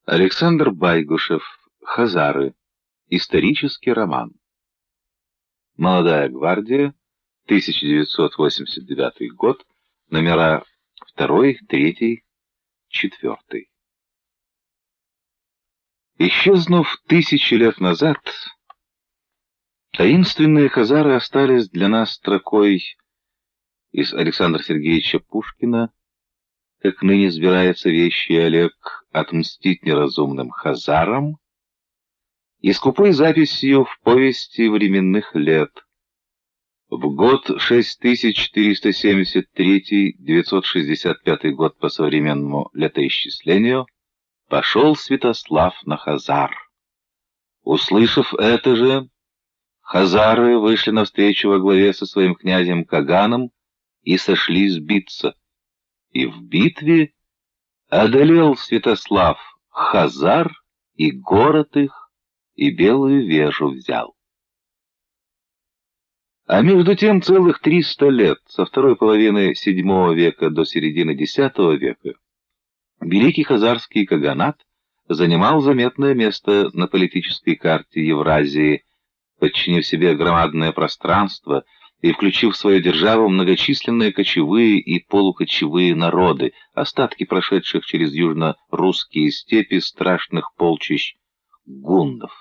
Александр Байгушев. Хазары. Исторический роман. Молодая гвардия. 1989 год. Номера 2, 3, 4. Исчезнув тысячи лет назад, таинственные хазары остались для нас строкой из Александра Сергеевича Пушкина, как ныне сбирается вещий Олег отмстить неразумным хазарам, и скупой записью в повести временных лет. В год 6473, 965 год по современному летоисчислению, пошел Святослав на Хазар. Услышав это же, хазары вышли навстречу во главе со своим князем Каганом и сошлись биться. И в битве одолел Святослав хазар, и город их, и Белую Вежу взял. А между тем целых 300 лет, со второй половины VII века до середины X века, великий хазарский каганат занимал заметное место на политической карте Евразии, подчинив себе громадное пространство и включив в свою державу многочисленные кочевые и полукочевые народы, остатки прошедших через южно-русские степи страшных полчищ гундов.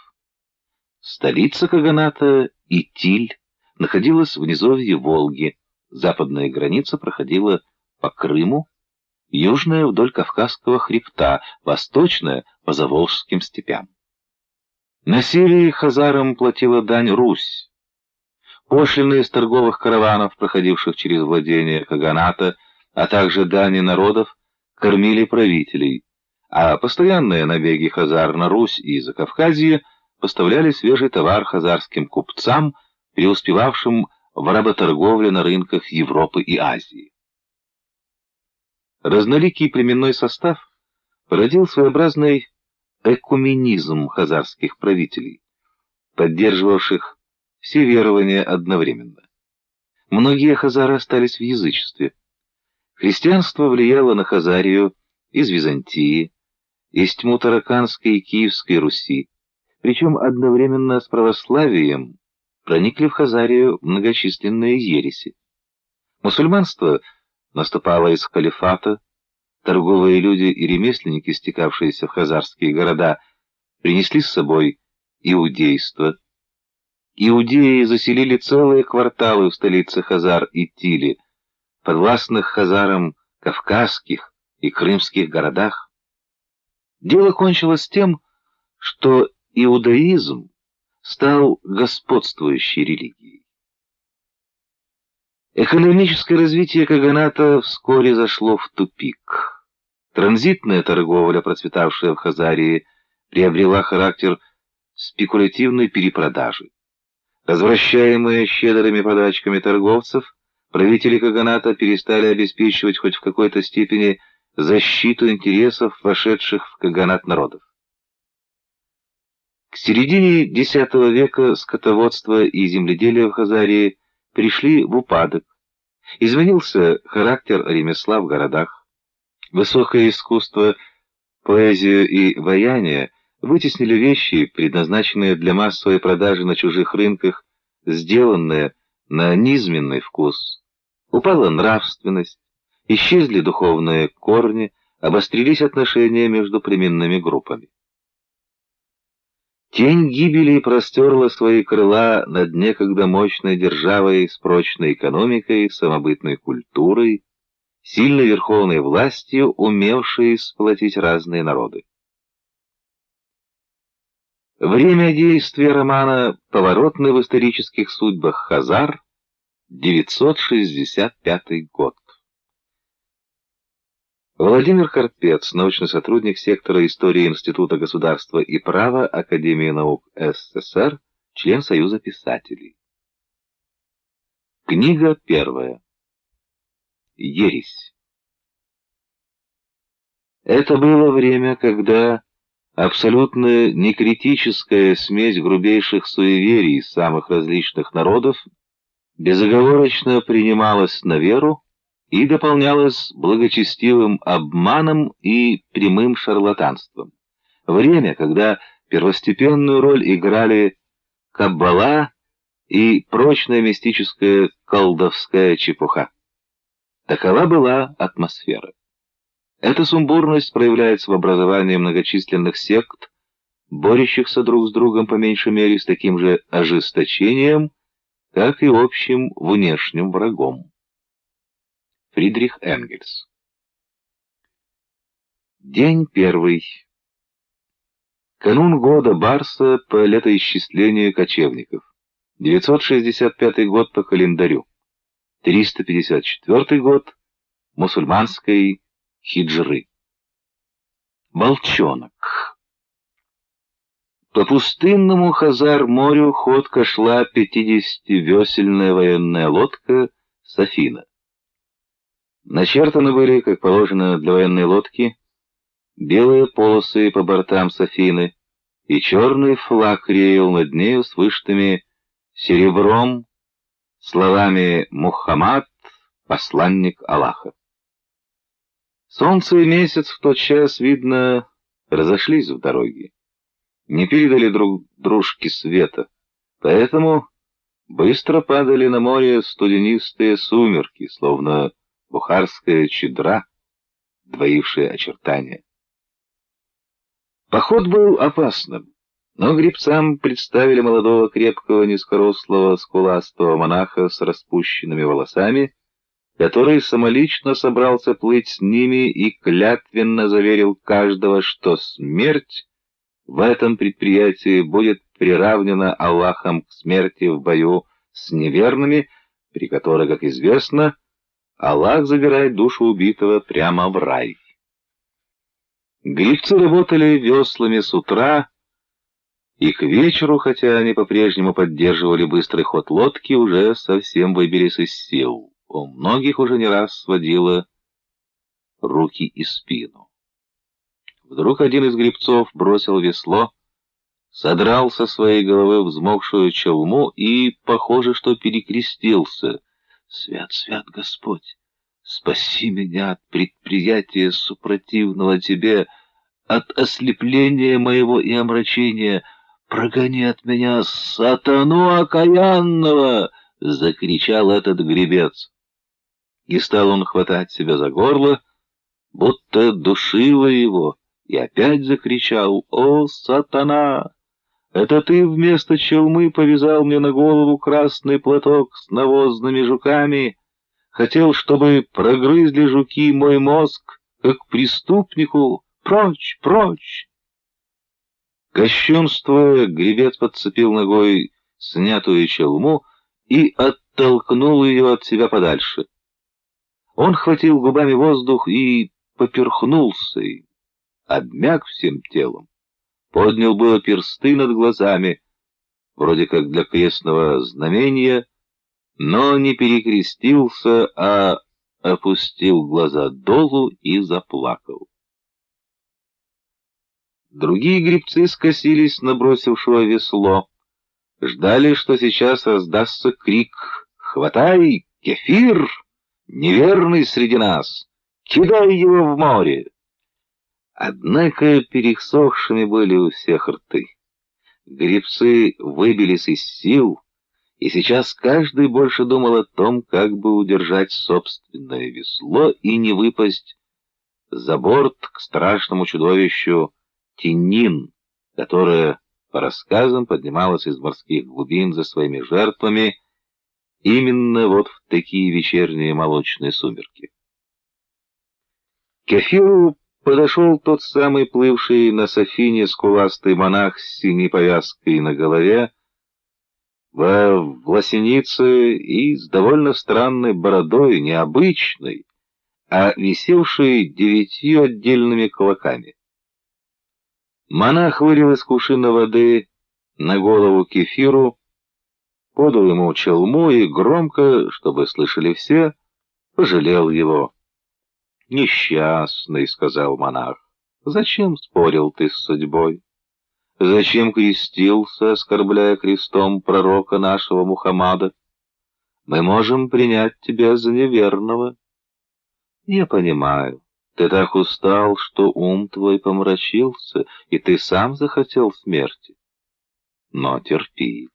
Столица каганата Итиль находилась в низовье Волги, западная граница проходила по Крыму, южная вдоль Кавказского хребта, восточная по Заволжским степям. На севере хазарам платила дань Русь. Пошлины из торговых караванов, проходивших через владения каганата, а также дани народов, кормили правителей, а постоянные набеги хазар на Русь и Закавказье поставляли свежий товар хазарским купцам, преуспевавшим в работорговле на рынках Европы и Азии. Разноликий племенной состав породил своеобразный экуменизм хазарских правителей, поддерживавших все верования одновременно. Многие хазары остались в язычестве. Христианство влияло на Хазарию из Византии, из тьму Тараканской и Киевской Руси, причем одновременно с православием проникли в Хазарию многочисленные ереси. Мусульманство наступало из халифата, торговые люди и ремесленники, стекавшиеся в хазарские города, принесли с собой иудейство. Иудеи заселили целые кварталы в столице Хазар Итили, подвластных хазарам кавказских и крымских городах. Дело кончилось тем, что иудаизм стал господствующей религией. Экономическое развитие каганата вскоре зашло в тупик. Транзитная торговля, процветавшая в Хазарии, приобрела характер спекулятивной перепродажи. Возвращаемые щедрыми подачками торговцев, правители каганата перестали обеспечивать хоть в какой-то степени защиту интересов вошедших в каганат народов. К середине X века скотоводство и земледелие в Хазарии пришли в упадок. Изменился характер ремесла в городах. Высокое искусство, поэзию и ваяние вытеснили вещи, предназначенные для массовой продажи на чужих рынках, сделанные на низменный вкус. Упала нравственность, исчезли духовные корни, обострились отношения между племенными группами. Тень гибели простерла свои крыла над некогда мощной державой с прочной экономикой, самобытной культурой, сильной верховной властью, умевшей сплотить разные народы. Время действия романа поворотный в исторических судьбах хазар, 965 год. Владимир Карпец, научный сотрудник сектора истории Института государства и права Академии наук СССР, член Союза писателей. Книга первая. Ересь. Это было время, когда абсолютно некритическая смесь грубейших суеверий самых различных народов безоговорочно принималась на веру и дополнялась благочестивым обманом и прямым шарлатанством. время, когда первостепенную роль играли каббала и прочная мистическая колдовская чепуха. Такова была атмосфера. Эта сумбурность проявляется в образовании многочисленных сект, борющихся друг с другом по меньшей мере с таким же ожесточением, как и общим внешним врагом. Фридрих Энгельс. День первый. Канун года Барса по летоисчислению кочевников. 965 год по календарю. 354 год мусульманской хиджры. Волчонок. По пустынному Хазар-морю ходко шла 50-весельная военная лодка «Сафина». Начертаны были, как положено для военной лодки, белые полосы по бортам «Сафины», и черный флаг реял над нею с вышитыми серебром словами «Мухаммад, посланник Аллаха». Солнце и месяц в тот час, видно, разошлись в дороге, не передали друг дружке света, поэтому быстро падали на море студенистые сумерки, словно бухарская чадра, двоившая очертания. Поход был опасным, но гребцам представили молодого, крепкого, низкорослого, скуластого монаха с распущенными волосами, который самолично собрался плыть с ними и клятвенно заверил каждого, что смерть в этом предприятии будет приравнена Аллахом к смерти в бою с неверными, при которой, как известно, Аллах забирает душу убитого прямо в рай. Гребцы работали веслами с утра, и к вечеру, хотя они по-прежнему поддерживали быстрый ход лодки, уже совсем выбились из сил. У многих уже не раз сводило руки и спину. Вдруг один из гребцов бросил весло, содрал со своей головы взмокшую челму и, похоже, что перекрестился. «Свят, свят Господь, спаси меня от предприятия супротивного Тебе, от ослепления моего и омрачения, прогони от меня сатану окаянного!» — закричал этот гребец. И стал он хватать себя за горло, будто душило его, и опять закричал: «О, сатана! Это ты вместо челмы повязал мне на голову красный платок с навозными жуками, хотел, чтобы прогрызли жуки мой мозг, как преступнику. Прочь, прочь!» Кощунствуя, гребец подцепил ногой снятую челму и оттолкнул ее от себя подальше. Он хватил губами воздух и поперхнулся, и обмяк всем телом. Поднял было персты над глазами, вроде как для крестного знамения, но не перекрестился, а опустил глаза долу и заплакал. Другие гребцы скосились на бросившего весло, ждали, что сейчас раздастся крик: «Хватай, кефир! Неверный среди нас! Кидай его в море!» Однако пересохшими были у всех рты. Гребцы выбились из сил, и сейчас каждый больше думал о том, как бы удержать собственное весло и не выпасть за борт к страшному чудовищу Тиннин, которое, по рассказам, поднималось из морских глубин за своими жертвами именно вот в такие вечерние молочные сумерки. К Кефиру подошел тот самый плывший на Сафине скуластый монах с синей повязкой на голове, в власенице и с довольно странной бородой, необычной, а висевшей 9 отдельными клоками. Монах вылил из кувшина воды на голову Кефиру, подал ему челму и громко, чтобы слышали все, пожалел его. «Несчастный», — сказал монах, — «зачем спорил ты с судьбой? Зачем крестился, оскорбляя крестом пророка нашего Мухаммада? Мы можем принять тебя за неверного». «Я понимаю, Ты так устал, что ум твой помрачился, и ты сам захотел смерти. Но терпи.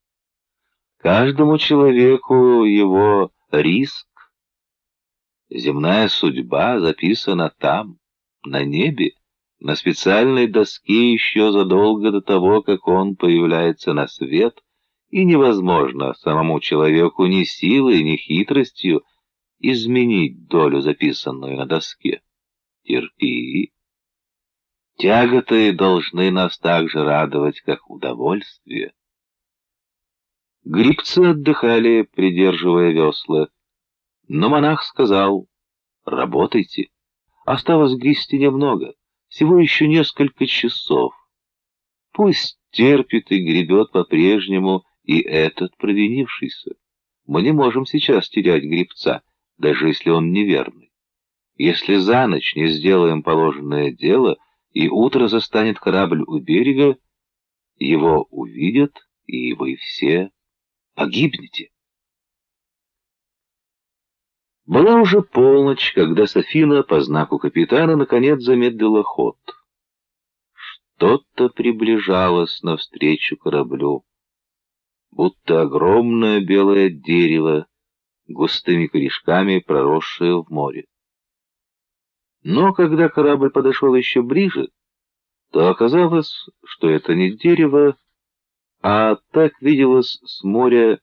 Каждому человеку его риск. Земная судьба записана там, на небе, на специальной доске еще задолго до того, как он появляется на свет, и невозможно самому человеку ни силой, ни хитростью изменить долю, записанную на доске. Терпи. Тяготы должны нас так же радовать, как удовольствие. Гребцы отдыхали, придерживая весла, но монах сказал: «Работайте. Осталось грести немного, всего еще несколько часов. Пусть терпит и гребет по-прежнему и этот провинившийся. Мы не можем сейчас терять гребца, даже если он неверный. Если за ночь не сделаем положенное дело, и утро застанет корабль у берега, его увидят, и вы все погибнете». Была уже полночь, когда Сафина по знаку капитана наконец замедлила ход. Что-то приближалось навстречу кораблю, будто огромное белое дерево, густыми корешками проросшее в море. Но когда корабль подошел еще ближе, то оказалось, что это не дерево, а так виделась с моря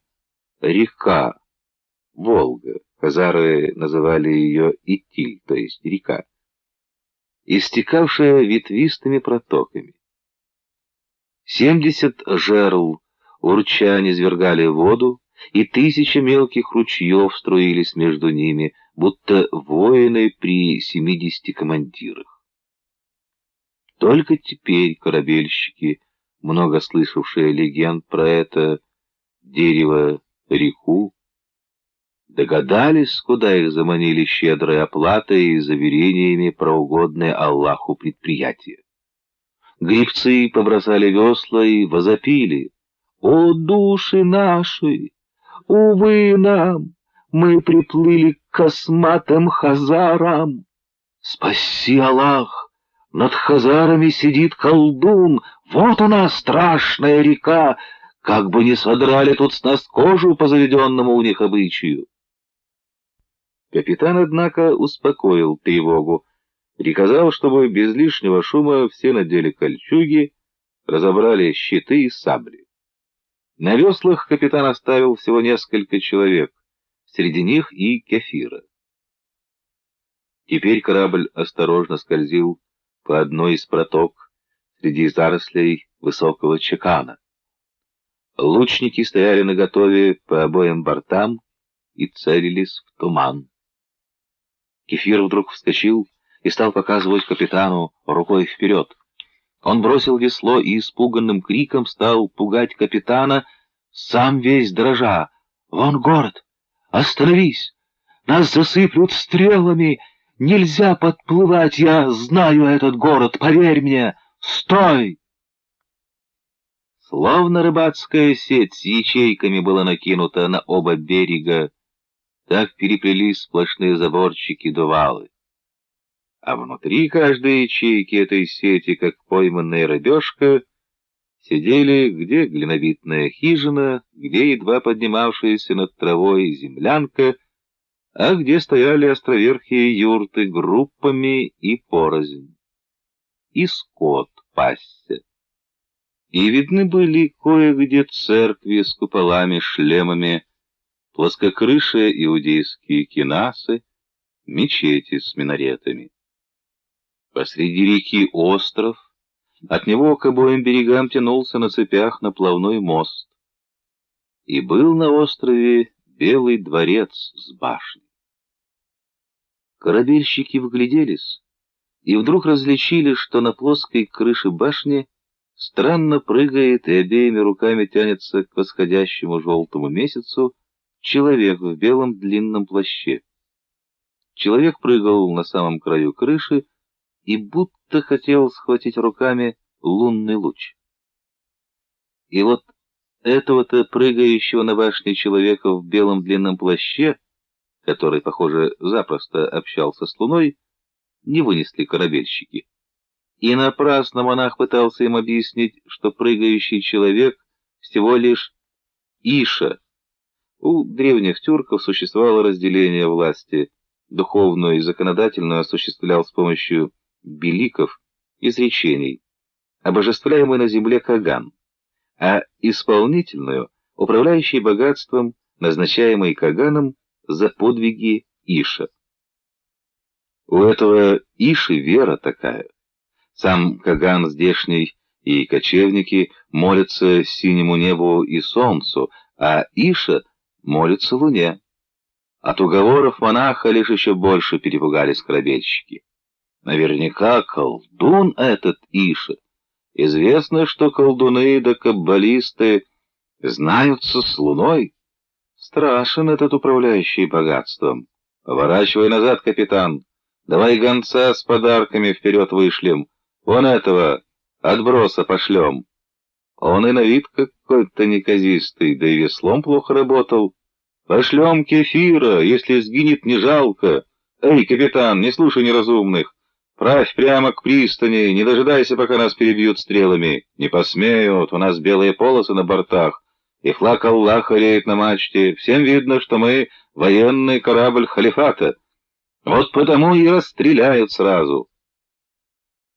река, Волга. Хазары называли ее Итиль, то есть река, истекавшая ветвистыми протоками. 70 жерл урча низвергали воду, и 1000 мелких ручьев струились между ними, будто воины при 70 командирах. Только теперь корабельщики, много слышавшие легенд про это дерево-реку, догадались, куда их заманили щедрой оплатой и заверениями про угодное Аллаху предприятие. Гребцы побросали весла и возопили: «О, души наши! Увы нам! Мы приплыли к косматым хазарам! Спаси Аллах! Над хазарами сидит колдун! Вот она, страшная река! Как бы не содрали тут с нас кожу по заведенному у них обычаю!» Капитан, однако, успокоил тревогу, приказал, чтобы без лишнего шума все надели кольчуги, разобрали щиты и сабли. На веслах капитан оставил всего несколько человек, среди них и Кефира. Теперь корабль осторожно скользил по одной из проток среди зарослей высокого чекана. Лучники стояли наготове по обоим бортам и целились в туман. Кефир вдруг вскочил и стал показывать капитану рукой вперед. Он бросил весло и испуганным криком стал пугать капитана, сам весь дрожа. «Вон город! Остановись! Нас засыплют стрелами! Нельзя подплывать! Я знаю этот город, поверь мне! Стой!» Словно рыбацкая сеть с ячейками была накинута на оба берега, так переплелись сплошные заборчики дувалы. А внутри каждой ячейки этой сети, как пойманная рыбешка, сидели где глиновитная хижина, где едва поднимавшаяся над травой землянка, а где стояли островерхие юрты группами и порознь. И скот пасся. И видны были кое-где церкви с куполами, шлемами, плоскокрышие иудейские кинасы, мечети с минаретами. Посреди реки остров, от него к обоим берегам тянулся на цепях наплавной мост. И был на острове Белый дворец с башней. Корабельщики вгляделись и вдруг различили, что на плоской крыше башни странно прыгает и обеими руками тянется к восходящему желтому месяцу человек в белом длинном плаще. Человек прыгал на самом краю крыши и будто хотел схватить руками лунный луч. И вот этого-то прыгающего на башне человека в белом длинном плаще, который, похоже, запросто общался с луной, не вынесли корабельщики. И напрасно монах пытался им объяснить, что прыгающий человек всего лишь Иша. У древних тюрков существовало разделение власти. Духовную и законодательную осуществлял с помощью беликов, изречений, обожествляемый на земле Каган, а исполнительную, управляющий богатством, назначаемый Каганом за подвиги Иша. У этого Иши вера такая. Сам Каган здешний и кочевники молятся синему небу и солнцу, а Иша молится луне. От уговоров монаха лишь еще больше перепугались корабельщики. Наверняка колдун этот Иша. Известно, что колдуны да каббалисты знаются с луной. Страшен этот управляющий богатством. Поворачивай назад, капитан. Давай гонца с подарками вперед вышлем. Вон этого отброса пошлем. Он и на вид какой-то неказистый, да и веслом плохо работал. Пошлем кефира, если сгинет, не жалко. Эй, капитан, не слушай неразумных. Правь прямо к пристани, не дожидайся, пока нас перебьют стрелами. Не посмеют, у нас белые полосы на бортах, и флаг Аллаха реет на мачте. Всем видно, что мы военный корабль халифата. Вот потому и расстреляют сразу.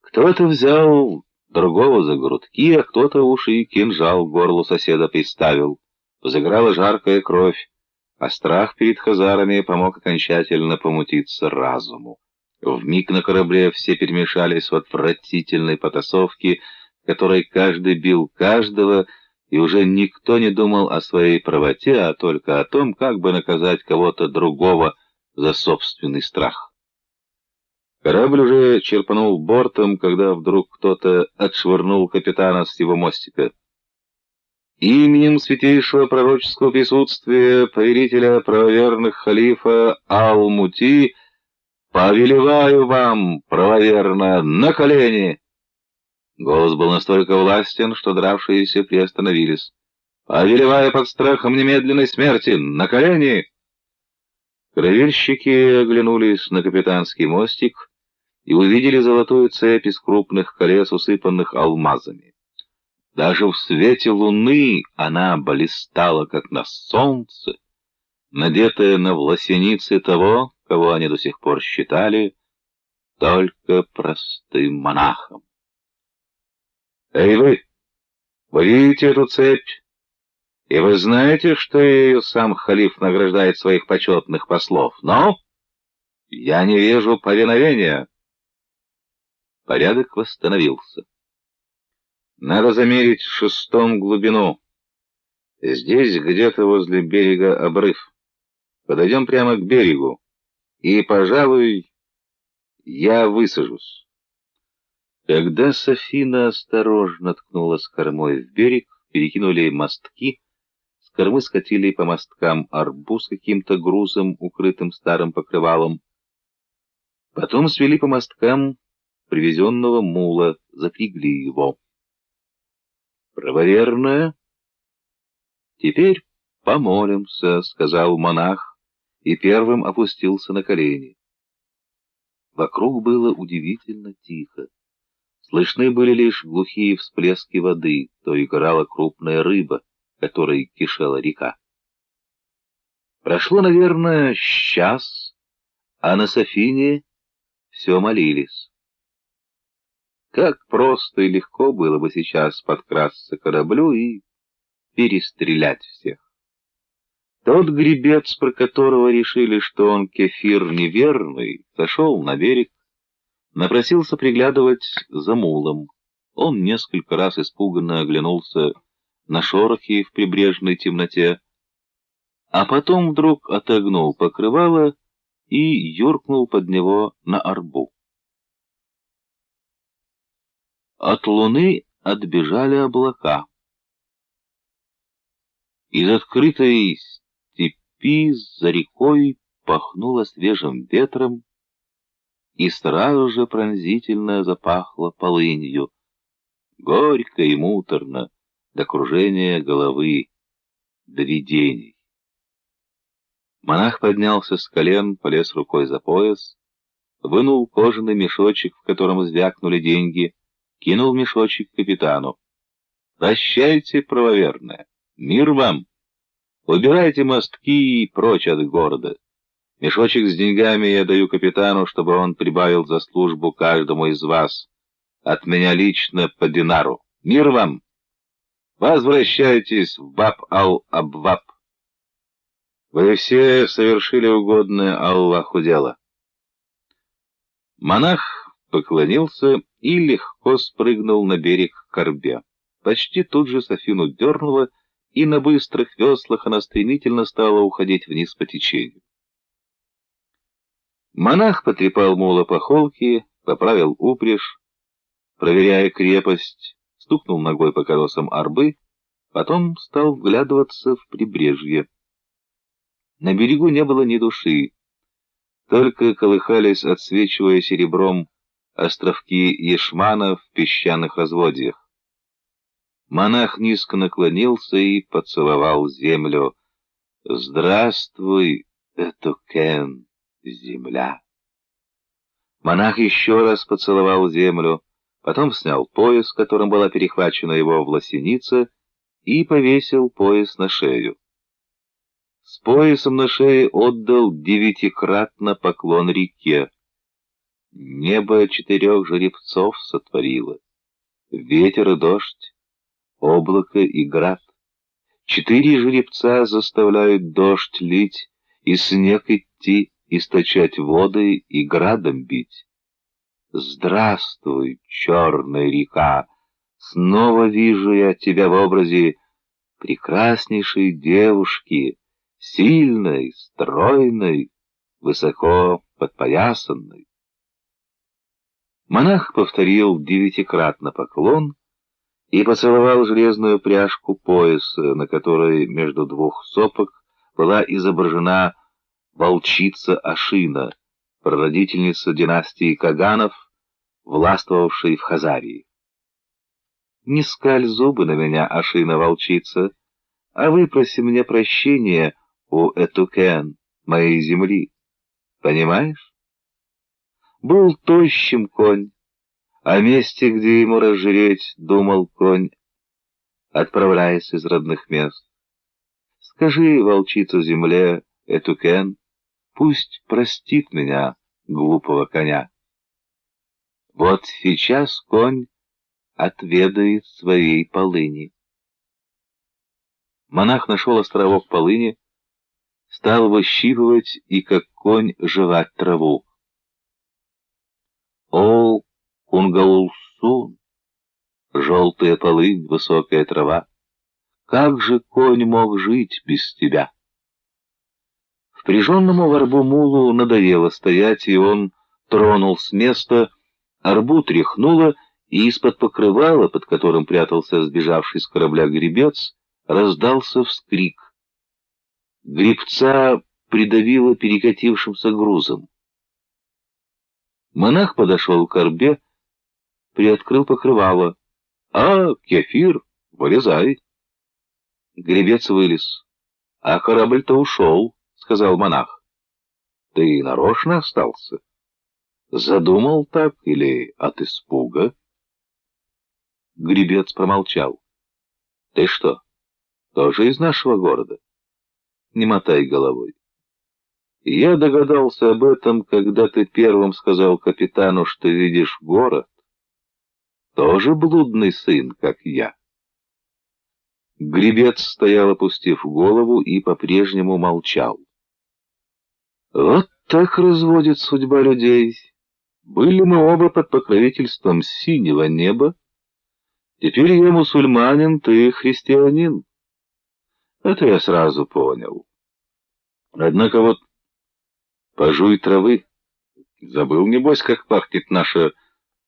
Кто-то взял другого за грудки, а кто-то уж и кинжал к горлу соседа приставил. Взыграла жаркая кровь, а страх перед хазарами помог окончательно помутиться разуму. Вмиг на корабле все перемешались в отвратительной потасовке, в которой каждый бил каждого, и уже никто не думал о своей правоте, а только о том, как бы наказать кого-то другого за собственный страх. Корабль уже черпанул бортом, когда вдруг кто-то отшвырнул капитана с его мостика. «Именем святейшего пророческого присутствия, повелителя правоверных халифа Ал-Мути, повелеваю вам, правоверно, на колени!» Голос был настолько властен, что дравшиеся приостановились. «Повелеваю под страхом немедленной смерти, на колени!» Корабельщики оглянулись на капитанский мостик и увидели золотую цепь из крупных колец, усыпанных алмазами. Даже в свете луны она блистала, как на солнце, надетая на власеницы того, кого они до сих пор считали только простым монахом. «Эй вы! Вы видите эту цепь? И вы знаете, что ею сам халиф награждает своих почетных послов? Но я не вижу повиновения». Порядок восстановился. «Надо замерить шестом глубину. Здесь где-то возле берега обрыв. Подойдем прямо к берегу, и, пожалуй, я высажусь». Когда Сафина осторожно ткнулась кормой в берег, перекинули мостки, с кормы скатили по мосткам арбуз с каким-то грузом, укрытым старым покрывалом. Потом свели по мосткам привезенного мула, запрягли его. «Правоверная, теперь помолимся», — сказал монах, и первым опустился на колени. Вокруг было удивительно тихо. Слышны были лишь глухие всплески воды, то играла крупная рыба, которой кишела река. Прошло, наверное, час, а на Сафине все молились. Как просто и легко было бы сейчас подкрасться к кораблю и перестрелять всех. Тот гребец, про которого решили, что он кефир неверный, сошел на берег, напросился приглядывать за мулом. Он несколько раз испуганно оглянулся на шорохи в прибрежной темноте, а потом вдруг отогнул покрывало и юркнул под него на арбу. От луны отбежали облака. Из открытой степи за рекой пахнуло свежим ветром, и сразу же пронзительно запахло полынью, горько и муторно, до кружения головы, до видений. Монах поднялся с колен, полез рукой за пояс, вынул кожаный мешочек, в котором звякнули деньги, кинул мешочек капитану. «Прощайте, правоверная! Мир вам! Убирайте мостки и прочь от города. Мешочек с деньгами я даю капитану, чтобы он прибавил за службу каждому из вас. От меня лично по динару. Мир вам! Возвращайтесь в Баб-ал-Абваб. Вы все совершили угодное Аллаху дело». Монах поклонился и легко спрыгнул на берег к корбе. Почти тут же Сафину дернуло, и на быстрых веслах она стремительно стала уходить вниз по течению. Монах потрепал мула по холке, поправил упряжь, проверяя крепость, стукнул ногой по колесам арбы, потом стал вглядываться в прибрежье. На берегу не было ни души, только колыхались, отсвечивая серебром, островки ешмана в песчаных разводьях. Монах низко наклонился и поцеловал землю. «Здравствуй, Этукен, земля!» Монах еще раз поцеловал землю, потом снял пояс, которым была перехвачена его власеница, и повесил пояс на шею. С поясом на шее отдал 9-кратно поклон реке. Небо 4 жеребцов сотворило, ветер и дождь, облако и град. 4 жеребца заставляют дождь лить, и снег идти, источать воды и градом бить. Здравствуй, черная река! Снова вижу я тебя в образе прекраснейшей девушки, сильной, стройной, высоко подпоясанной. Монах повторил 9-кратно поклон и поцеловал железную пряжку пояса, на которой между 2 сопок была изображена волчица Ашина, прародительница династии Каганов, властвовавшей в Хазарии. «Не скаль зубы на меня, Ашина-волчица, а выпроси мне прощения у Этукен, моей земли. Понимаешь? Был тощим конь, о месте, где ему разжиреть, думал конь, отправляясь из родных мест. Скажи, волчица земле, Этукен, пусть простит меня, глупого коня. Вот сейчас конь отведает своей полыни». Монах нашел островок полыни, стал выщипывать и, как конь, жевать траву. «О, Кунгаулсун, желтая полынь, высокая трава, как же конь мог жить без тебя?» Впряженному в арбу мулу надоело стоять, и он тронул с места, арбу тряхнуло, и из-под покрывала, под которым прятался сбежавший с корабля гребец, раздался вскрик. Гребца придавило перекатившимся грузом. Монах подошел к корбе, приоткрыл покрывало. «А, кефир, вылезай!» Гребец вылез. «А корабль-то ушел», — сказал монах. «Ты нарочно остался? Задумал так или от испуга?» Гребец промолчал. «Ты что, тоже из нашего города?» «Не мотай головой. Я догадался об этом, когда ты первым сказал капитану, что видишь город. Тоже блудный сын, как я». Гребец стоял, опустив голову, и по-прежнему молчал. «Вот так разводит судьба людей. Были мы оба под покровительством синего неба. Теперь я мусульманин, ты христианин. Это я сразу понял. Однако вот пожуй травы. Забыл, небось, как пахнет наша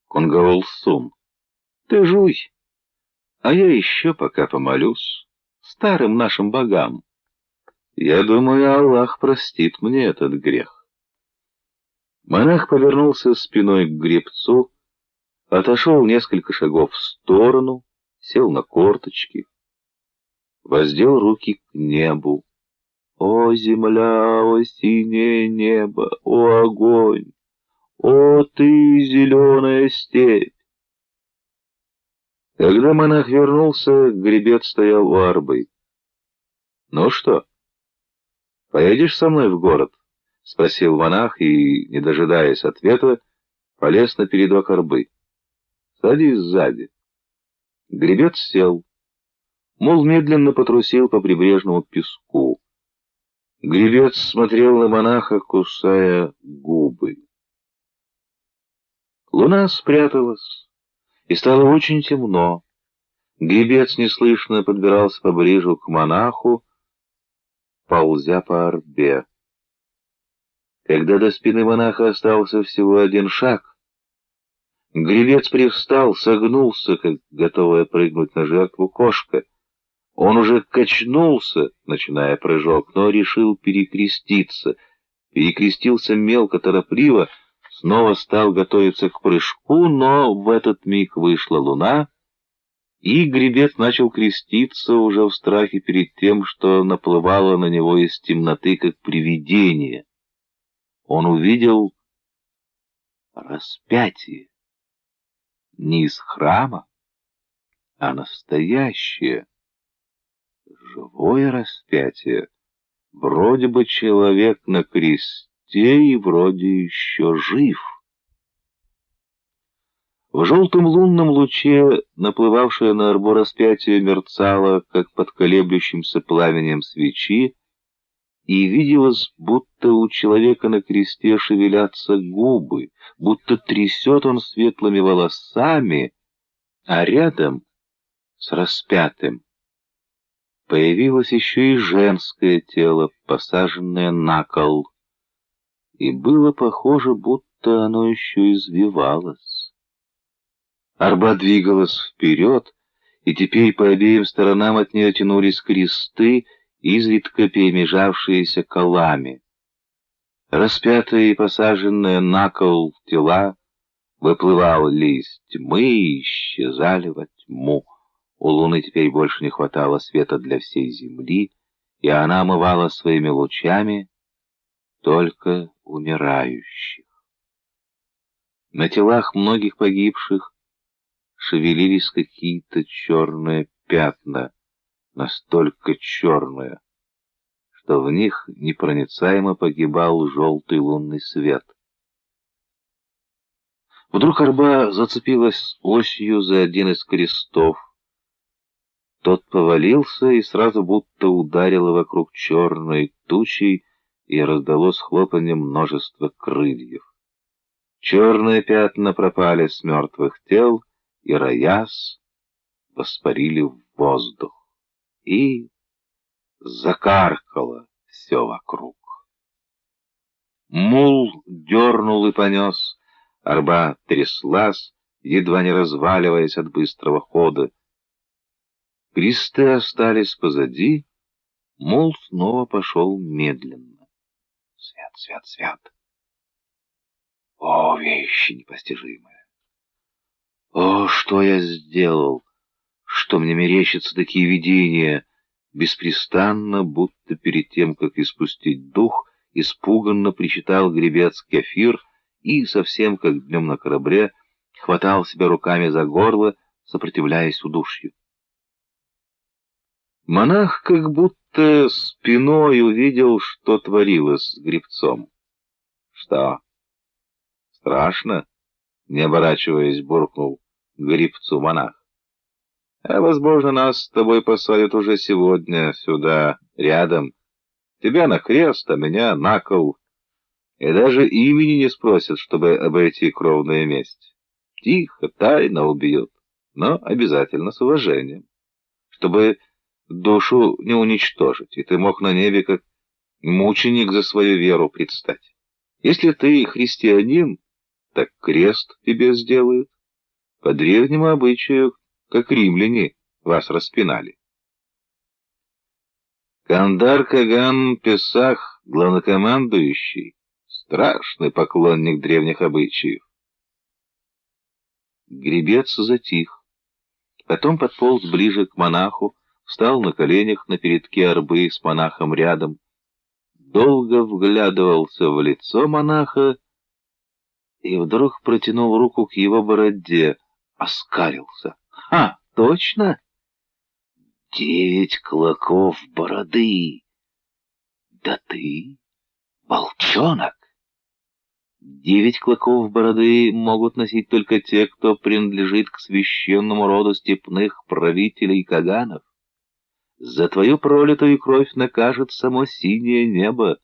Кунгаулсун. Ты жуй, а я еще пока помолюсь старым нашим богам. Я думаю, Аллах простит мне этот грех». Монах повернулся спиной к гребцу, отошел несколько шагов в сторону, сел на корточки, воздел руки к небу. «О земля, о синее небо, о огонь, О, ты, зеленая степь! Когда монах вернулся, гребец стоял у арбы. «Ну что, поедешь со мной в город?» — спросил монах и, не дожидаясь ответа, полез на передок арбы. «Садись сзади». Гребец сел. Мул медленно потрусил по прибрежному песку. Гребец смотрел на монаха, кусая губы. Луна спряталась, и стало очень темно. Гребец неслышно подбирался поближе к монаху, ползя по арбе. Когда до спины монаха остался всего один шаг, гребец привстал, согнулся, как готовая прыгнуть на жертву кошка. Он уже качнулся, начиная прыжок, но решил перекреститься. Перекрестился мелко, торопливо, снова стал готовиться к прыжку, но в этот миг вышла луна, и гребец начал креститься уже в страхе перед тем, что наплывало на него из темноты, как привидение. Он увидел распятие. Не из храма, а настоящее, живое распятие. Вроде бы человек на кресте и вроде еще жив. В желтом лунном луче, наплывавшее на арбу распятие, мерцало, как под колеблющимся пламенем свечи, и виделось, будто у человека на кресте шевелятся губы, будто трясет он светлыми волосами, а рядом с распятым появилось еще и женское тело, посаженное на кол, и было похоже, будто оно еще извивалось. Арба двигалась вперед, и теперь по обеим сторонам от нее тянулись кресты, изредка перемежавшиеся колами. Распятые и посаженные на кол тела выплывали из тьмы и исчезали во тьму. У луны теперь больше не хватало света для всей земли, и она омывала своими лучами только умирающих. На телах многих погибших шевелились какие-то черные пятна, настолько черные, что в них непроницаемо погибал желтый лунный свет. Вдруг арба зацепилась осью за один из крестов. Тот повалился и сразу будто ударило вокруг черной тучей, и раздалось хлопанье множества крыльев. Черные пятна пропали с мертвых тел, и, роясь, воспарили в воздух. И закаркало все вокруг. Мул дернул и понес, арба тряслась, едва не разваливаясь от быстрого хода. Кресты остались позади, мул снова пошел медленно. Свят, свят, свят. О, вещи непостижимые! О, что я сделал! Что мне мерещатся такие видения! Беспрестанно, будто перед тем, как испустить дух, испуганно причитал гребец Кефир и, совсем как днем на корабле, хватал себя руками за горло, сопротивляясь удушью. Монах как будто спиной увидел, что творилось с гребцом. «Что? Страшно?» — не оборачиваясь, буркнул гребцу монах. «А, возможно, нас с тобой посадят уже сегодня сюда, рядом. Тебя на крест, а меня на кол. И даже имени не спросят, чтобы обойти кровную месть. Тихо, тайно убьют, но обязательно с уважением, чтобы душу не уничтожить, и ты мог на небе как мученик за свою веру предстать. Если ты христианин, так крест тебе сделают. По древнему обычаю, как римляне вас распинали. Кандар Каган Песах, главнокомандующий, страшный поклонник древних обычаев. Гребец затих, потом подполз ближе к монаху, встал на коленях на передке арбы с монахом рядом, долго вглядывался в лицо монаха и вдруг протянул руку к его бороде, оскалился. «Ха, точно? 9 клоков бороды! Да ты волчонок!» 9 клоков бороды могут носить только те, кто принадлежит к священному роду степных правителей Каганов. За твою пролитую кровь накажет само синее небо.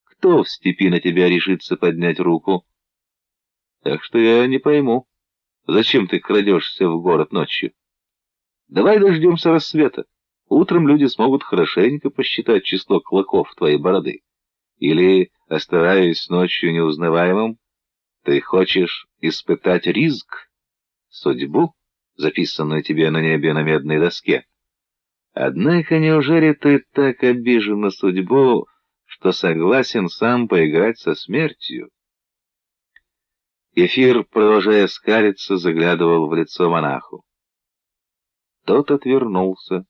Кто в степи на тебя решится поднять руку? Так что я не пойму, зачем ты крадешься в город ночью? Давай дождемся рассвета. Утром люди смогут хорошенько посчитать число клоков твоей бороды. Или, оставаясь ночью неузнаваемым, ты хочешь испытать риск, судьбу, записанную тебе на небе на медной доске? Однако неужели ты так обижен на судьбу, что согласен сам поиграть со смертью? Кефир, продолжая скалиться, заглядывал в лицо монаху. Тот отвернулся,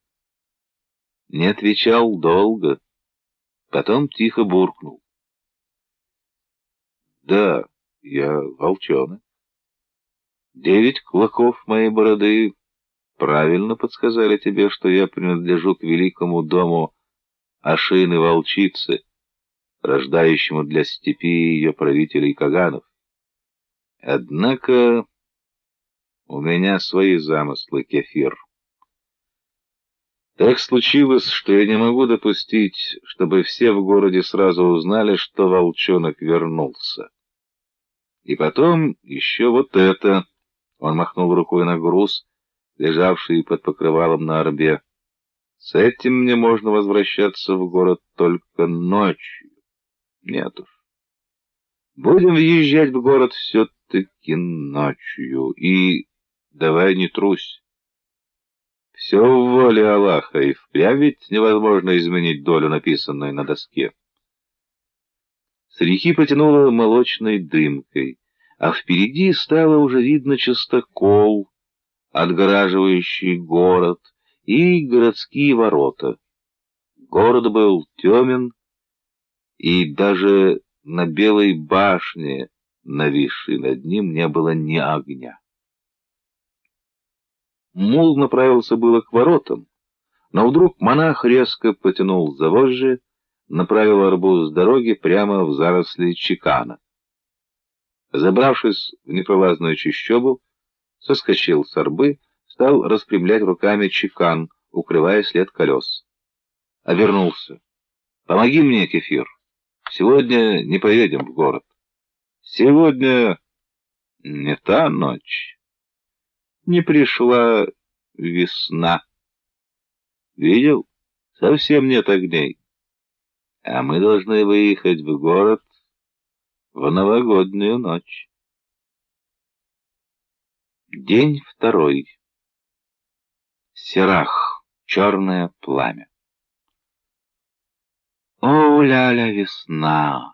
не отвечал долго, потом тихо буркнул. «Да, я волчонок. 9 клоков моей бороды правильно подсказали тебе, что я принадлежу к великому дому Ашины-волчицы, рождающему для степи ее правителей Каганов. Однако у меня свои замыслы, Кефир. Так случилось, что я не могу допустить, чтобы все в городе сразу узнали, что волчонок вернулся. И потом еще вот это, он махнул рукой на груз, лежавший под покрывалом на орбе. С этим мне можно возвращаться в город только ночью. Нет уж. Будем въезжать в город все-таки ночью. И давай не трусь. Все в воле Аллаха, и впрямь ведь невозможно изменить долю, написанную на доске. С реки потянуло молочной дымкой, а впереди стало уже видно частокол, отгораживающий город, и городские ворота. Город был темен, и даже на белой башне, нависшей над ним, не было ни огня. Мул направился было к воротам, но вдруг монах резко потянул за вожжи, направил арбуз с дороги прямо в заросли чекана. Забравшись в непролазную чащобу, соскочил с арбы, стал распрямлять руками чекан, укрывая след колес. Обернулся. «Помоги мне, Кефир. Сегодня не поедем в город. Сегодня не та ночь. Не пришла весна. Видел? Совсем нет огней. А мы должны выехать в город в новогоднюю ночь». День второй. Серах. Черное пламя. О, ляля, весна!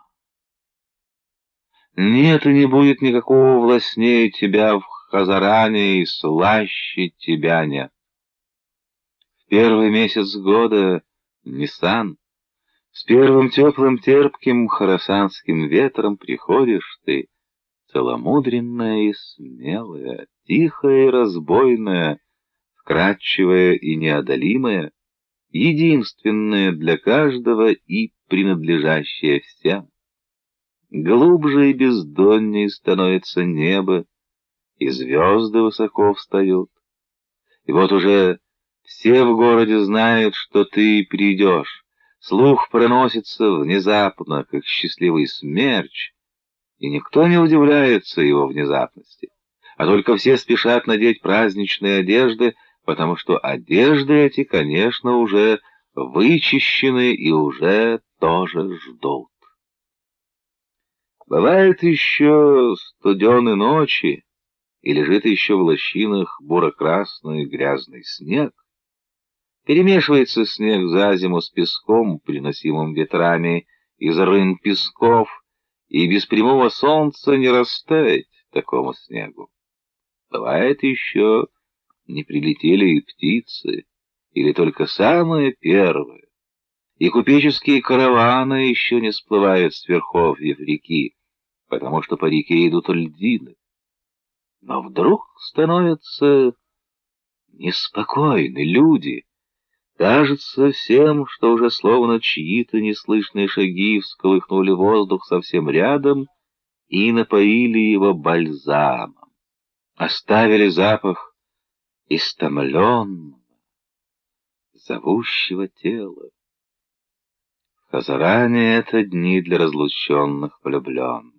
Нет и не будет никакого властнее тебя в Хазаране, и слаще тебя нет. В первый месяц года, Нисан, с первым теплым терпким хорасанским ветром приходишь ты, целомудренная и смелая, тихая и разбойная, вкрадчивая и неодолимая, единственная для каждого и принадлежащая всем. Глубже и бездоннее становится небо, и звезды высоко встают. И вот уже все в городе знают, что ты придешь. Слух проносится внезапно, как счастливый смерч, и никто не удивляется его внезапности, а только все спешат надеть праздничные одежды, потому что одежды эти, конечно, уже вычищены и уже тоже ждут. Бывают еще студеные ночи, и лежит еще в лощинах буро-красный грязный снег. Перемешивается снег за зиму с песком, приносимым ветрами из рын песков, и без прямого солнца не растаять такому снегу. Бывает еще, не прилетели и птицы, или только самые первые, и купеческие караваны еще не сплывают с верховьев реки, потому что по реке идут льдины. Но вдруг становятся неспокойны люди. Кажется всем, что уже словно чьи-то неслышные шаги всколыхнули воздух совсем рядом и напоили его бальзамом, оставили запах истомленного, зовущего тела. В Хазаране это дни для разлученных влюбленных.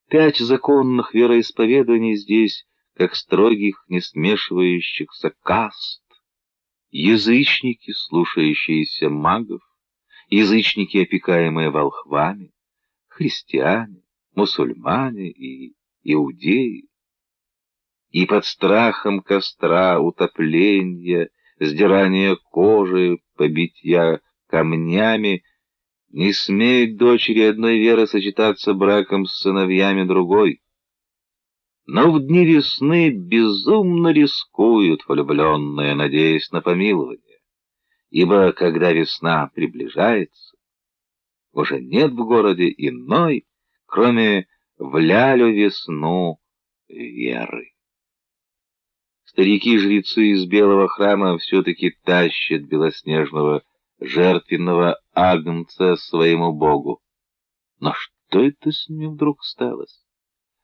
5 законных вероисповеданий здесь, как строгих, не смешивающихся каст. Язычники, слушающиеся магов, язычники, опекаемые волхвами, христиане, мусульмане и иудеи. И под страхом костра, утопления, сдирания кожи, побитья камнями не смеют дочери одной веры сочетаться браком с сыновьями другой. Но в дни весны безумно рискуют влюбленные, надеясь на помилование, ибо когда весна приближается, уже нет в городе иной, кроме в лялю весну веры. Старики-жрецы из белого храма все-таки тащат белоснежного жертвенного агнца своему богу. Но что это с ним вдруг сталось?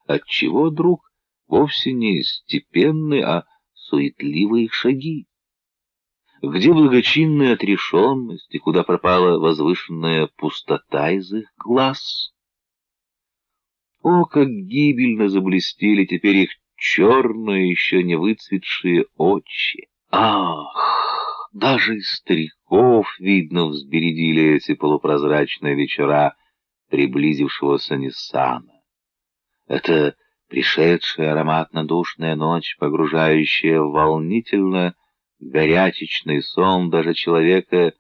Отчего вдруг вовсе не степенные, а суетливые шаги? Где благочинная отрешенность и куда пропала возвышенная пустота из их глаз? О, как гибельно заблестели теперь их черные, еще не выцветшие очи! Ах, даже из стариков, видно, взбередили эти полупрозрачные вечера приблизившегося Ниссана. Это пришедшая ароматно-душная ночь, погружающая в волнительно горячечный сон даже человека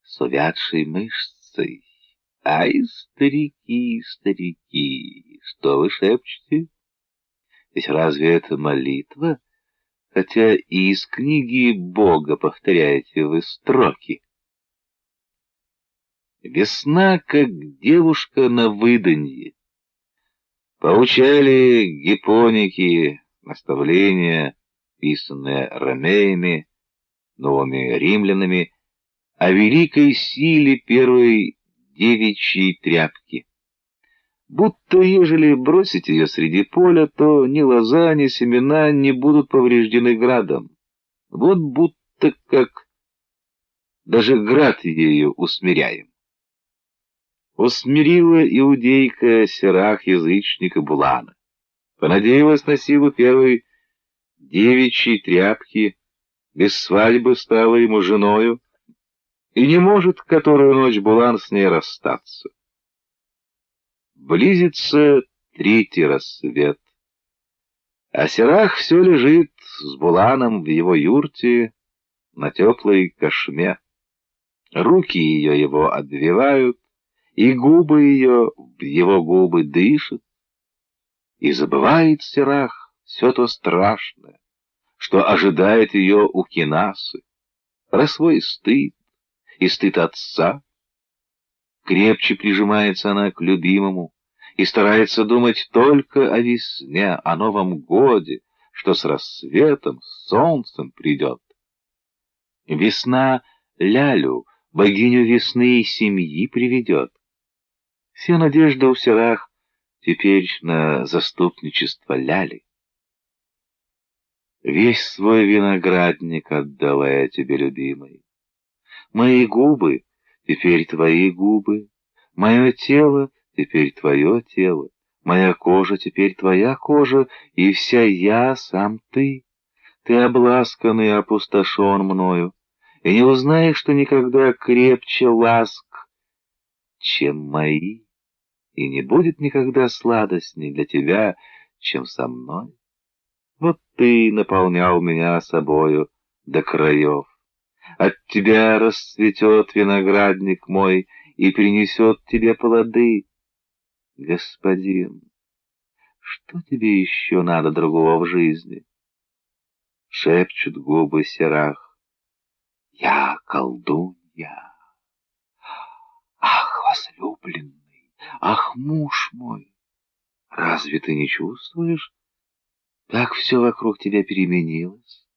с увядшей мышцей. Ай, старики, старики, что вы шепчете? Ведь разве это молитва? Хотя и из книги Бога повторяете вы строки. Весна, как девушка на выданье. Поучали гипоники, наставления, писанные ромеями, новыми римлянами, о великой силе первой девичьей тряпки. Будто ежели бросить ее среди поля, то ни лоза, ни семена не будут повреждены градом. Вот будто как даже град ею усмиряем. Усмирила иудейка Серах язычника Булана. Понадеялась на силу первой девичьей тряпки, без свадьбы стала ему женою, и не может которую ночь Булан с ней расстаться. Близится 3-й рассвет, а Серах все лежит с Буланом в его юрте на теплой кошме. Руки ее его обвивают, и губы ее в его губы дышат, и забывает Серах все то страшное, что ожидает ее у Кинасы, про свой стыд и стыд отца. Крепче прижимается она к любимому и старается думать только о весне, о Новом годе, что с рассветом, с солнцем придет. Весна Лялю, богиню весны и семьи, приведет. Вся надежда у Серах теперь на заступничество Ляли. Весь свой виноградник отдала я тебе, любимый. Мои губы теперь твои губы, мое тело теперь твое тело, моя кожа теперь твоя кожа, и вся я сам ты. Ты обласкан и опустошен мною, и не узнаешь, что никогда крепче ласк, чем мои, и не будет никогда сладостней для тебя, чем со мной. Вот ты наполнял меня собою до краев. От тебя расцветет виноградник мой и принесет тебе плоды. Господин, что тебе еще надо другого в жизни? Шепчут губы Серах. Я колдунья. Ах, возлюбленный, ах, муж мой, Разве ты не чувствуешь, как все вокруг тебя переменилось?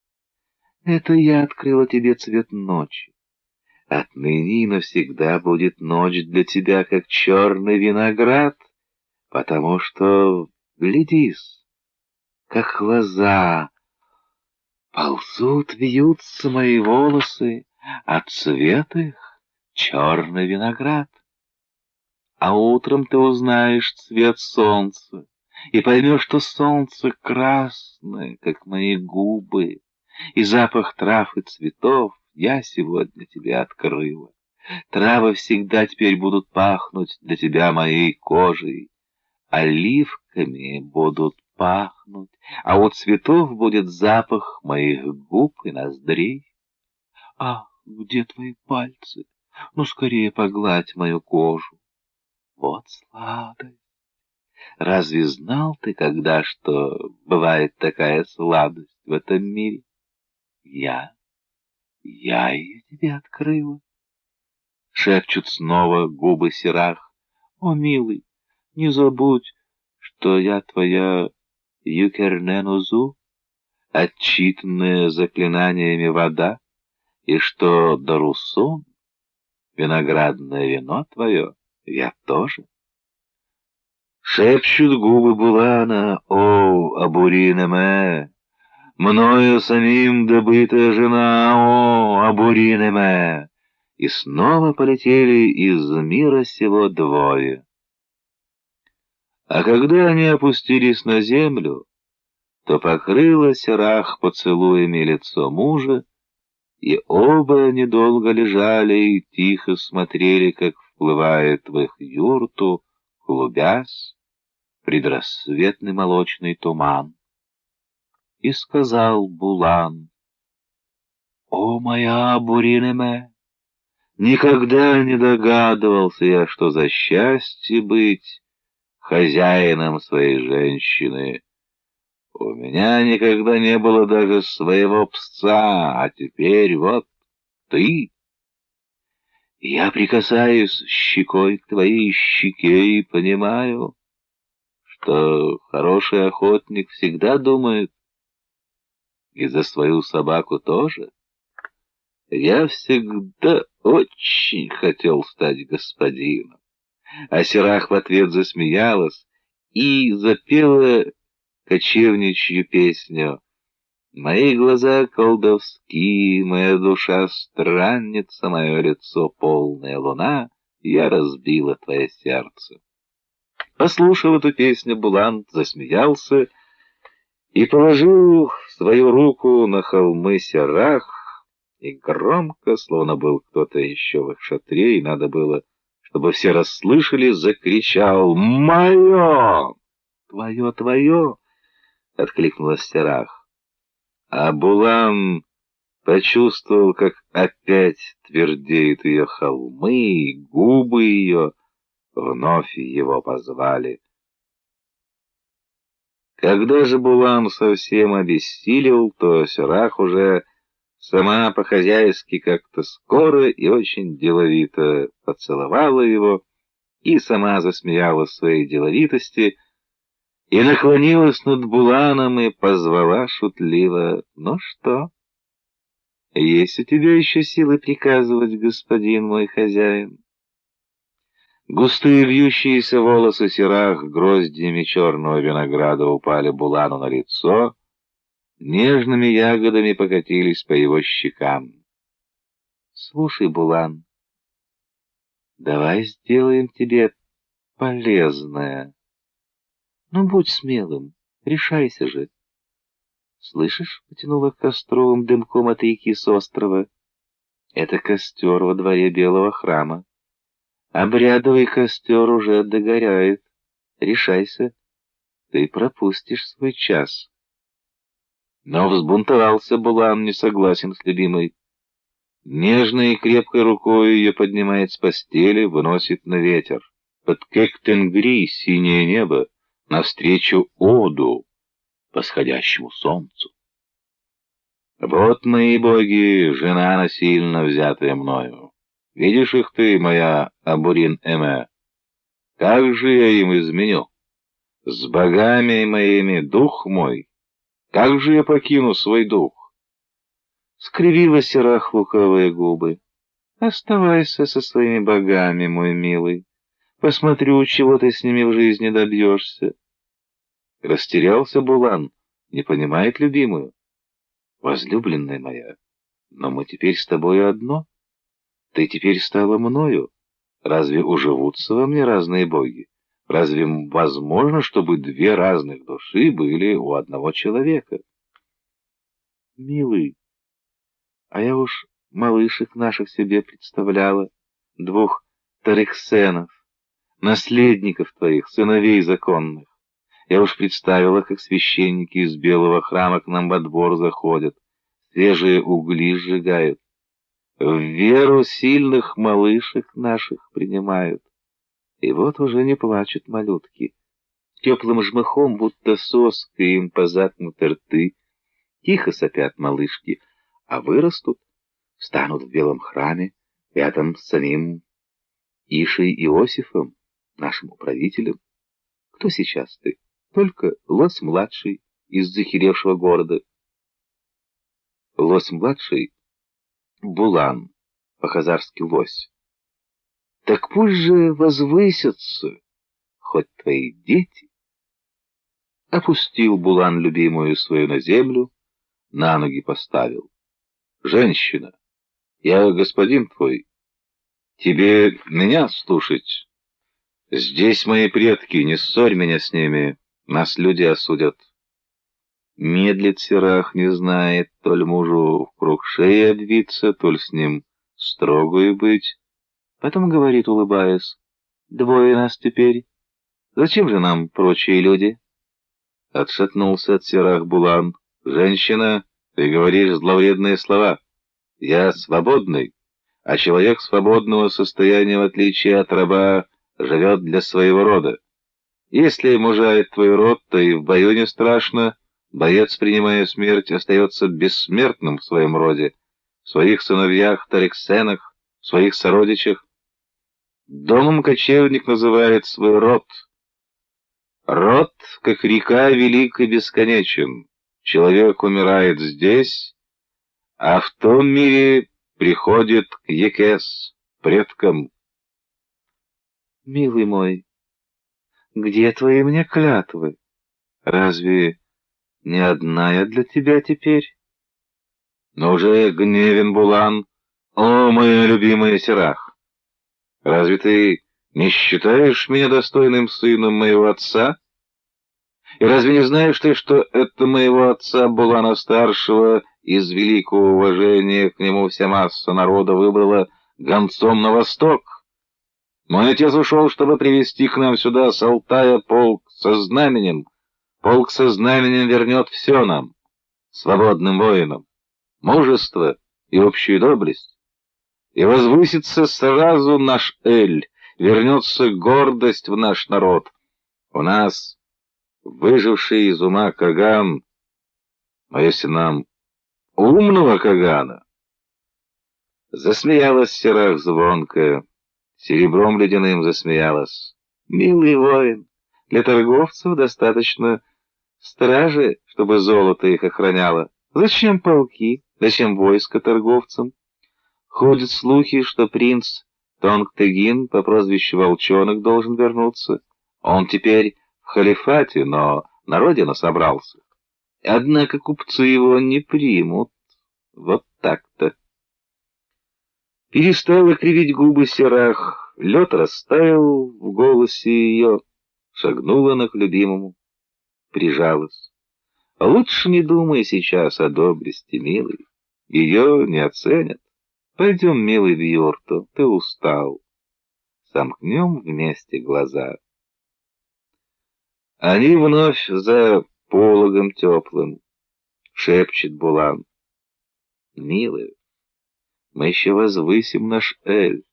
Это я открыла тебе цвет ночи. Отныне и навсегда будет ночь для тебя, как черный виноград, потому что, глядись, как лоза, ползут, вьются мои волосы, а цвет их — черный виноград. А утром ты узнаешь цвет солнца и поймешь, что солнце красное, как мои губы, и запах трав и цветов я сегодня тебе открыла. Травы всегда теперь будут пахнуть для тебя моей кожей, оливками будут пахнуть, а у цветов будет запах моих губ и ноздрей. Ах, где твои пальцы? Ну, скорее погладь мою кожу. Вот сладость! Разве знал ты когда, что бывает такая сладость в этом мире? Я ее тебе открыла. Шепчут снова губы Сирах. О, милый, не забудь, что я твоя Юкерненузу, отчитанная заклинаниями вода, и что Дарусон, виноградное вино твое, я тоже. Шепчут губы Булана, о, Абуринеме, мною самим добытая жена, о, Абуринеме. И снова полетели из мира сего двое. А когда они опустились на землю, то покрыла Сирах поцелуями лицо мужа, и оба они долго лежали и тихо смотрели, как вплывает в их юрту, клубясь, предрассветный молочный туман. И сказал Булан: «О, моя Буринеме, никогда не догадывался я, что за счастье быть хозяином своей женщины. У меня никогда не было даже своего пса, а теперь вот ты. Я прикасаюсь щекой к твоей щеке и понимаю, что хороший охотник всегда думает и за свою собаку тоже. Я всегда очень хотел стать господином». А Сирах в ответ засмеялась и запела кочевничью песню: «Мои глаза колдовские, моя душа странница, мое лицо полная луна, я разбила твое сердце». Послушав эту песню, Булан засмеялся и положил свою руку на холмы Сирах, и громко, словно был кто-то еще в их шатре, и надо было, чтобы все расслышали, закричал: «Мое!» «Твое, твое!» — откликнулась Сирах. А Булан почувствовал, как опять твердеют ее холмы, и губы ее вновь его позвали. Когда же Булан совсем обессилел, то Сирах уже сама по-хозяйски как-то скоро и очень деловито поцеловала его, и сама засмеялась своей деловитости, и наклонилась над Буланом и позвала шутливо: «Ну что, есть у тебя еще силы приказывать, господин мой хозяин?» Густые вьющиеся волосы Сирах гроздьями черного винограда упали Булану на лицо, нежными ягодами покатились по его щекам. «Слушай, Булан, давай сделаем тебе полезное. Ну, будь смелым, решайся же. Слышишь?» — потянуло костровым дымком от реки с острова. «Это костер во дворе Белого храма. Обрядовый костер уже догоряет. Решайся, ты пропустишь свой час». Но взбунтовался Булан, не согласен с любимой. Нежной и крепкой рукой ее поднимает с постели, выносит на ветер. Под Кектенгри синее небо, навстречу Оду, восходящему солнцу. Вот мои боги, жена насильно взятая мною. Видишь их ты, моя Абурин-Эме? Как же я им изменю? С богами моими дух мой, как же я покину свой дух? Скривила Сирах лукавые губы. Оставайся со своими богами, мой милый. Посмотрю, чего ты с ними в жизни добьешься. Растерялся Булан, не понимает любимую. Возлюбленная моя, но мы теперь с тобой одно. Ты теперь стала мною. Разве уживутся во мне разные боги? Разве возможно, чтобы две разных души были у одного человека? Милый, а я уж малышек наших себе представляла, двух Тариксенов, наследников твоих, сыновей законных. Я уж представила, как священники из белого храма к нам во двор заходят, свежие угли сжигают, в веру сильных малышек наших принимают. И вот уже не плачут малютки. Теплым жмыхом, будто соской им позакнуты рты, тихо сопят малышки, а вырастут, встанут в белом храме рядом с самим Ишей Иосифом, нашим управителем. Кто сейчас ты? Только Лось-младший из захеревшего города. Лось-младший — Булан, по-хазарски лось. Так пусть же возвысятся хоть твои дети. Опустил Булан любимую свою на землю, на ноги поставил. Женщина, я господин твой, тебе меня слушать. Здесь мои предки, не ссорь меня с ними, нас люди осудят. Медлит Сирах, не знает, то ли мужу в круг шеи обвиться, то ли с ним строгою быть. Потом говорит, улыбаясь: двое нас теперь. Зачем же нам прочие люди? Отшатнулся от Сирах Булан. Женщина, ты говоришь зловредные слова. Я свободный, а человек свободного состояния, в отличие от раба, живет для своего рода. Если мужает твой род, то и в бою не страшно. Боец, принимая смерть, остается бессмертным в своем роде, в своих сыновьях, Тариксенах, в своих сородичах. Домом кочевник называет свой род. Род, как река, велик и бесконечен. Человек умирает здесь, а в том мире приходит к Екес, предкам. Милый мой, где твои мне клятвы? Разве не одна я для тебя теперь? Но уже гневен Булан. О, моя любимая Сирах! Разве ты не считаешь меня достойным сыном моего отца? И разве не знаешь ты, что это моего отца Булана-старшего из великого уважения к нему вся масса народа выбрала гонцом на восток? Мой отец ушел, чтобы привести к нам сюда с Алтая полк со знаменем. Полк со знаменем вернет все нам, свободным воинам, мужество и общую доблесть. И возвысится сразу наш Эль, вернется гордость в наш народ. У нас выживший из ума Каган, а если нам умного Кагана? Засмеялась Сирах звонко, серебром ледяным засмеялась. Милый воин, для торговцев достаточно стражи, чтобы золото их охраняло. Зачем полки? Зачем войско торговцам? Ходят слухи, что принц Тонгтегин по прозвищу Волчонок должен вернуться. Он теперь в халифате, но на родину собрался. Однако купцы его не примут. Вот так-то. Перестала кривить губы Сирах, лед растаял в голосе ее, шагнула она к любимому, прижалась. Лучше не думай сейчас о доблести, милый, ее не оценят. Пойдем, милый, в юрту, ты устал. Сомкнем вместе глаза. Они вновь за пологом теплым, шепчет Булан. Милый, мы еще возвысим наш Эль,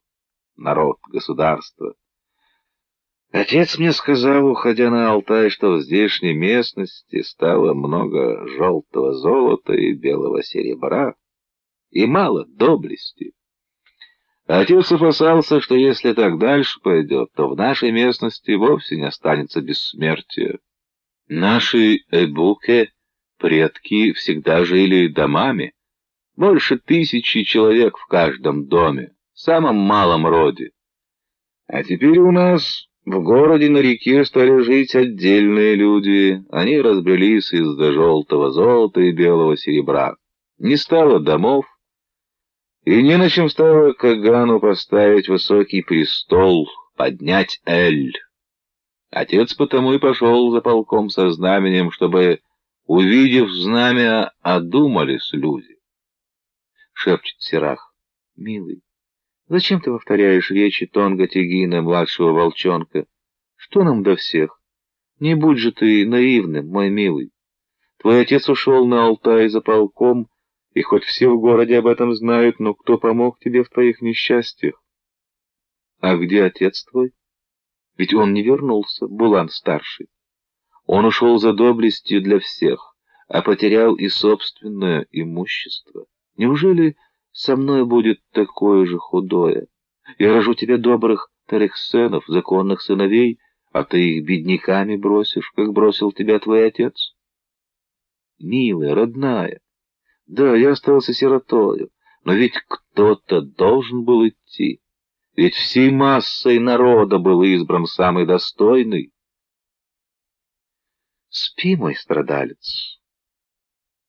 народ, государство. Отец мне сказал, уходя на Алтай, что в здешней местности стало много желтого золота и белого серебра, и мало доблести. Отец опасался, что если так дальше пойдет, то в нашей местности вовсе не останется бессмертия. Наши эбуке, предки, всегда жили домами. Больше 1000 человек в каждом доме, в самом малом роде. А теперь у нас в городе на реке стали жить отдельные люди. Они разбрелись из-за желтого золота и белого серебра. Не стало домов, и не на чем стало Кагану поставить высокий престол, поднять Эль. Отец потому и пошел за полком со знаменем, чтобы, увидев знамя, одумались люди. Шепчет Сирах: «Милый, зачем ты повторяешь речи Тонга-Тегина, младшего волчонка? Что нам до всех? Не будь же ты наивным, мой милый. Твой отец ушел на Алтай за полком, и хоть все в городе об этом знают, но кто помог тебе в твоих несчастьях? А где отец твой? Ведь он не вернулся, Булан-старший. Он ушел за доблестью для всех, а потерял и собственное имущество. Неужели со мной будет такое же худое? Я рожу тебе добрых тариксенов, законных сыновей, а ты их бедняками бросишь, как бросил тебя твой отец? Милая, родная, да, я остался сиротою, но ведь кто-то должен был идти. Ведь всей массой народа был избран самый достойный. Спи, мой страдалец.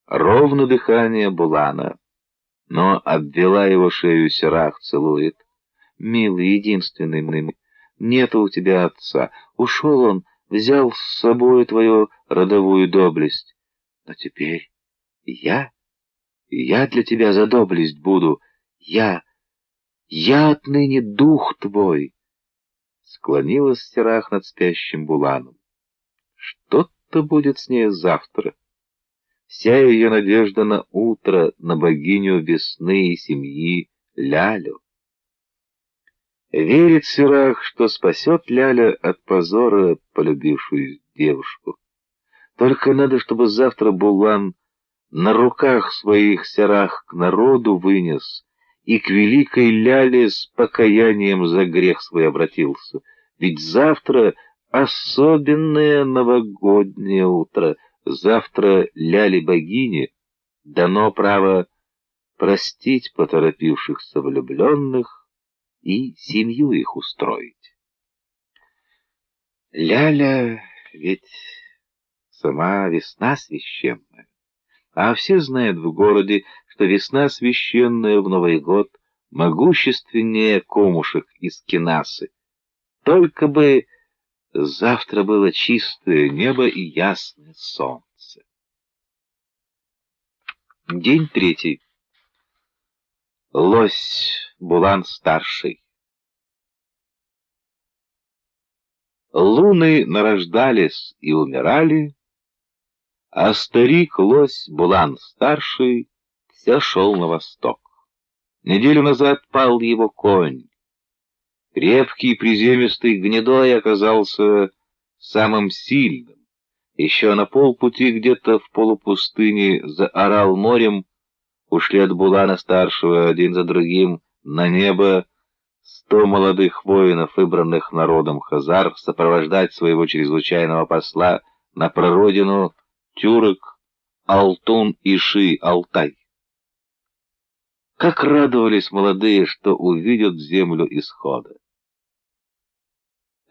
Ровно дыхание Булана, но обвела его шею Сирах, целует. Милый, единственный мой, нету у тебя отца. Ушел он, взял с собой твою родовую доблесть. Но теперь я для тебя за доблесть буду. Я отныне дух твой. Склонилась Сирах над спящим Буланом. Что-то будет с ней завтра. Вся ее надежда на утро, на богиню весны и семьи Лялю. Верит Сирах, что спасет Ляля от позора полюбившую девушку. Только надо, чтобы завтра Булан на руках своих Сирах к народу вынес и к великой Ляле с покаянием за грех свой обратился. Ведь завтра особенное новогоднее утро. Завтра Ляле-богине дано право простить поторопившихся влюбленных и семью их устроить. Ляля ведь сама весна священная, а все знают в городе, что весна священная в Новый год могущественнее комушек из Кинасы. Только бы завтра было чистое небо и ясное солнце. День 3. Лось Булан-старший. Луны нарождались и умирали, а старик-лось Булан-старший все шел на восток. Неделю назад пал его конь. Крепкий приземистый гнедой оказался самым сильным. Еще на полпути где-то в полупустыне за Арал-морем ушли от Булана-старшего один за другим на небо 100 молодых воинов, выбранных народом хазар, сопровождать своего чрезвычайного посла на прародину тюрок Алтун-Иши-Алтай. Как радовались молодые, что увидят землю исхода.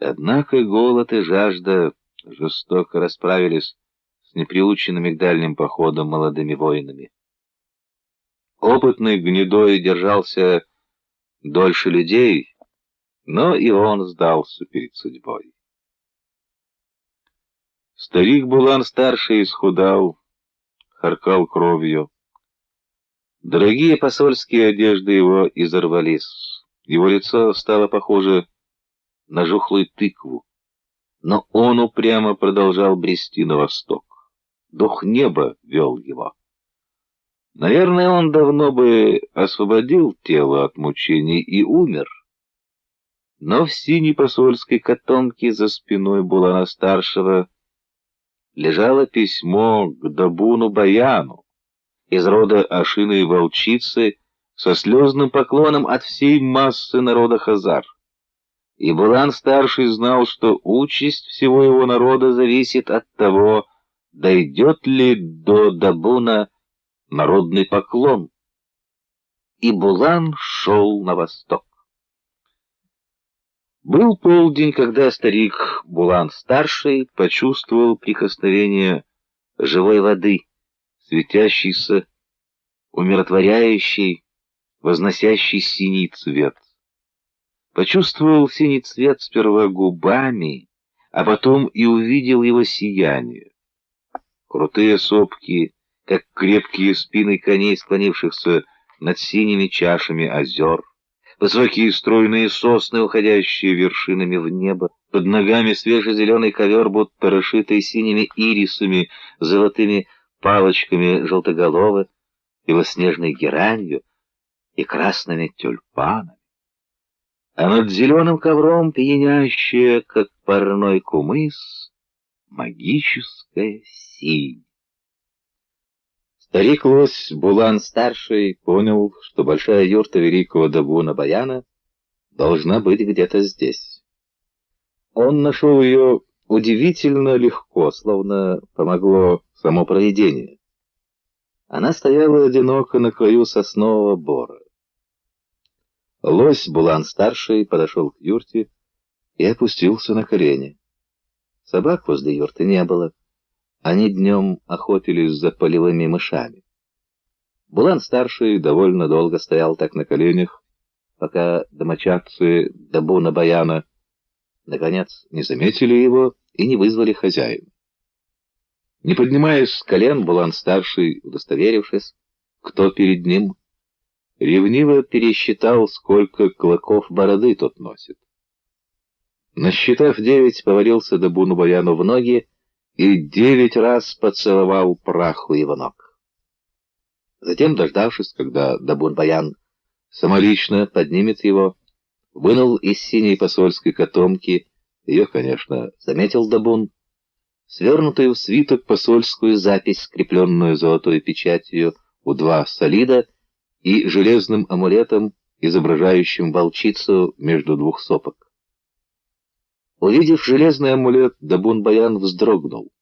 Однако голод и жажда жестоко расправились с неприученными к дальним походам молодыми воинами. Опытный гнедой держался дольше людей, но и он сдался перед судьбой. Старик Булан-старший исхудал, харкал кровью. Дорогие посольские одежды его изорвались. Его лицо стало похоже на жухлую тыкву, но он упрямо продолжал брести на восток. Дух неба вел его. Наверное, он давно бы освободил тело от мучений и умер. Но в синей посольской котомке за спиной Булана-старшего лежало письмо к Дабуну-Баяну из рода Ашиной волчицы со слезным поклоном от всей массы народа хазар. И Булан-старший знал, что участь всего его народа зависит от того, дойдет ли до Дабуна народный поклон. И Булан шел на восток. Был полдень, когда старик Булан-старший почувствовал прикосновение живой воды, светящейся, умиротворяющей, возносящей синий цвет. Почувствовал синий цвет сперва губами, а потом и увидел его сияние. Крутые сопки, как крепкие спины коней, склонившихся над синими чашами озер, высокие стройные сосны, уходящие вершинами в небо, под ногами свежезеленый ковер, будто расшитый синими ирисами, золотыми палочками желтоголовы, белоснежной геранью и красными тюльпанами. А над зеленым ковром пьянящая, как парной кумыс, магическая синь. Старик-лось Булан-старший понял, что большая юрта великого Дабуна-Баяна должна быть где-то здесь. Он нашел ее удивительно легко, словно помогло само провидение. Она стояла одиноко на краю соснового бора. Лось Булан-старший подошел к юрте и опустился на колени. Собак возле юрты не было. Они днем охотились за полевыми мышами. Булан-старший довольно долго стоял так на коленях, пока домочадцы Дабуна-Баяна наконец не заметили его и не вызвали хозяина. Не поднимаясь с колен, Булан-старший, удостоверившись, кто перед ним, ревниво пересчитал, сколько клоков бороды тот носит. Насчитав 9, повалился Дабуну-Баяну в ноги и 9 раз поцеловал прах у его ног. Затем, дождавшись, когда Дабун-Баян самолично поднимет его, вынул из синей посольской котомки, ее, конечно, заметил Дабун, свернутую в свиток посольскую запись, скрепленную золотой печатью у 2 солида и железным амулетом, изображающим волчицу между 2 сопок. Увидев железный амулет, Дабун-Баян вздрогнул.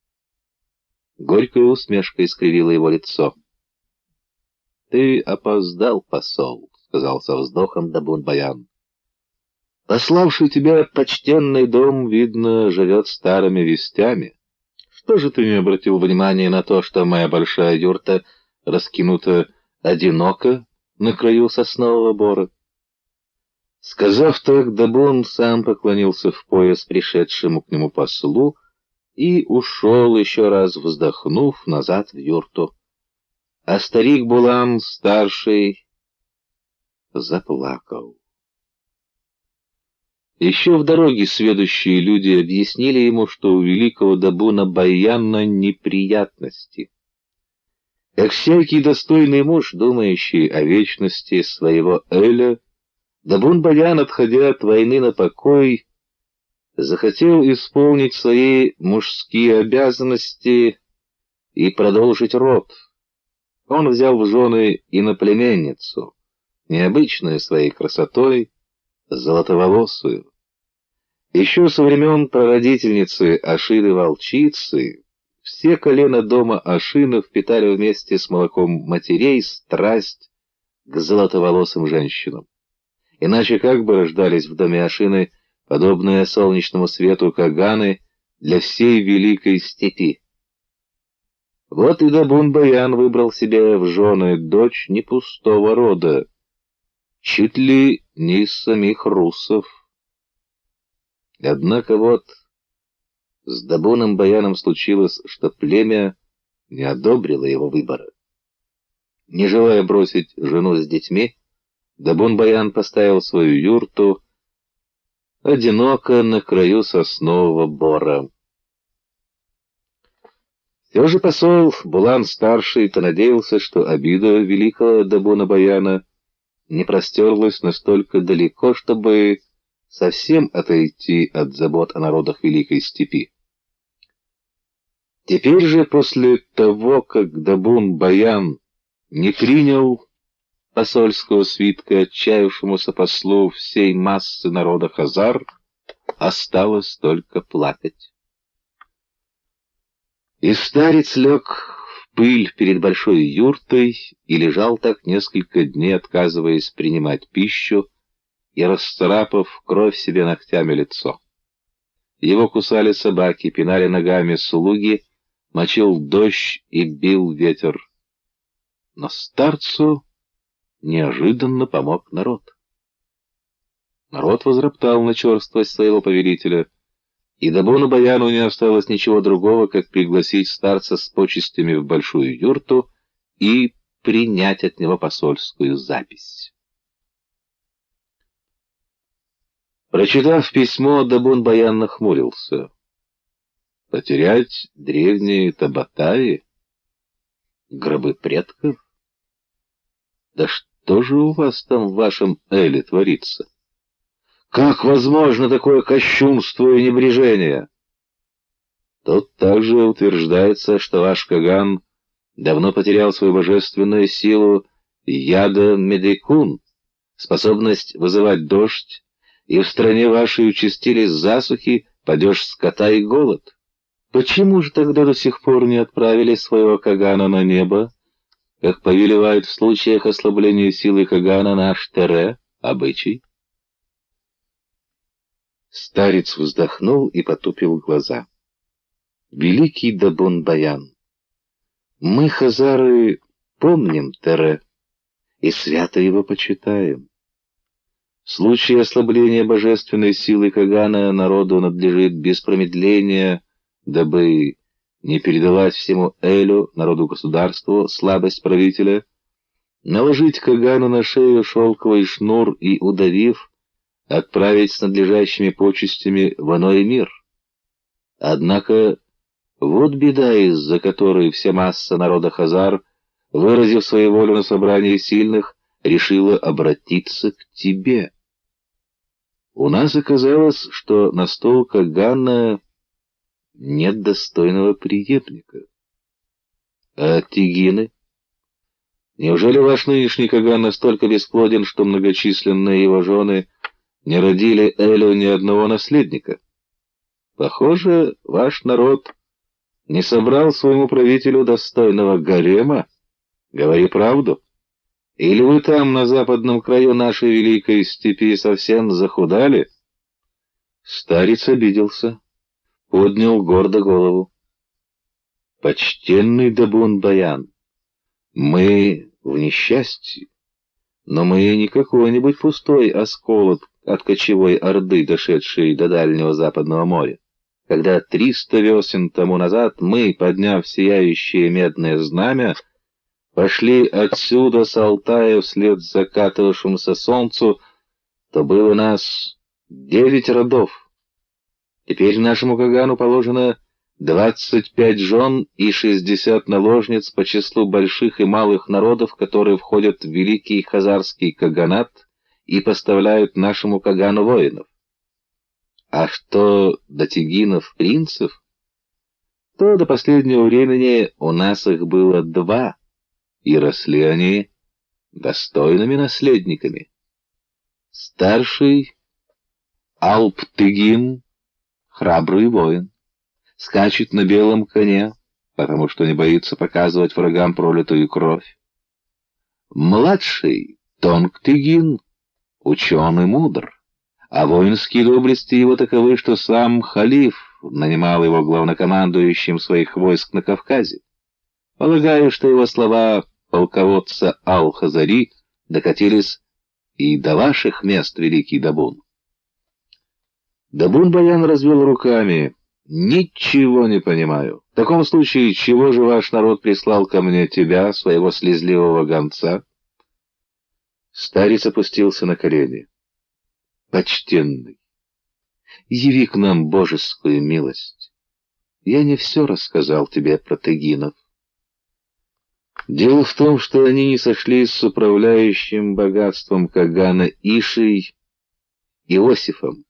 Горькая усмешка искривила его лицо. «Ты опоздал, посол», — сказал со вздохом Дабун-Баян. «Пославший тебя почтенный дом, видно, живет старыми вестями. Что же ты не обратил внимания на то, что моя большая юрта раскинута одиноко на краю соснового бора?» Сказав так, Дабун сам поклонился в пояс пришедшему к нему послу и ушел, еще раз вздохнув, назад в юрту. А старик Булан-старший заплакал. Еще в дороге сведущие люди объяснили ему, что у великого Дабуна-Баяна неприятности. Как всякий достойный муж, думающий о вечности своего Эля, Дабун-Баян, отходя от войны на покой, захотел исполнить свои мужские обязанности и продолжить род. Он взял в жены иноплеменницу, необычную своей красотой, золотоволосую. Еще со времен прародительницы Ашины-волчицы все колена дома Ашинов питали вместе с молоком матерей страсть к золотоволосым женщинам. Иначе как бы рождались в доме Ашины подобные солнечному свету каганы для всей великой степи? Вот и Дабун-Баян выбрал себе в жены дочь не пустого рода, чуть ли не из самих руссов. Однако вот с Дабуном-Баяном случилось, что племя не одобрило его выбора. Не желая бросить жену с детьми, Дабун-Баян поставил свою юрту одиноко на краю соснового бора. Все же посол Булан-старший понадеялся, что обида великого Дабуна-Баяна не простерлась настолько далеко, чтобы совсем отойти от забот о народах Великой Степи. Теперь же, после того, как Дабун-Баян не принял посольского свитка отчаявшемуся послу всей массы народа хазар, осталось только плакать. И старец лег в пыль перед большой юртой и лежал так несколько дней, отказываясь принимать пищу и расцарапав кровь себе ногтями лицо. Его кусали собаки, пинали ногами слуги, мочил дождь и бил ветер. Но старцу неожиданно помог народ. Народ возроптал на черствость своего повелителя, и Дабону Баяну не осталось ничего другого, как пригласить старца с почестями в большую юрту и принять от него посольскую запись. Прочитав письмо, Дабон Баян нахмурился. Потерять древние Табатаи? Гробы предков? Да что же у вас там в вашем Эле творится? Как возможно такое кощунство и небрежение? Тут также утверждается, что ваш Каган давно потерял свою божественную силу яда Медикун, способность вызывать дождь, и в стране вашей участились засухи, падеж скота и голод. Почему же тогда до сих пор не отправили своего Кагана на небо, как повелевает в случаях ослабления силы Кагана наш Тере, обычай? Старец вздохнул и потупил глаза. Великий Дабон Баян, мы, хазары, помним Тере и свято его почитаем. В случае ослабления божественной силы Кагана народу надлежит без промедления, дабы не передалась всему Элю, народу-государству, слабость правителя, наложить Кагану на шею шелковый шнур и, удавив, отправить с надлежащими почестями в иной мир. Однако вот беда, из-за которой вся масса народа хазар, выразив свою волю на собрании сильных, решила обратиться к тебе. У нас оказалось, что на стол Кагана нет достойного преемника. А тигины? Неужели ваш нынешний Каган настолько бесплоден, что многочисленные его жены не родили Элю ни одного наследника? Похоже, ваш народ не собрал своему правителю достойного гарема. Говори правду. Или вы там, на западном краю нашей великой степи, совсем захудали? Старец обиделся, поднял гордо голову. Почтенный Дабон Баян, мы в несчастье, но мы не какой-нибудь пустой осколок от кочевой орды, дошедшей до дальнего западного моря. Когда 300 весен тому назад мы, подняв сияющее медное знамя, пошли отсюда с Алтая вслед закатывавшемуся солнцу, то было нас 9 родов. Теперь нашему Кагану положено 25 жен и 60 наложниц по числу больших и малых народов, которые входят в великий хазарский каганат и поставляют нашему Кагану воинов. А что до тигинов-принцев, то до последнего времени у нас их было 2, и росли они достойными наследниками. Старший Алп-Тыгин, храбрый воин, скачет на белом коне, потому что не боится показывать врагам пролитую кровь. Младший Тонг-Тыгин, ученый мудр, а воинские доблести его таковы, что сам халиф нанимал его главнокомандующим своих войск на Кавказе. Полагаю, что его слова полководца Ал-Хазари докатились и до ваших мест, великий Дабун. Дабун Баян развел руками. Ничего не понимаю. В таком случае, чего же ваш народ прислал ко мне тебя, своего слезливого гонца? Старец опустился на колени. Почтенный, яви к нам божескую милость. Я не все рассказал тебе про тыгинов. Дело в том, что они не сошлись с управляющим богатством Кагана Ишей Иосифом.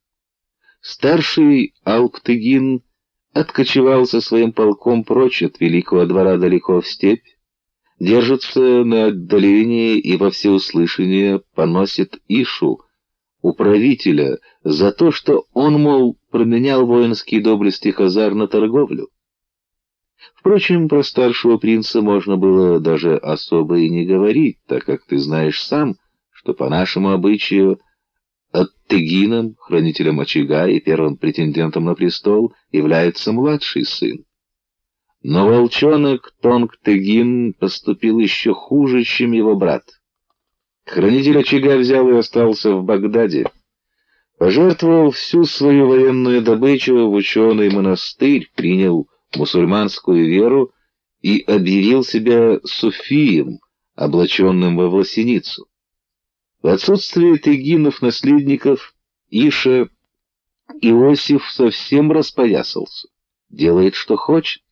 Старший Алп-Тыгин откочевал со своим полком прочь от великого двора далеко в степь, держится на отдалении и во всеуслышание поносит Ишу, у правителя за то, что он, мол, променял воинские доблести хазар на торговлю. Впрочем, про старшего принца можно было даже особо и не говорить, так как ты знаешь сам, что по нашему обычаю Ат-Тегином, хранителем очага и первым претендентом на престол, является младший сын. Но волчонок Тонг-Тегин поступил еще хуже, чем его брат. Хранитель очага взял и остался в Багдаде, пожертвовал всю свою военную добычу в ученый монастырь, принял мусульманскую веру и объявил себя суфием, облаченным во власеницу. В отсутствие Тегинов-наследников Иша Иосиф совсем распоясался, делает, что хочет,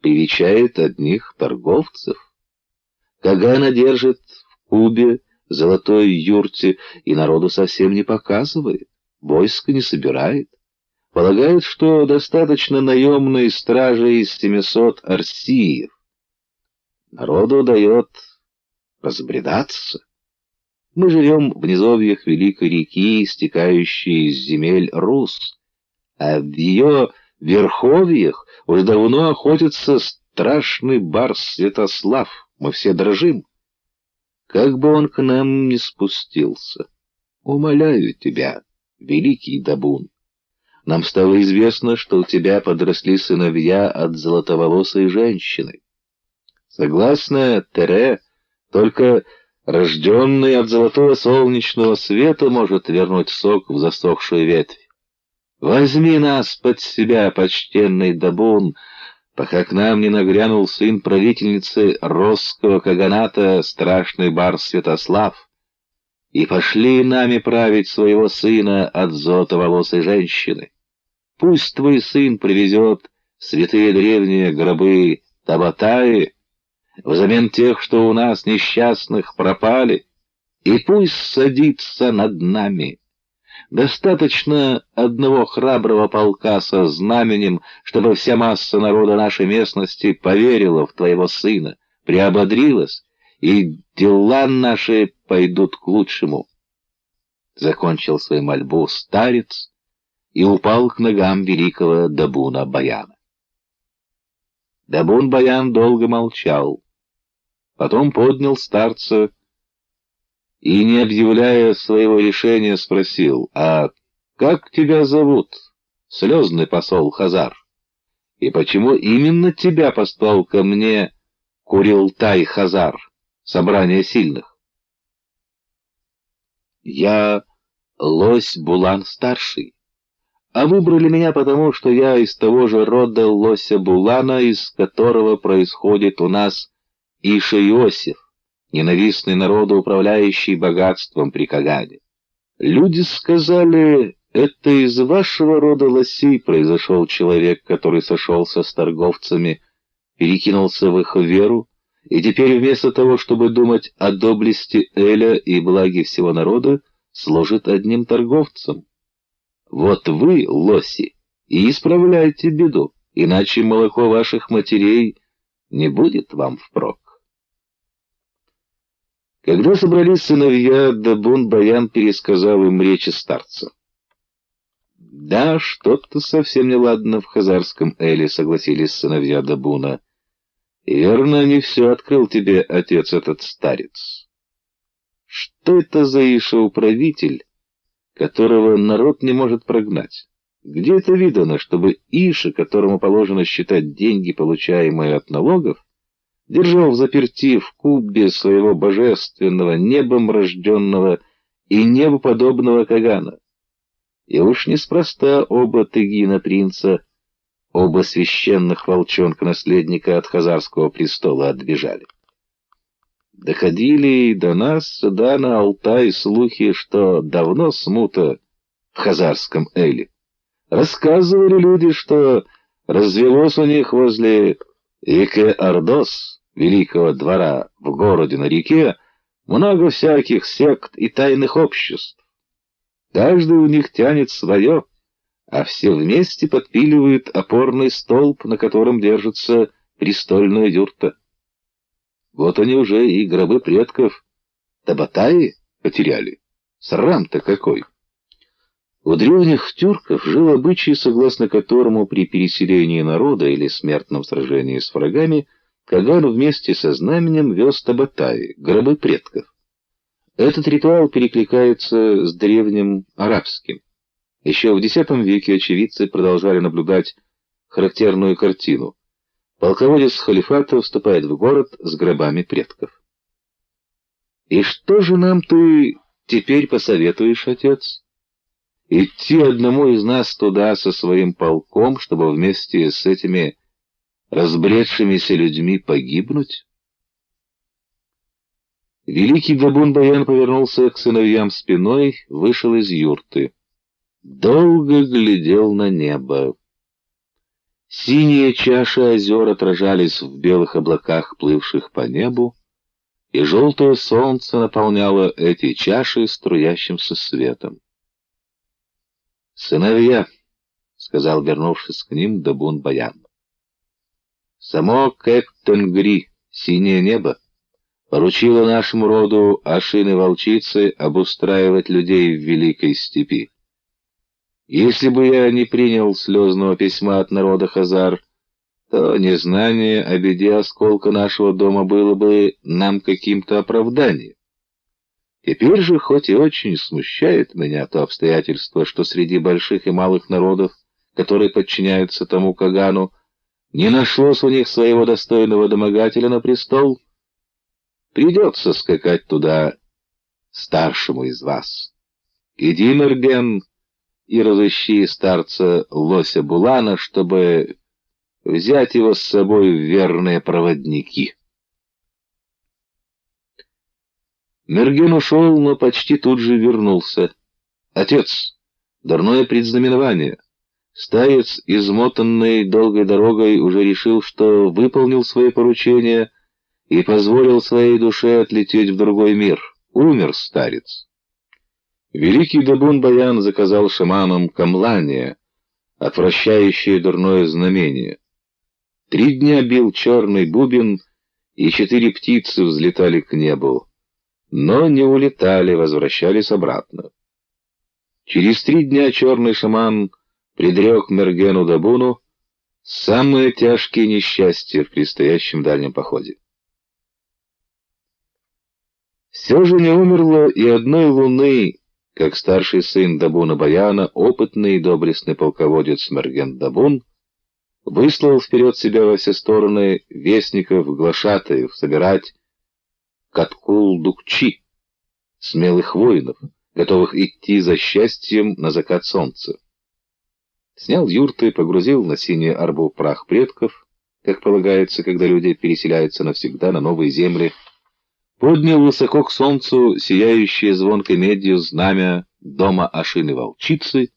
привечает одних торговцев. Кагана держит в Кубе, золотой юрте, и народу совсем не показывает, войско не собирает. Полагает, что достаточно наемной стражи из 700 арсиев. Народу дает разбредаться. Мы живем в низовьях великой реки, стекающей из земель Рус, а в ее верховьях уже давно охотится страшный барс Святослав. Мы все дрожим. Как бы он к нам не спустился. Умоляю тебя, великий Дабун. Нам стало известно, что у тебя подросли сыновья от золотоволосой женщины. Согласно Тере, только рожденный от золотого солнечного света может вернуть сок в засохшую ветвь. Возьми нас под себя, почтенный Дабун, пока к нам не нагрянул сын правительницы Росского каганата, страшный барс Святослав, и пошли нами править своего сына от золотоволосой женщины. Пусть твой сын привезет святые древние гробы Табатаи взамен тех, что у нас несчастных пропали, и пусть садится над нами. Достаточно одного храброго полка со знаменем, чтобы вся масса народа нашей местности поверила в твоего сына, приободрилась, и дела наши пойдут к лучшему. Закончил свою мольбу старец и упал к ногам великого Дабуна Баяна. Дабун Баян долго молчал, потом поднял старца и, не объявляя своего решения, спросил: «А как тебя зовут, слезный посол Хазар? И почему именно тебя послал ко мне Курилтай Хазар, собрание сильных?» «Я лось Булан-старший, а выбрали меня потому, что я из того же рода лося Булана, из которого происходит у нас Иша Иосиф, ненавистный народу, управляющий богатством при Кагане. Люди сказали, это из вашего рода лосей произошел человек, который сошелся с торговцами, перекинулся в их веру, и теперь вместо того, чтобы думать о доблести Эля и благе всего народа, служит одним торговцем. Вот вы, лоси, и исправляйте беду, иначе молоко ваших матерей не будет вам впрок. Когда собрались сыновья, Дабун Баян пересказал им речи старца. «Да, что-то совсем неладно в хазарском Эле», — согласились сыновья Дабуна. «И верно, не все открыл тебе отец этот старец. Что это за Иша-управитель, которого народ не может прогнать? Где это видано, чтобы Иша, которому положено считать деньги, получаемые от налогов, держал взаперти в кубе своего божественного, небом рожденного и небоподобного Кагана? И уж неспроста оба Тегина принца, оба священных волчонка-наследника от хазарского престола отбежали. Доходили и до нас сюда на Алтай слухи, что давно смута в хазарском Эле. Рассказывали люди, что развелось у них возле Ике-Ордос, великого двора в городе на реке, много всяких сект и тайных обществ. Каждый у них тянет свое, а все вместе подпиливают опорный столб, на котором держится престольная юрта. Вот они уже и гробы предков Табатаи потеряли. Срам-то какой! У древних тюрков жил обычай, согласно которому при переселении народа или смертном сражении с врагами Каган вместе со знаменем вез табатаи, гробы предков. Этот ритуал перекликается с древним арабским. Еще в X веке очевидцы продолжали наблюдать характерную картину. Полководец халифата вступает в город с гробами предков. «И что же нам ты теперь посоветуешь, отец? Идти одному из нас туда со своим полком, чтобы вместе с этими разбредшимися людьми погибнуть?» Великий Дабун-Баян повернулся к сыновьям спиной, вышел из юрты. Долго глядел на небо. Синие чаши озер отражались в белых облаках, плывших по небу, и желтое солнце наполняло эти чаши струящимся светом. «Сыновья», — сказал, вернувшись к ним, Дабун-Баян, — «само Кэк-Тенгри, синее небо, поручило нашему роду Ашины-волчицы обустраивать людей в Великой Степи. Если бы я не принял слезного письма от народа Хазар, то незнание о беде осколка нашего дома было бы нам каким-то оправданием. Теперь же, хоть и очень смущает меня то обстоятельство, что среди больших и малых народов, которые подчиняются тому Кагану, не нашлось у них своего достойного домогателя на престол, придется скакать туда старшему из вас. Иди, Мерген, и разыщи старца Лося Булана, чтобы взять его с собой в верные проводники». Мерген ушел, но почти тут же вернулся. «Отец, дурное предзнаменование. Старец, измотанный долгой дорогой, уже решил, что выполнил свои поручения и позволил своей душе отлететь в другой мир. Умер старец». Великий Дабун-Баян заказал шаманам камлание, отвращающее дурное знамение. 3 дня бил черный бубен, и 4 птицы взлетали к небу, но не улетали, возвращались обратно. Через 3 дня черный шаман предрек Мергену Дабуну самые тяжкие несчастья в предстоящем дальнем походе. Все же не умерло и одной луны, как старший сын Дабуна-Баяна, опытный и доблестный полководец Мерген Дабун, выслал вперед себя во все стороны вестников-глашатаев собирать Каткул-Дукчи, смелых воинов, готовых идти за счастьем на закат солнца. Снял юрты, погрузил на синий арбу прах предков, как полагается, когда люди переселяются навсегда на новые земли, поднял высоко к солнцу сияющее звонкой медью знамя дома Ашины-волчицы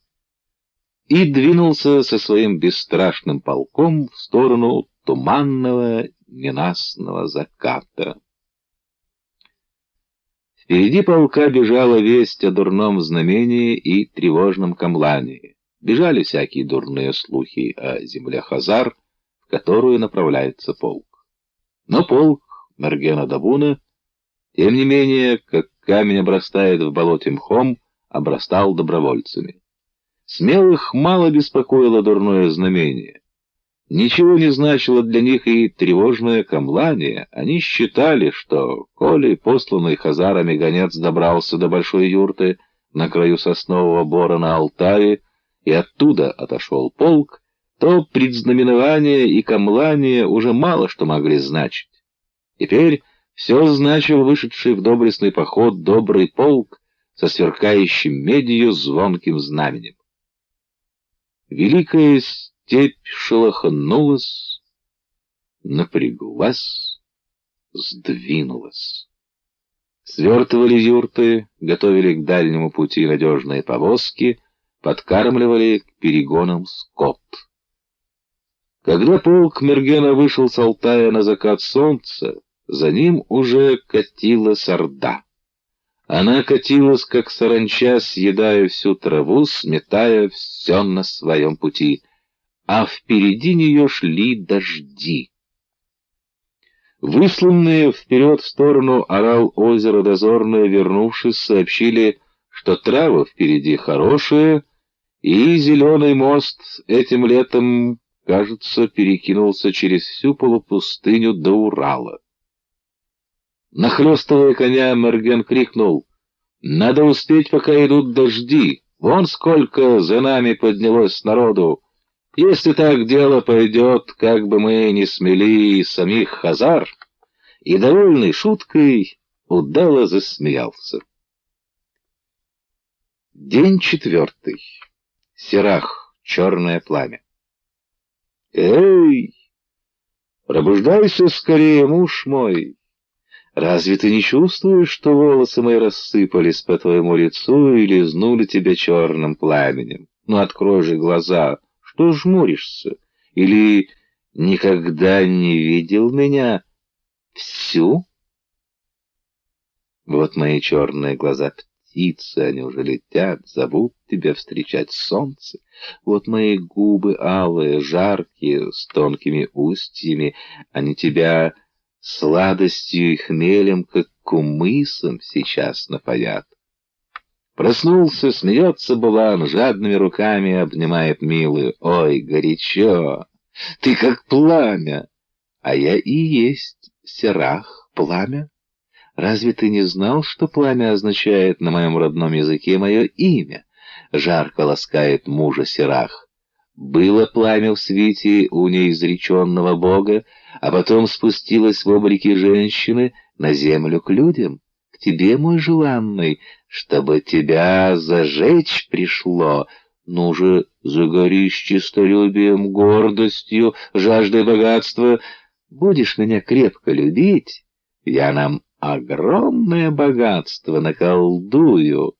и двинулся со своим бесстрашным полком в сторону туманного ненастного заката. Впереди полка бежала весть о дурном знамении и тревожном камлании. Бежали всякие дурные слухи о земле Хазар, в которую направляется полк. Но полк Мергена Дабуна, тем не менее, как камень обрастает в болоте мхом, обрастал добровольцами. Смелых мало беспокоило дурное знамение. Ничего не значило для них и тревожное камлание. Они считали, что, коли посланный хазарами гонец добрался до большой юрты на краю соснового бора на Алтае и оттуда отошел полк, то предзнаменование и камлание уже мало что могли значить. Теперь все значил вышедший в доблестный поход добрый полк со сверкающим медью звонким знаменем. Великая степь шелохнулась, напряглась, сдвинулась. Свертывали юрты, готовили к дальнему пути надежные повозки, подкармливали к перегонам скот. Когда полк Мергена вышел с Алтая на закат солнца, за ним уже катилась орда. Она катилась, как саранча, съедая всю траву, сметая все на своем пути, а впереди нее шли дожди. Высланные вперед в сторону Орал-озера дозорные, вернувшись, сообщили, что что травы впереди хорошие, и зеленый мост этим летом, кажется, перекинулся через всю полупустыню до Урала. Нахлёстывая коня, Мерген крикнул: «Надо успеть, пока идут дожди! Вон сколько за нами поднялось народу! Если так дело пойдет, как бы мы ни смели самих хазар!» И, довольный шуткой, удало засмеялся. День 4. Сирах. Черное пламя. «Эй, пробуждайся скорее, муж мой! Разве ты не чувствуешь, что волосы мои рассыпались по твоему лицу и лизнули тебя черным пламенем? Ну, открой же глаза, что жмуришься? Или никогда не видел меня всю?» Вот мои черные глаза птицы, они уже летят, зовут тебя встречать солнце. Вот мои губы алые, жаркие, с тонкими устьями, они тебя сладостью и хмелем, как кумысом, сейчас напоят. Проснулся, смеется Булан, жадными руками обнимает милую. «Ой, горячо! Ты как пламя!» «А я и есть Сирах, пламя. Разве ты не знал, что пламя означает на моем родном языке мое имя?» Жарко ласкает мужа Сирах. «Было пламя в свете у неизреченного бога, а потом спустилось в облике женщины на землю к людям, к тебе, мой желанный, чтобы тебя зажечь пришло. Ну же, загорись честолюбием, гордостью, жаждой богатства. Будешь меня крепко любить, я нам огромное богатство наколдую.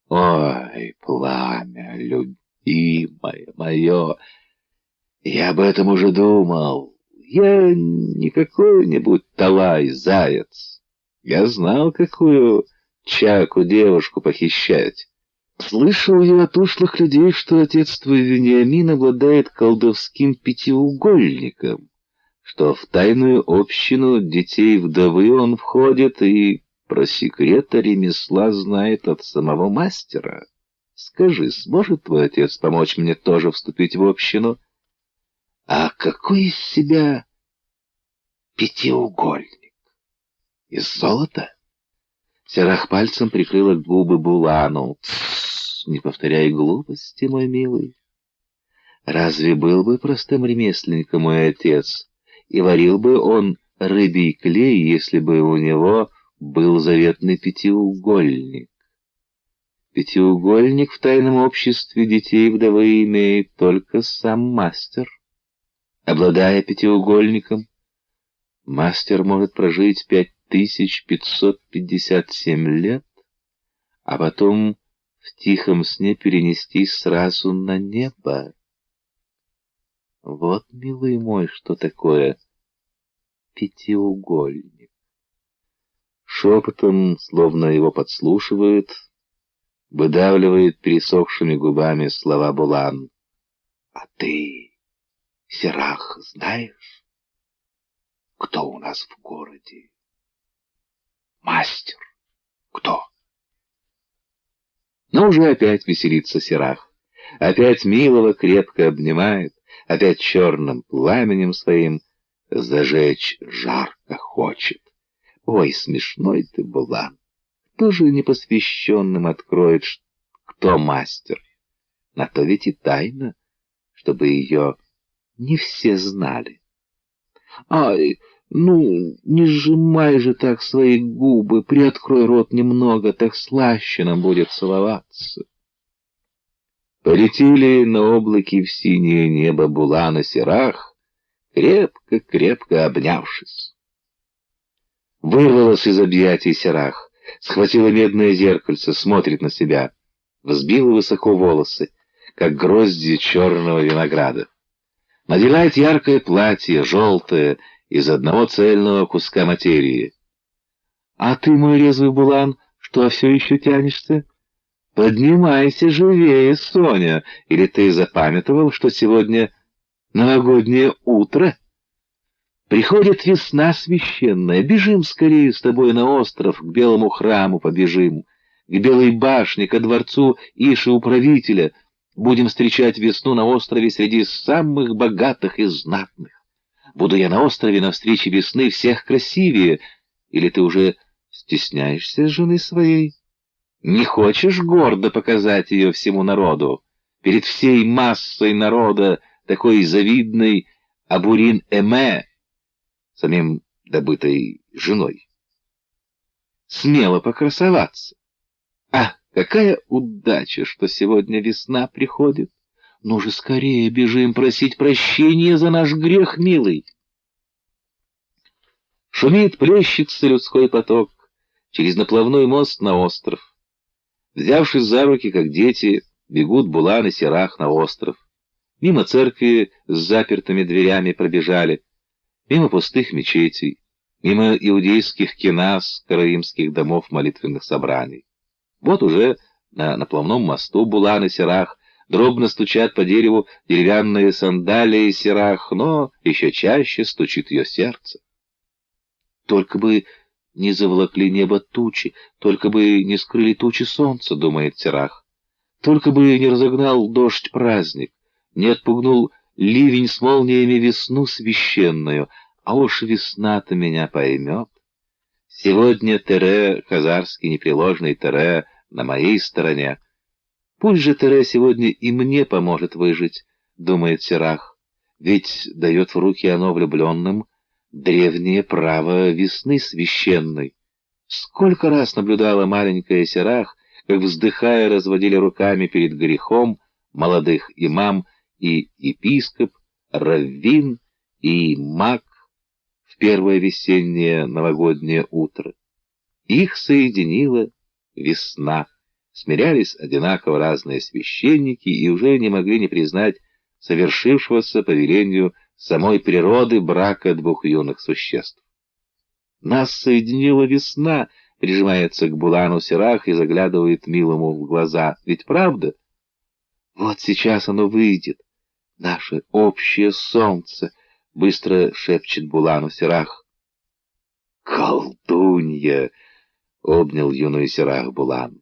Ой, пламя, любимое мое, я об этом уже думал. Я не какой-нибудь талай-заяц. Я знал, какую чаку девушку похищать. Слышал я от ушлых людей, что отец твой Вениамин обладает колдовским пятиугольником, что в тайную общину детей вдовы он входит и про секреты ремесла знает от самого мастера. Скажи, сможет твой отец помочь мне тоже вступить в общину? А какой из себя пятиугольник? Из золота?» Сирах пальцем прикрыла губы Булану. «Тссс, не повторяй глупости, мой милый. Разве был бы простым ремесленником мой отец, и варил бы он рыбий клей, если бы у него был заветный пятиугольник? Пятиугольник в тайном обществе детей вдовы имеет только сам мастер. Обладая пятиугольником, мастер может прожить 5557 лет, а потом в тихом сне перенестись сразу на небо. Вот, милый мой, что такое пятиугольник». Шепотом, словно его подслушивают, выдавливает пересохшими губами слова Булан. «А ты, Сирах, знаешь, кто у нас в городе? Мастер кто?» Но уже опять веселится Сирах, опять милого крепко обнимает, опять черным пламенем своим зажечь жарко хочет. Ой, смешной ты, Булан! Кто же непосвященным откроет, кто мастер? На то ведь и тайна, чтобы ее не все знали. Ай, ну, не сжимай же так свои губы, приоткрой рот немного, так слаще нам будет целоваться. Полетели на облаке в синее небо Булан и Сирах, крепко-крепко обнявшись. Вырвалась из объятий Сирах, схватила медное зеркальце, смотрит на себя, взбила высоко волосы, как грозди черного винограда. Надевает яркое платье, желтое, из одного цельного куска материи. «А ты, мой резвый Булан, что все еще тянешься? Поднимайся живее, Соня, или ты запамятовал, что сегодня новогоднее утро? Приходит весна священная, бежим скорее с тобой на остров, к белому храму побежим. к Белой башне, ко дворцу Иши-управителя. Будем встречать весну на острове среди самых богатых и знатных. Буду я на острове на встрече весны всех красивее. Или ты уже стесняешься жены своей? Не хочешь гордо показать ее всему народу? Перед всей массой народа, такой завидной Абурин-Эме, самим добытой женой. Смело покрасоваться. Ах, какая удача, что сегодня весна приходит. Ну же скорее бежим просить прощения за наш грех, милый. Шумит, плещется людской поток через наплавной мост на остров. Взявшись за руки, как дети, бегут Булан и Сирах на остров. Мимо церкви с запертыми дверями пробежали, мимо пустых мечетей, мимо иудейских кинас, караимских домов молитвенных собраний. Вот уже на наплавном мосту Булан и Сирах дробно стучат по дереву деревянные сандалии Сирах, но еще чаще стучит ее сердце. Только бы не заволокли небо тучи, только бы не скрыли тучи солнца, думает Сирах. Только бы не разогнал дождь праздник, не отпугнул ливень с молниями весну священную, а уж весна-то меня поймет. Сегодня Тере, хазарский непреложный Тере, на моей стороне. Пусть же Тере сегодня и мне поможет выжить, думает Сирах, ведь дает в руки оно влюбленным древнее право весны священной. Сколько раз наблюдала маленькая Сирах, как, вздыхая, разводили руками перед грехом молодых имам и епископ, раввин и маг в первое весеннее новогоднее утро. Их соединила весна. Смирялись одинаково разные священники и уже не могли не признать совершившегося по велению самой природы брака двух юных существ. Нас соединила весна, прижимается к Булану Сирах и заглядывает милому в глаза. Ведь правда? Вот сейчас оно выйдет. Наше общее солнце, быстро шепчет Булану Сирах. Колдунья! Обнял юную Сирах Булан.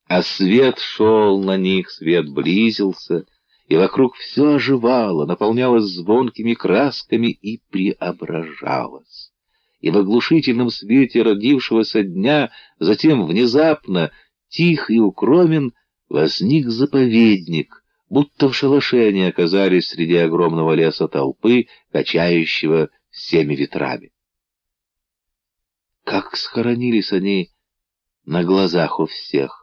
А свет шел на них, свет близился, и вокруг все оживало, наполнялось звонкими красками и преображалось. И в оглушительном свете родившегося дня затем внезапно, тих и укромен, возник заповедник, будто в шалаше они оказались среди огромного леса толпы, качающего всеми ветрами. Как схоронились они на глазах у всех!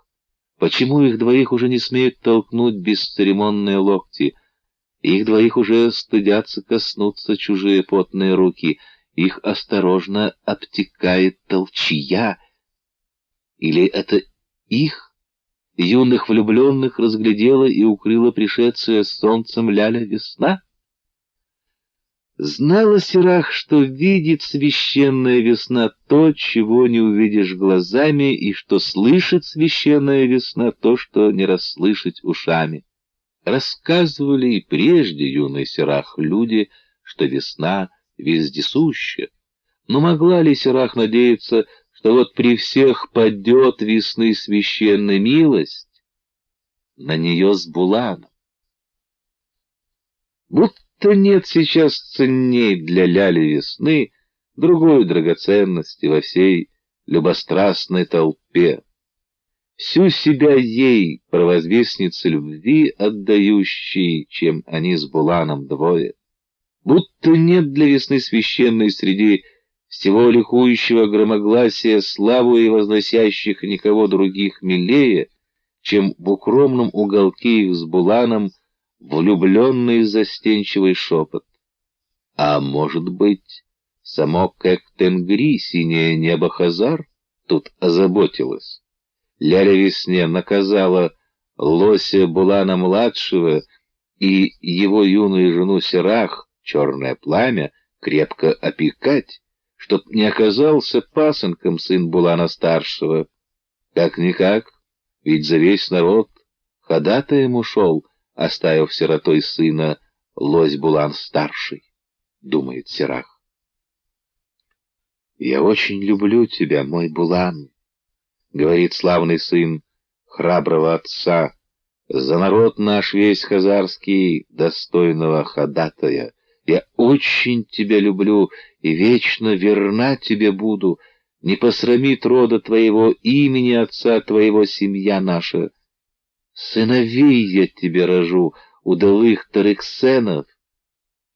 Почему их двоих уже не смеют толкнуть бесцеремонные локти? Их двоих уже стыдятся коснуться чужие потные руки. Их осторожно обтекает толчья. Или это их, юных влюбленных, разглядела и укрыла пришедшая с солнцем ляля весна? Знала Сирах, что видит священная весна то, чего не увидишь глазами, и что слышит священная весна то, что не расслышать ушами. Рассказывали и прежде юной Сирах люди, что весна вездесуща. Но могла ли Сирах надеяться, что вот при всех падет весны священная милость на нее с Буланом? Будто нет сейчас ценней для ляли весны другой драгоценности во всей любострастной толпе. Всю себя ей, провозвестнице любви, отдающей, чем они с Буланом двое. Будто нет для весны священной среди всего ликующего громогласия славу и возносящих никого других милее, чем в укромном уголке их с Буланом влюбленный застенчивый шепот. А может быть, само Кэк-Тенгри, синее небо Хазар, тут озаботилось? Ляля Весне наказала лося Булана-младшего и его юную жену Сирах, черное пламя, крепко опекать, чтоб не оказался пасынком сын Булана-старшего. Как-никак, ведь за весь народ ходатаем ушел, оставив сиротой сына лось Булан-старший, думает Сирах. Я очень люблю тебя, мой Булан. говорит славный сын храброго отца, за народ наш весь хазарский, достойного ходатая. Я очень тебя люблю и вечно верна тебе буду. Не посрамит рода твоего, имени отца твоего семья наша. Сыновей я тебе рожу, удалых Тарыксенов.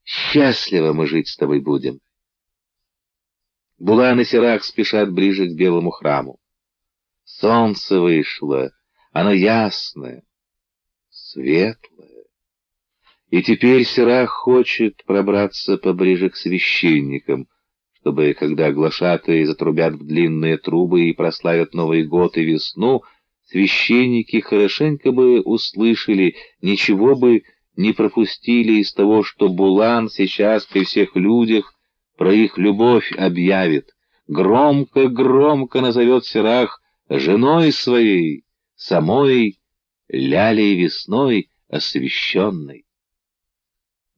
Счастливо мы жить с тобой будем. Булан и Сирах спешат ближе к белому храму. Солнце вышло, оно ясное, светлое. И теперь Сирах хочет пробраться поближе к священникам, чтобы, когда глашатые затрубят в длинные трубы и прославят Новый год и весну, священники хорошенько бы услышали, ничего бы не пропустили из того, что Булан сейчас при всех людях про их любовь объявит, громко-громко назовет Сирах женой своей, самой лялей весной освященной.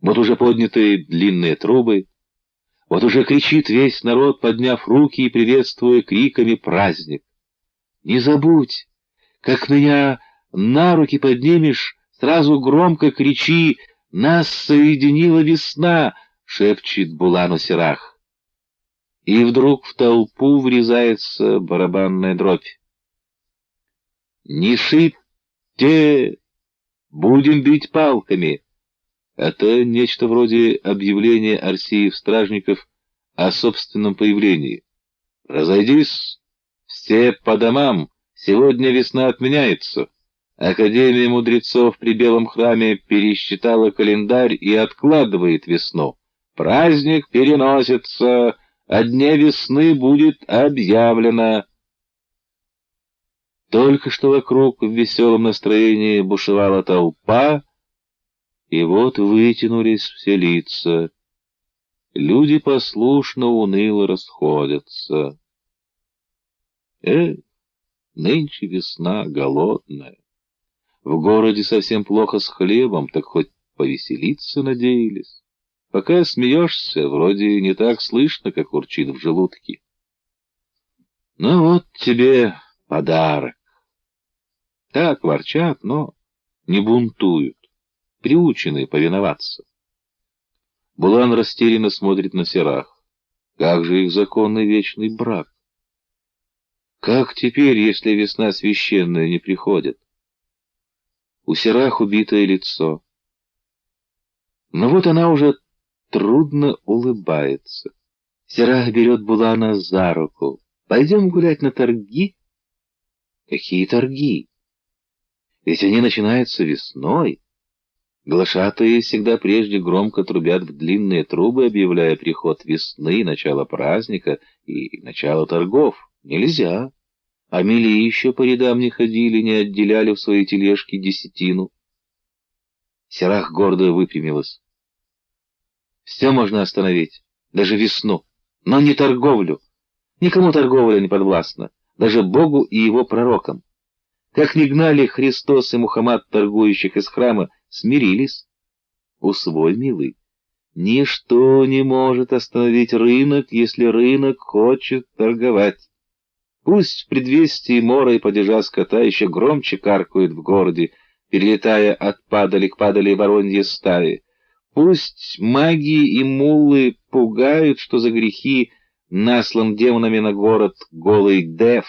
Вот уже подняты длинные трубы, вот уже кричит весь народ, подняв руки и приветствуя криками праздник. Не забудь, как меня на руки поднимешь, сразу громко кричи: «Нас соединила весна!» — шепчет Булану Сирах. И вдруг в толпу врезается барабанная дробь. «Не шибте! Будем бить палками!» Это нечто вроде объявления Арсиев-стражников о собственном появлении. «Разойдись! Все по домам! Сегодня весна отменяется!» Академия мудрецов при Белом храме пересчитала календарь и откладывает весну. Праздник переносится, о дне весны будет объявлено. Только что вокруг в веселом настроении бушевала толпа, и вот вытянулись все лица. Люди послушно уныло расходятся. Нынче весна голодная. В городе совсем плохо с хлебом, так хоть повеселиться надеялись. Пока смеешься, вроде не так слышно, как урчит в желудке. Ну вот тебе подарок. Так ворчат, но не бунтуют, приучены повиноваться. Булан растерянно смотрит на Сирах. Как же их законный вечный брак? Как теперь, если весна священная не приходит? У Сирах убитое лицо. Но вот она уже трудно улыбается. Сирах берет Булана за руку. «Пойдем гулять на торги?» «Какие торги? Ведь они начинаются весной». Глашатые всегда прежде громко трубят в длинные трубы, объявляя приход весны, начало праздника и начало торгов. Нельзя. А мели еще по рядам не ходили, не отделяли в своей тележке десятину. Сирах гордо выпрямилась. Все можно остановить, даже весну, но не торговлю. Никому торговля не подвластна, даже Богу и его пророкам. Как ни гнали Христос и Мухаммад торгующих из храма, смирились. Усвой, милый, ничто не может остановить рынок, если рынок хочет торговать. Пусть в предвестии мора и падежа скота еще громче каркают в городе, перелетая от падали к падали вороньи стаи. Пусть маги и муллы пугают, что за грехи наслан демонами на город голый Дев.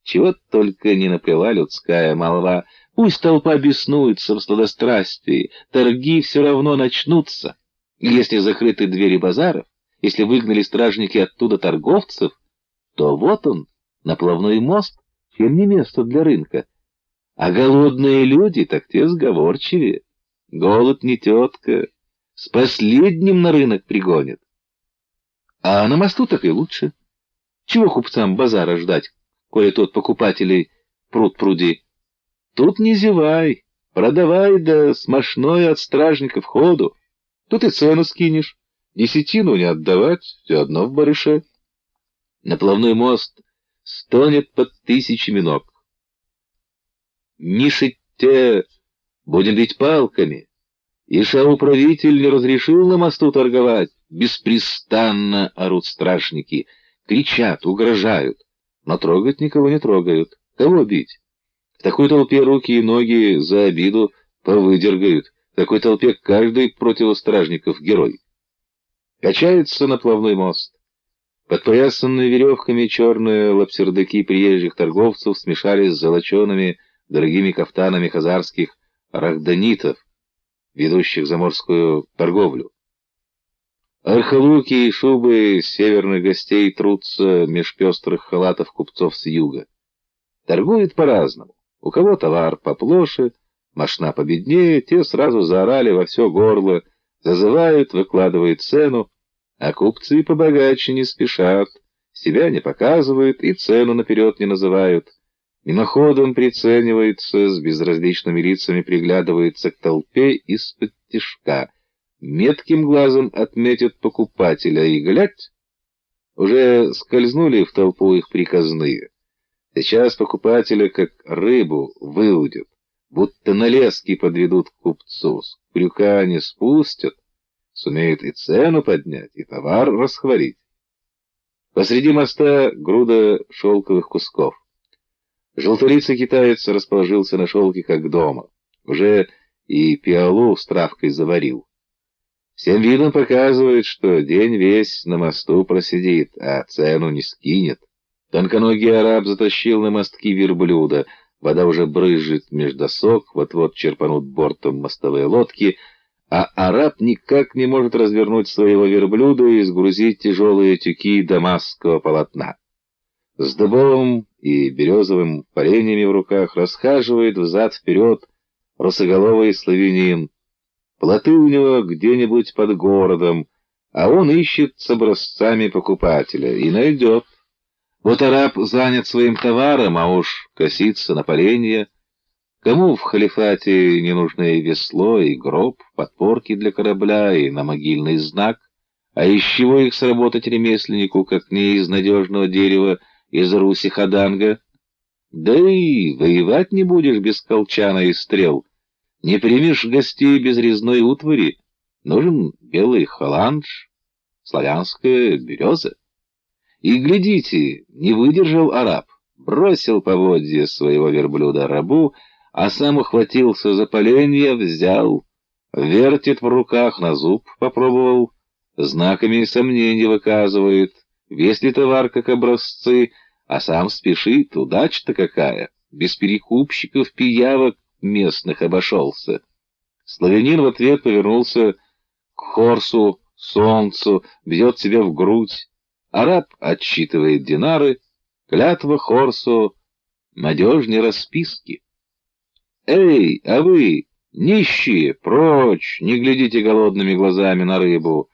Чего только не наплела людская молва. Пусть толпа беснуется в сладострастии, торги все равно начнутся. И если закрыты двери базаров, если выгнали стражники оттуда торговцев, то вот он, наплавной мост, чем не место для рынка. А голодные люди, так те сговорчивее. Голод не тетка, с последним на рынок пригонит. А на мосту так и лучше. Чего купцам базара ждать, коли тут покупателей пруд-пруди? Тут не зевай, продавай, да смашное от стражников ходу. Тут и цену скинешь, десятину не отдавать, все одно в барыше. Наплавной мост стонет под тысячами ног. Не шитте, будем бить палками. Иша-управитель не разрешил на мосту торговать. Беспрестанно орут стражники, кричат, угрожают. но трогать никого не трогают. Кого бить? В такой толпе руки и ноги за обиду повыдергают. В такой толпе каждый противостражников герой. Качается наплавной мост. Подпоясанные веревками черные лапсердаки приезжих торговцев смешались с золочеными дорогими кафтанами хазарских рахданитов, ведущих заморскую торговлю. Архалуки и шубы северных гостей трутся меж пестрых халатов купцов с юга. Торгуют по-разному. У кого товар поплоше, мошна победнее, те сразу заорали во все горло, зазывают, выкладывают цену, а купцы побогаче не спешат, себя не показывают и цену наперед не называют. Мимоходом прицениваются, с безразличными лицами приглядываются к толпе из-под тишка. Метким глазом отметят покупателя и, глядь, уже скользнули в толпу их приказные. Сейчас покупателя как рыбу выудят, будто на лески подведут к купцу, с крюка не спустят, сумеют и цену поднять, и товар расхвалить. Посреди моста груда шелковых кусков. Желтолицый китаец расположился на шелке как дома, уже и пиалу с травкой заварил. Всем видом показывает, что день весь на мосту просидит, а цену не скинет. Тонконогий араб затащил на мостки верблюда. Вода уже брызжет меж досок, вот-вот черпанут бортом мостовые лодки, а араб никак не может развернуть своего верблюда и сгрузить тяжелые тюки дамасского полотна. С дубовым и березовым поленьями в руках расхаживает взад-вперед русоголовый славянин. Плоты у него где-нибудь под городом, а он ищет с образцами покупателя и найдет. Вот араб занят своим товаром, а уж косится на поленья. Кому в халифате не нужны весло и гроб, подпорки для корабля и на могильный знак? А из чего их сработать ремесленнику, как не из надежного дерева, из Руси-Хаданга? Да и воевать не будешь без колчана и стрел. Не примешь гостей без резной утвари. Нужен белый халандж, славянская береза. И глядите, не выдержал араб, бросил поводья своего верблюда рабу, а сам ухватился за поленья, взял, вертит в руках, на зуб попробовал, знаками сомнений выказывает, весь ли товар как образцы, а сам спешит, удача-то какая, без перекупщиков, пиявок местных обошелся. Славянин в ответ повернулся к Хорсу, солнцу, бьет себя в грудь. Араб отсчитывает динары, клятва Хорсу надежнее расписки. «Эй, а вы, нищие, прочь, не глядите голодными глазами на рыбу.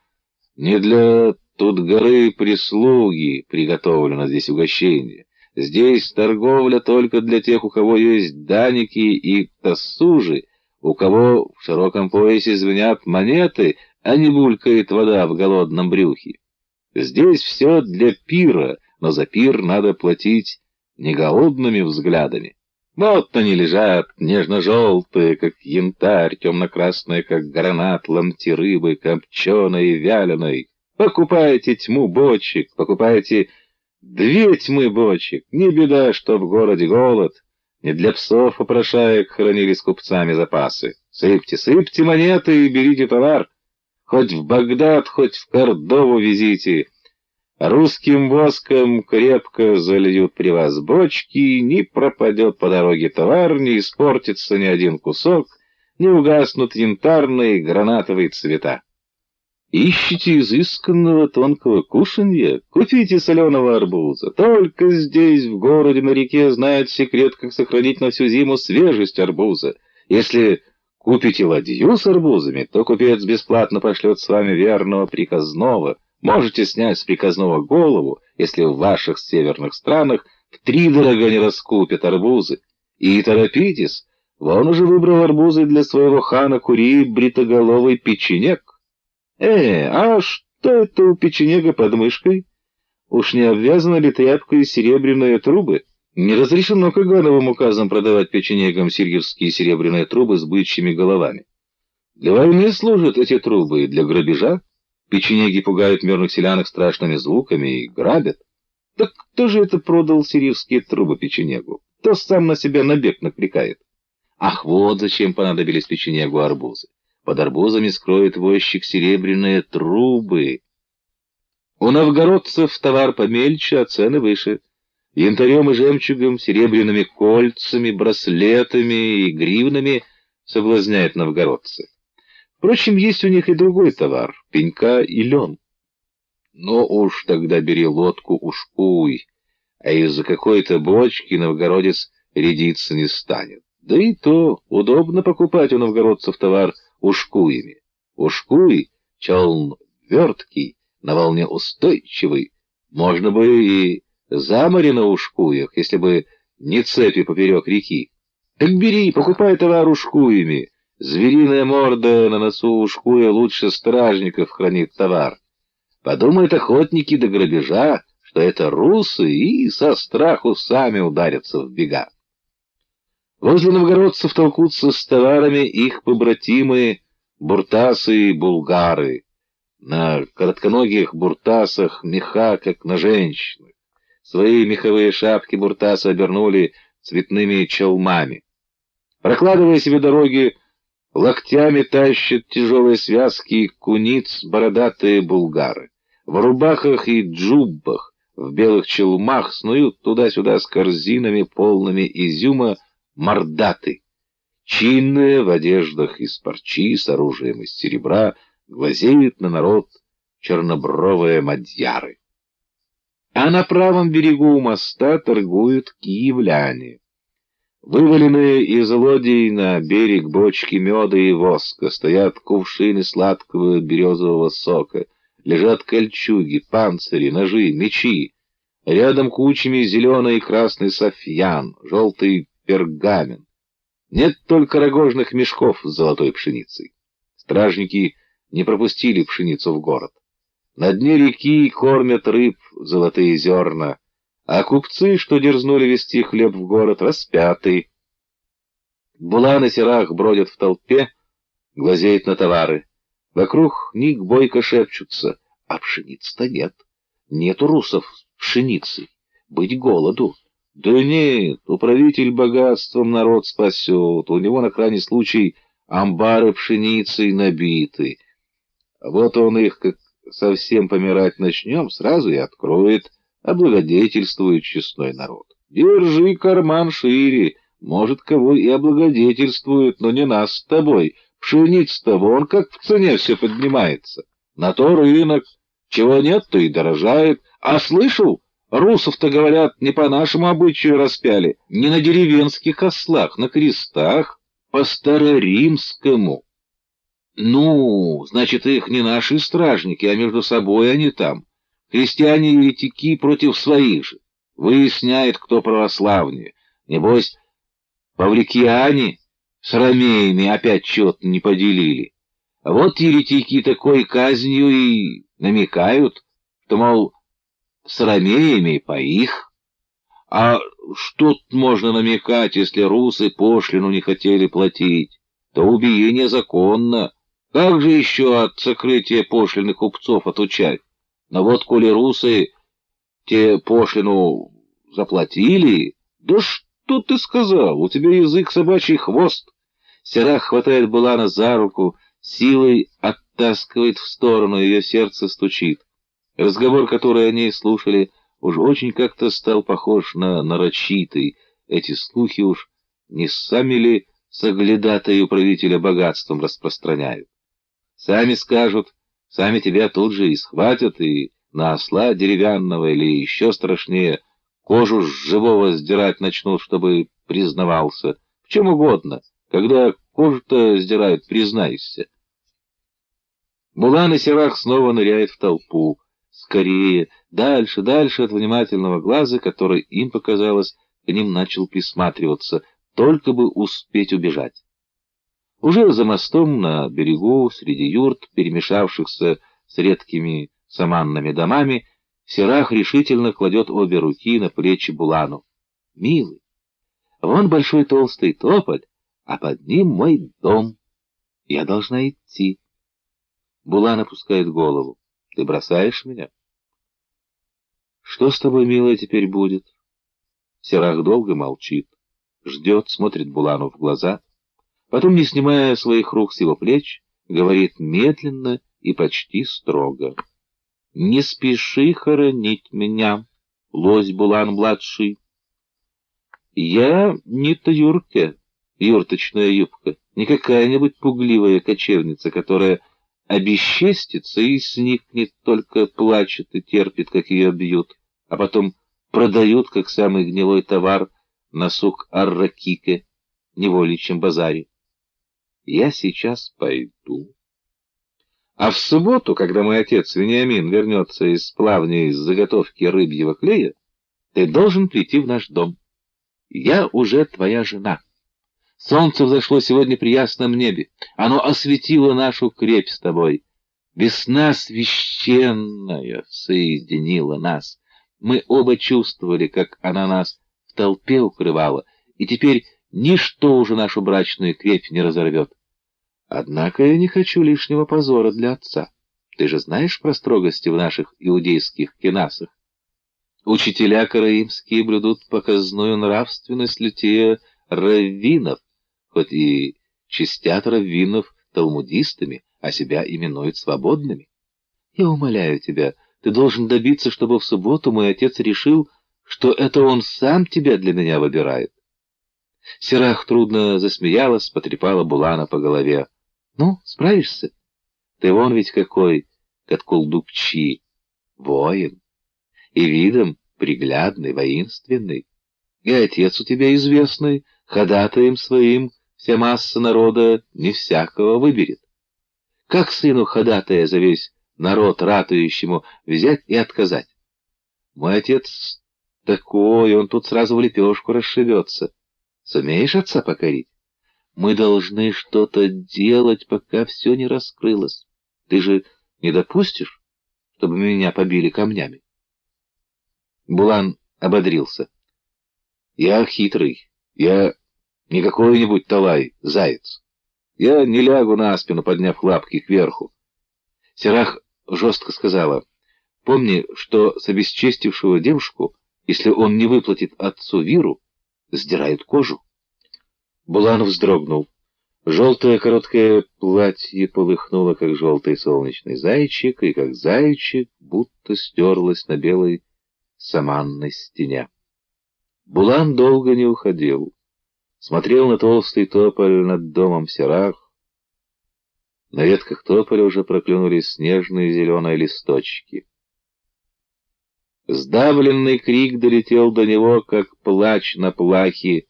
Не для тут горы прислуги приготовлено здесь угощение. Здесь торговля только для тех, у кого есть даники и тассужи, у кого в широком поясе звенят монеты, а не булькает вода в голодном брюхе. Здесь все для пира, но за пир надо платить не голодными взглядами. Вот они лежат, нежно-желтые, как янтарь, темно-красные, как гранат, ломти рыбы, копченой и вяленой. Покупайте тьму бочек, покупайте 2 тьмы бочек. Не беда, что в городе голод. Не для псов попрошаек хранили с купцами запасы. Сыпьте, сыпьте монеты и берите товар. Хоть в Багдад, хоть в Кордову везите. Русским воском крепко зальют при вас бочки, не пропадет по дороге товар, не испортится ни один кусок, не угаснут янтарные гранатовые цвета. Ищите изысканного тонкого кушанья? Купите соленого арбуза. Только здесь, в городе, на реке, знают секрет, как сохранить на всю зиму свежесть арбуза. Если купите ладью с арбузами, то купец бесплатно пошлет с вами верного приказного. Можете снять с приказного голову, если в ваших северных странах втридорога не раскупят арбузы. И торопитесь, вон уже выбрал арбузы для своего хана Кури бритоголовый печенег. А что это у печенега под мышкой? Уж не обвязаны ли тряпкой серебряные трубы? Не разрешено Кагановым указом продавать печенегам сирьевские серебряные трубы с бычьими головами. Для войны служат эти трубы и для грабежа. Печенеги пугают мирных селянок страшными звуками и грабят. Так кто же это продал сирийские трубы печенегу? Кто сам на себя набег накликает? Ах, вот зачем понадобились печенегу арбузы. Под арбузами скроет возчик серебряные трубы. У новгородцев товар помельче, а цены выше. Янтарем и жемчугом, серебряными кольцами, браслетами и гривнами соблазняет новгородцы. Впрочем, есть у них и другой товар — пенька и лен. Но уж тогда бери лодку, ушкуй, а из-за какой-то бочки новгородец рядиться не станет. Да и то удобно покупать у новгородцев товар ушкуями. Ушкуй — челн верткий, на волне устойчивый. Можно бы и за море на ушкуях, если бы не цепи поперек реки. Так бери, покупай товар ушкуями. Звериная морда на носу ушкуя лучше стражников хранит товар. Подумают охотники до грабежа, что это русы, и со страху сами ударятся в бега. Возле новгородцев толкутся с товарами их побратимы буртасы и булгары. На коротконогих буртасах меха, как на женщинах. Свои меховые шапки буртасы обернули цветными челмами. Прокладывая себе дороги, локтями тащат тяжелые связки куниц бородатые булгары. В рубахах и джуббах, в белых челмах снуют туда-сюда с корзинами, полными изюма, мордаты. Чинные в одеждах из парчи, с оружием из серебра, глазеют на народ чернобровые мадьяры. А на правом берегу у моста торгуют киевляне. Вываленные из лодей на берег бочки меда и воска, стоят кувшины сладкого березового сока, лежат кольчуги, панцири, ножи, мечи. Рядом кучами зеленый и красный софьян, желтый пергамент. Нет только рогожных мешков с золотой пшеницей. Стражники не пропустили пшеницу в город. На дне реки кормят рыб золотые зерна, а купцы, что дерзнули везти хлеб в город, распяты. Буланы серах бродят в толпе, глазеют на товары. Вокруг них бойко шепчутся, а пшеницы-то нет. Нет у русов пшеницы, быть голоду. Да нет, управитель богатством народ спасет, у него на крайний случай амбары пшеницей набиты. Вот он их, как совсем помирать начнем, сразу и откроет, облагодетельствует честной народ. Держи карман шире, может, кого и облагодетельствует, но не нас с тобой. Пшеница-то вон как в цене все поднимается. На то рынок, чего нет, то и дорожает. А слышал, русов-то, говорят, не по нашему обычаю распяли, не на деревенских ослах, на крестах, по староримскому. Ну, значит, их не наши стражники, а между собой они там. Христиане-еретики против своих же. Выясняет, кто православнее. Небось, павликиане с ромеями опять что-то не поделили. А вот еретики такой казнью и намекают, что, мол, с ромеями по их. А что тут можно намекать, если русы пошлину не хотели платить? То убиение законно. Как же еще от сокрытия пошлины купцов отучать? Но вот коли русы те пошлину заплатили... Да что ты сказал? У тебя язык собачий хвост. Серах хватает Булана за руку, силой оттаскивает в сторону, ее сердце стучит. Разговор, который они слушали, уж очень как-то стал похож на нарочитый. Эти слухи уж не сами ли соглядатые управителя богатством распространяют? Сами скажут, сами тебя тут же и схватят, и на осла деревянного, или еще страшнее, кожу с живого сдирать начнут, чтобы признавался. В чем угодно. Когда кожу-то сдирают, признайся. Булан и Серах снова ныряет в толпу. Скорее, дальше, дальше от внимательного глаза, который, им показалось, к ним начал присматриваться, только бы успеть убежать. Уже за мостом на берегу, среди юрт, перемешавшихся с редкими саманными домами, Серах решительно кладет обе руки на плечи Булану. «Милый, вон большой толстый тополь, а под ним мой дом. Я должна идти». Булан опускает голову. «Ты бросаешь меня?» Что с тобой, милая, теперь будет? Сирах долго молчит, ждет, смотрит Булану в глаза, потом, не снимая своих рук с его плеч, говорит медленно и почти строго. «Не спеши хоронить меня, лось Булан-младший. Я не Таюрка, юрточная юбка, не какая-нибудь пугливая кочевница, которая обесчестится и сникнет, только плачет и терпит, как ее бьют, а потом продают, как самый гнилой товар, на сук Ар-Ракике, невольничьем базаре. Я сейчас пойду. А в субботу, когда мой отец Вениамин вернется из плавания из заготовки рыбьего клея, ты должен прийти в наш дом. Я уже твоя жена. Солнце взошло сегодня при ясном небе. Оно осветило нашу крепь с тобой. Весна священная соединила нас. Мы оба чувствовали, как она нас в толпе укрывала, и теперь ничто уже нашу брачную крепь не разорвет. Однако я не хочу лишнего позора для отца. Ты же знаешь про строгости в наших иудейских кенасах. Учителя караимские блюдут показную нравственность лютея раввинов, хоть и честят раввинов талмудистами, а себя именуют свободными. Я умоляю тебя, ты должен добиться, чтобы в субботу мой отец решил, что это он сам тебя для меня выбирает. Сирах трудно засмеялась, потрепала Булана по голове. Ну, справишься? Ты вон ведь какой, Каткулдукчи, воин, и видом приглядный, воинственный. И отец у тебя известный, ходатаем своим вся масса народа не всякого выберет. Как сыну ходатая за весь народ ратующему взять и отказать? Мой отец такой, он тут сразу в лепешку расшибется. Сумеешь отца покорить? Мы должны что-то делать, пока все не раскрылось. Ты же не допустишь, чтобы меня побили камнями?» Булан ободрился. «Я хитрый, я не какой-нибудь талай, заяц. Я не лягу на спину, подняв лапки кверху». Сирах жестко сказала: «Помни, что с обесчестившего девушку, если он не выплатит отцу виру, сдирают кожу». Булан вздрогнул. Желтое короткое платье полыхнуло, как желтый солнечный зайчик, и как зайчик будто стерлось на белой саманной стене. Булан долго не уходил. Смотрел на толстый тополь над домом Сирах. На ветках тополя уже проклюнулись снежные зеленые листочки. Сдавленный крик долетел до него, как плач на плахе.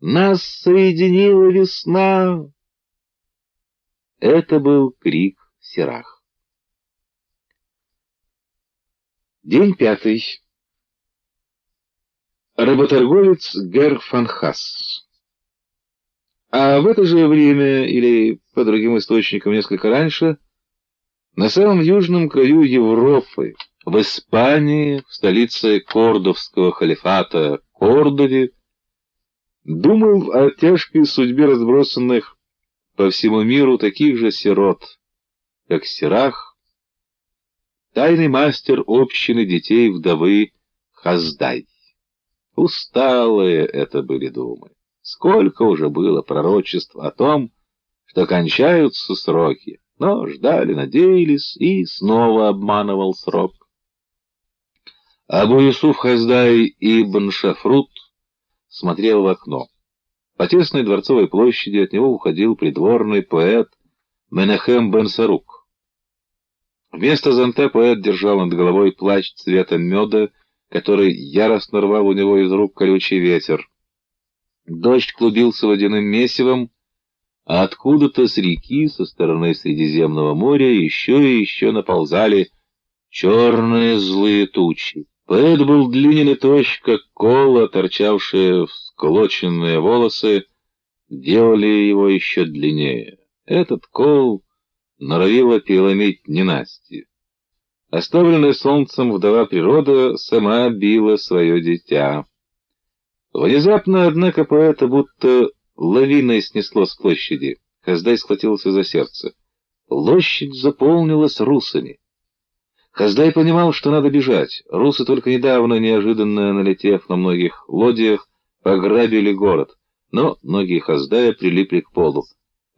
«Нас соединила весна!» Это был крик Сирах. День 5. Работорговец Гер Фанхас. А в это же время, или по другим источникам несколько раньше, на самом южном краю Европы, в Испании, в столице кордовского халифата Кордове, думал о тяжкой судьбе разбросанных по всему миру таких же сирот, как Сирах, тайный мастер общины детей вдовы Хаздай. Усталые это были думы. Сколько уже было пророчеств о том, что кончаются сроки, но ждали, надеялись, и снова обманывал срок. Абу Юсуф Хаздай ибн Шафрут смотрел в окно. По тесной дворцовой площади от него уходил придворный поэт Менахем бен Сарук. Вместо зонта поэт держал над головой плащ цвета меда, который яростно рвал у него из рук колючий ветер. Дождь клубился водяным месивом, а откуда-то с реки, со стороны Средиземного моря, еще и еще наползали черные злые тучи. Поэт был длинен и тощ, как кола, торчавшие всклоченные волосы делали его еще длиннее. Этот кол норовила переломить ненастье. Оставленная солнцем вдова природа сама била свое дитя. Внезапно, однако, поэта будто лавиной снесло с площади. Хаздай схватился за сердце. Площадь заполнилась русами. Хаздай понимал, что надо бежать. Русы, только недавно, неожиданно налетев на многих лодиях, пограбили город, но ноги Хаздая прилипли к полу.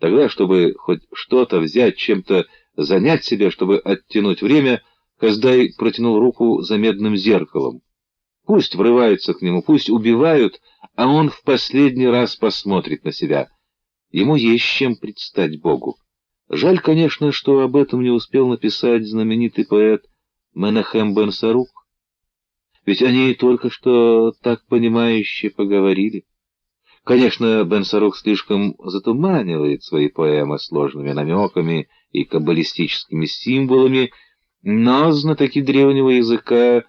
Тогда, чтобы хоть что-то взять, чем-то занять себя, чтобы оттянуть время, Хаздай протянул руку за медным зеркалом. Пусть врываются к нему, пусть убивают, а он в последний раз посмотрит на себя. Ему есть чем предстать Богу. Жаль, конечно, что об этом не успел написать знаменитый поэт Менахем бен Сарук. Ведь они только что так понимающе поговорили. Конечно, бен Сарук слишком затуманивает свои поэмы сложными намеками и каббалистическими символами, но знатоки древнего языка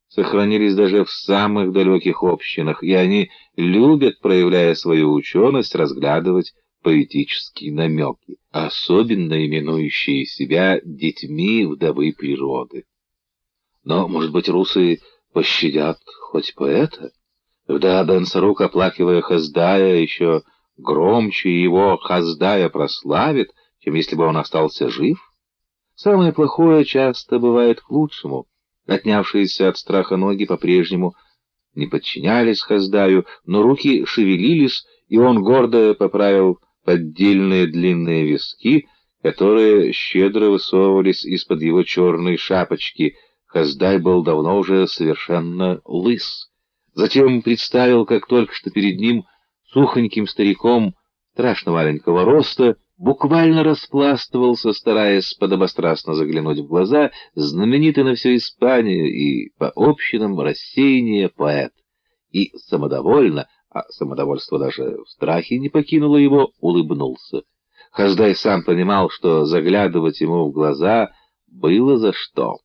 сохранились даже в самых далеких общинах, и они любят, проявляя свою ученость, разглядывать поэтические намеки, особенно именующие себя детьми вдовы природы. Но, может быть, русы пощадят хоть поэта? Тогда бен Сарук, оплакивая Хаздая, еще громче его Хаздая прославит, чем если бы он остался жив. Самое плохое часто бывает к лучшему. Отнявшиеся от страха ноги по-прежнему не подчинялись Хаздаю, но руки шевелились, и он гордо поправил поддельные длинные виски, которые щедро высовывались из-под его черной шапочки. Хаздай был давно уже совершенно лыс. Затем представил, как только что перед ним сухоньким стариком страшно маленького роста буквально распластывался, стараясь подобострастно заглянуть в глаза, знаменитый на всю Испанию и по общинам рассеяния поэт. И самодовольно, а самодовольство даже в страхе не покинуло его, улыбнулся. Хаздай сам понимал, что заглядывать ему в глаза было за что.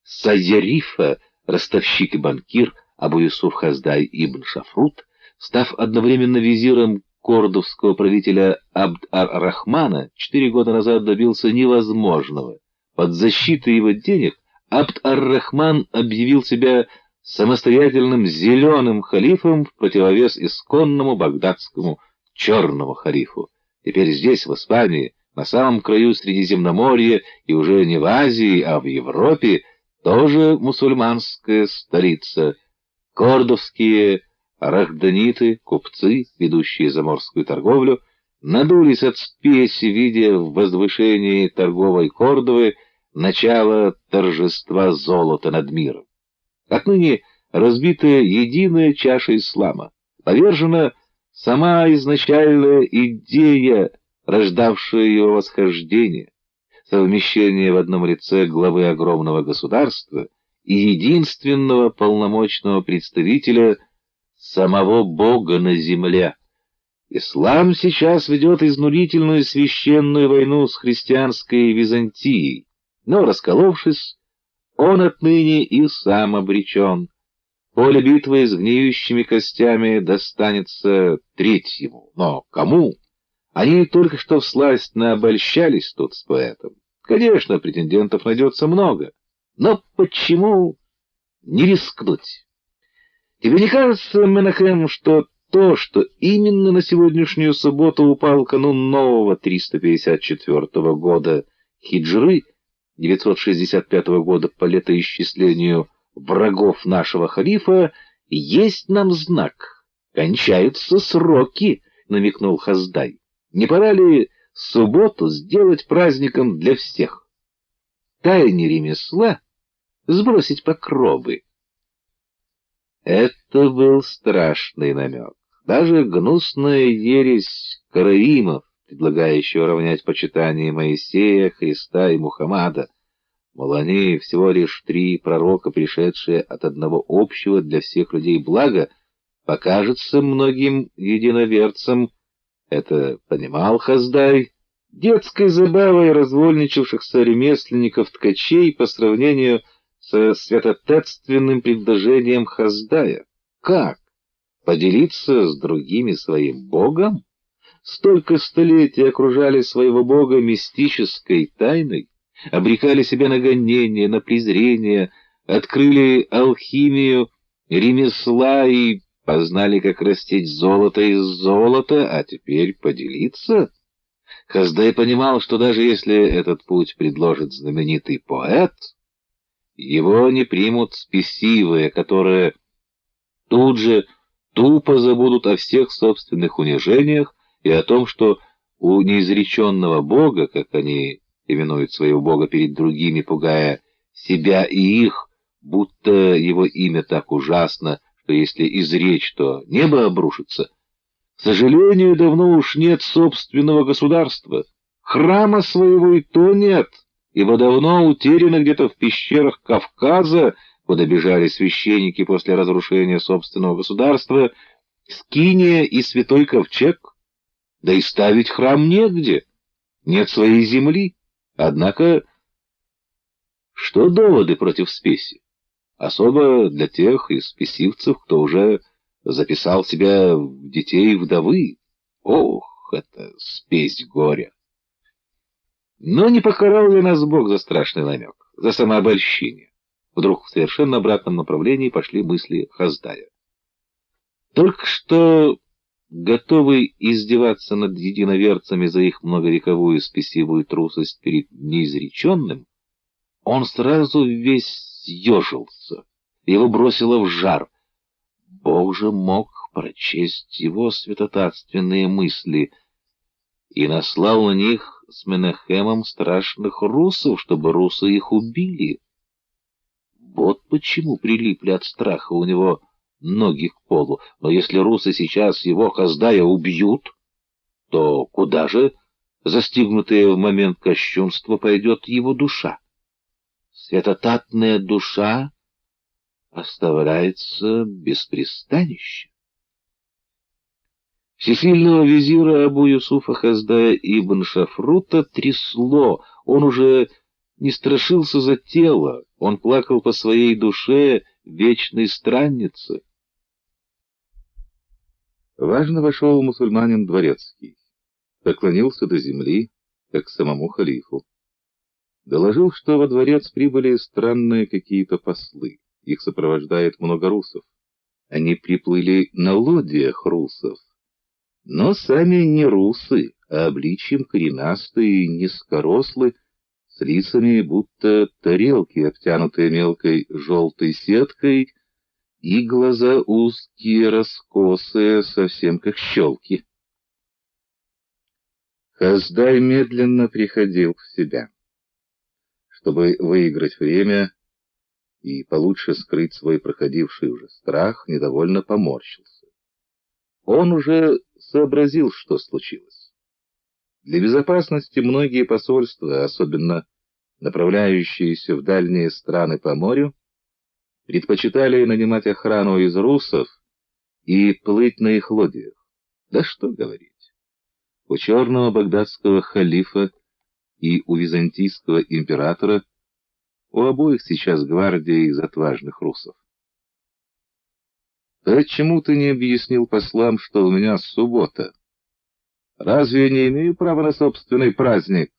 Сайярифа, ростовщик и банкир, Абу-Юсуф Хаздай ибн Шафрут, став одновременно визиром кордовского правителя Абд-ар-Рахмана, 4 года назад добился невозможного. Под защитой его денег Абд-ар-Рахман объявил себя самостоятельным зеленым халифом в противовес исконному багдадскому черному халифу. Теперь здесь, в Испании, на самом краю Средиземноморья, и уже не в Азии, а в Европе, тоже мусульманская столица. Кордовские рахданиты, купцы, ведущие заморскую торговлю, надулись от спеси, видя в возвышении торговой Кордовы начало торжества золота над миром. Отныне разбита единая чаша ислама, повержена сама изначальная идея, рождавшая его восхождение, совмещение в одном лице главы огромного государства и единственного полномочного представителя самого Бога на земле. Ислам сейчас ведет изнурительную священную войну с христианской Византией, но, расколовшись, он отныне и сам обречен. Поле битвы с гниющими костями достанется третьему. Но кому? Они только что всласть наобольщались тут с поэтом. Конечно, претендентов найдется много. Но почему не рискнуть? Тебе не кажется, Менахем, что то, что именно на сегодняшнюю субботу упал канун нового 354 года хиджры, 965 года по летоисчислению врагов нашего халифа, есть нам знак? Кончаются сроки, намекнул Хаздай. Не пора ли субботу сделать праздником для всех? Тайне ремесла сбросить покровы. Это был страшный намек. Даже гнусная ересь караимов, предлагающая уравнять почитание Моисея, Христа и Мухаммада, мол, они всего лишь 3 пророка, пришедшие от одного общего для всех людей блага, покажется многим единоверцам, это понимал Хаздай, детской забавой развольничавшихся ремесленников-ткачей по сравнению со святотатственным предложением Хаздая. Как? Поделиться с другими своим богом? Столько столетий окружали своего бога мистической тайной, обрекали себя на гонение, на презрение, открыли алхимию ремесла и познали, как растить золото из золота, а теперь поделиться? Хаздай понимал, что даже если этот путь предложит знаменитый поэт, Его не примут спесивые, которые тут же тупо забудут о всех собственных унижениях и о том, что у неизреченного Бога, как они именуют своего Бога перед другими, пугая себя и их, будто его имя так ужасно, что если изречь, то небо обрушится. К сожалению, давно уж нет собственного государства. Храма своего и то нет, ибо давно утеряно где-то в пещерах Кавказа, куда бежали священники после разрушения собственного государства, Скиния и Святой Ковчег. Да и ставить храм негде, нет своей земли. Однако, что доводы против спеси? Особо для тех из спесивцев, кто уже записал себя в детей вдовы. Ох, это спесь горя! Но не покарал ли нас Бог за страшный намек, за самообольщение? Вдруг в совершенно обратном направлении пошли мысли Хаздая. Только что, готовый издеваться над единоверцами за их многовековую спесивую трусость перед неизреченным, он сразу весь съежился, его бросило в жар. Бог же мог прочесть его святотатственные мысли и наслал на них с Менахемом страшных русов, чтобы русы их убили. Вот почему прилипли от страха у него ноги к полу. Но если русы сейчас его Хаздая убьют, то куда же, застигнутая в момент кощунства, пойдет его душа? Святотатная душа оставляется без пристанища. Всесильного визира Абу Юсуфа Хаздая ибн Шафрута трясло, он уже не страшился за тело, он плакал по своей душе вечной страннице. Важно вошел мусульманин Дворецкий, поклонился до земли, как самому халифу. Доложил, что во дворец прибыли странные какие-то послы, их сопровождает много русов. Они приплыли на лодьях русов, но сами не русы, а обличьем коренастые, низкорослые, с лицами будто тарелки, обтянутые мелкой желтой сеткой, и глаза узкие, раскосые, совсем как щелки. Хаздай медленно приходил в себя. Чтобы выиграть время и получше скрыть свой проходивший уже страх, недовольно поморщился. Он уже сообразил, что случилось. Для безопасности многие посольства, особенно направляющиеся в дальние страны по морю, предпочитали нанимать охрану из русов и плыть на их лодьях. Да что говорить. У черного багдадского халифа и у византийского императора у обоих сейчас гвардия из отважных русов. Почему ты не объяснил послам, что у меня суббота? Разве я не имею права на собственный праздник?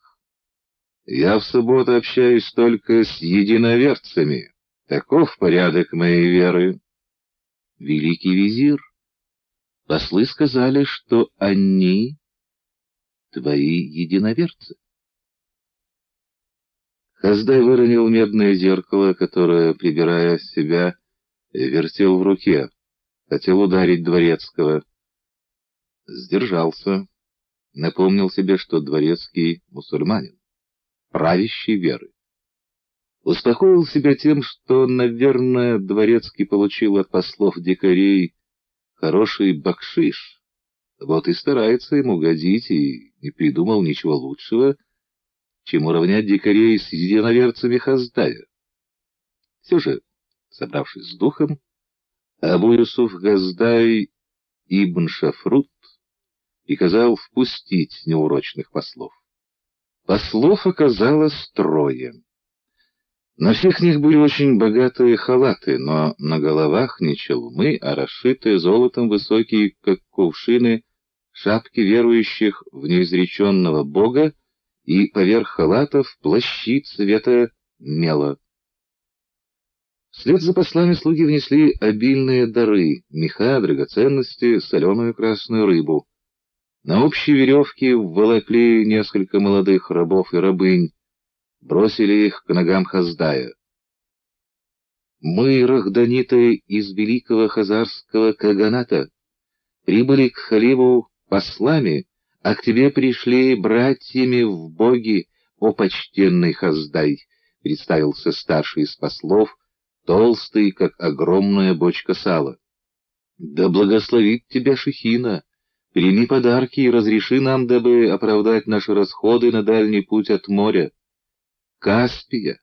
Я в субботу общаюсь только с единоверцами. Таков порядок моей веры. Великий визир, послы сказали, что они твои единоверцы. Хаздай выронил медное зеркало, которое, прибирая себя, вертел в руке. Хотел ударить Дворецкого. Сдержался. Напомнил себе, что Дворецкий мусульманин, правящий веры. Успокоил себя тем, что, наверное, Дворецкий получил от послов-дикарей хороший бакшиш. Вот и старается ему угодить, и не придумал ничего лучшего, чем уравнять дикарей с единоверцами Хаздая. Все же, собравшись с духом, Абу Юсуф Хаздай ибн Шафрут приказал впустить неурочных послов. Послов оказалось трое. На всех них были очень богатые халаты, но на головах не челмы, а расшитые золотом высокие, как кувшины, шапки верующих в неизреченного Бога, и поверх халатов плащи цвета мела. Вслед за послами слуги внесли обильные дары, меха, драгоценности, соленую красную рыбу. На общей веревке вволокли несколько молодых рабов и рабынь, бросили их к ногам Хаздая. Мы, рахданиты из великого хазарского каганата, прибыли к халифу послами, а к тебе пришли братьями в боги, о почтенный Хаздай, представился старший из послов, толстый, как огромная бочка сала. Да благословит тебя Шехина, прими подарки и разреши нам, дабы оправдать наши расходы на дальний путь от моря. Каспия,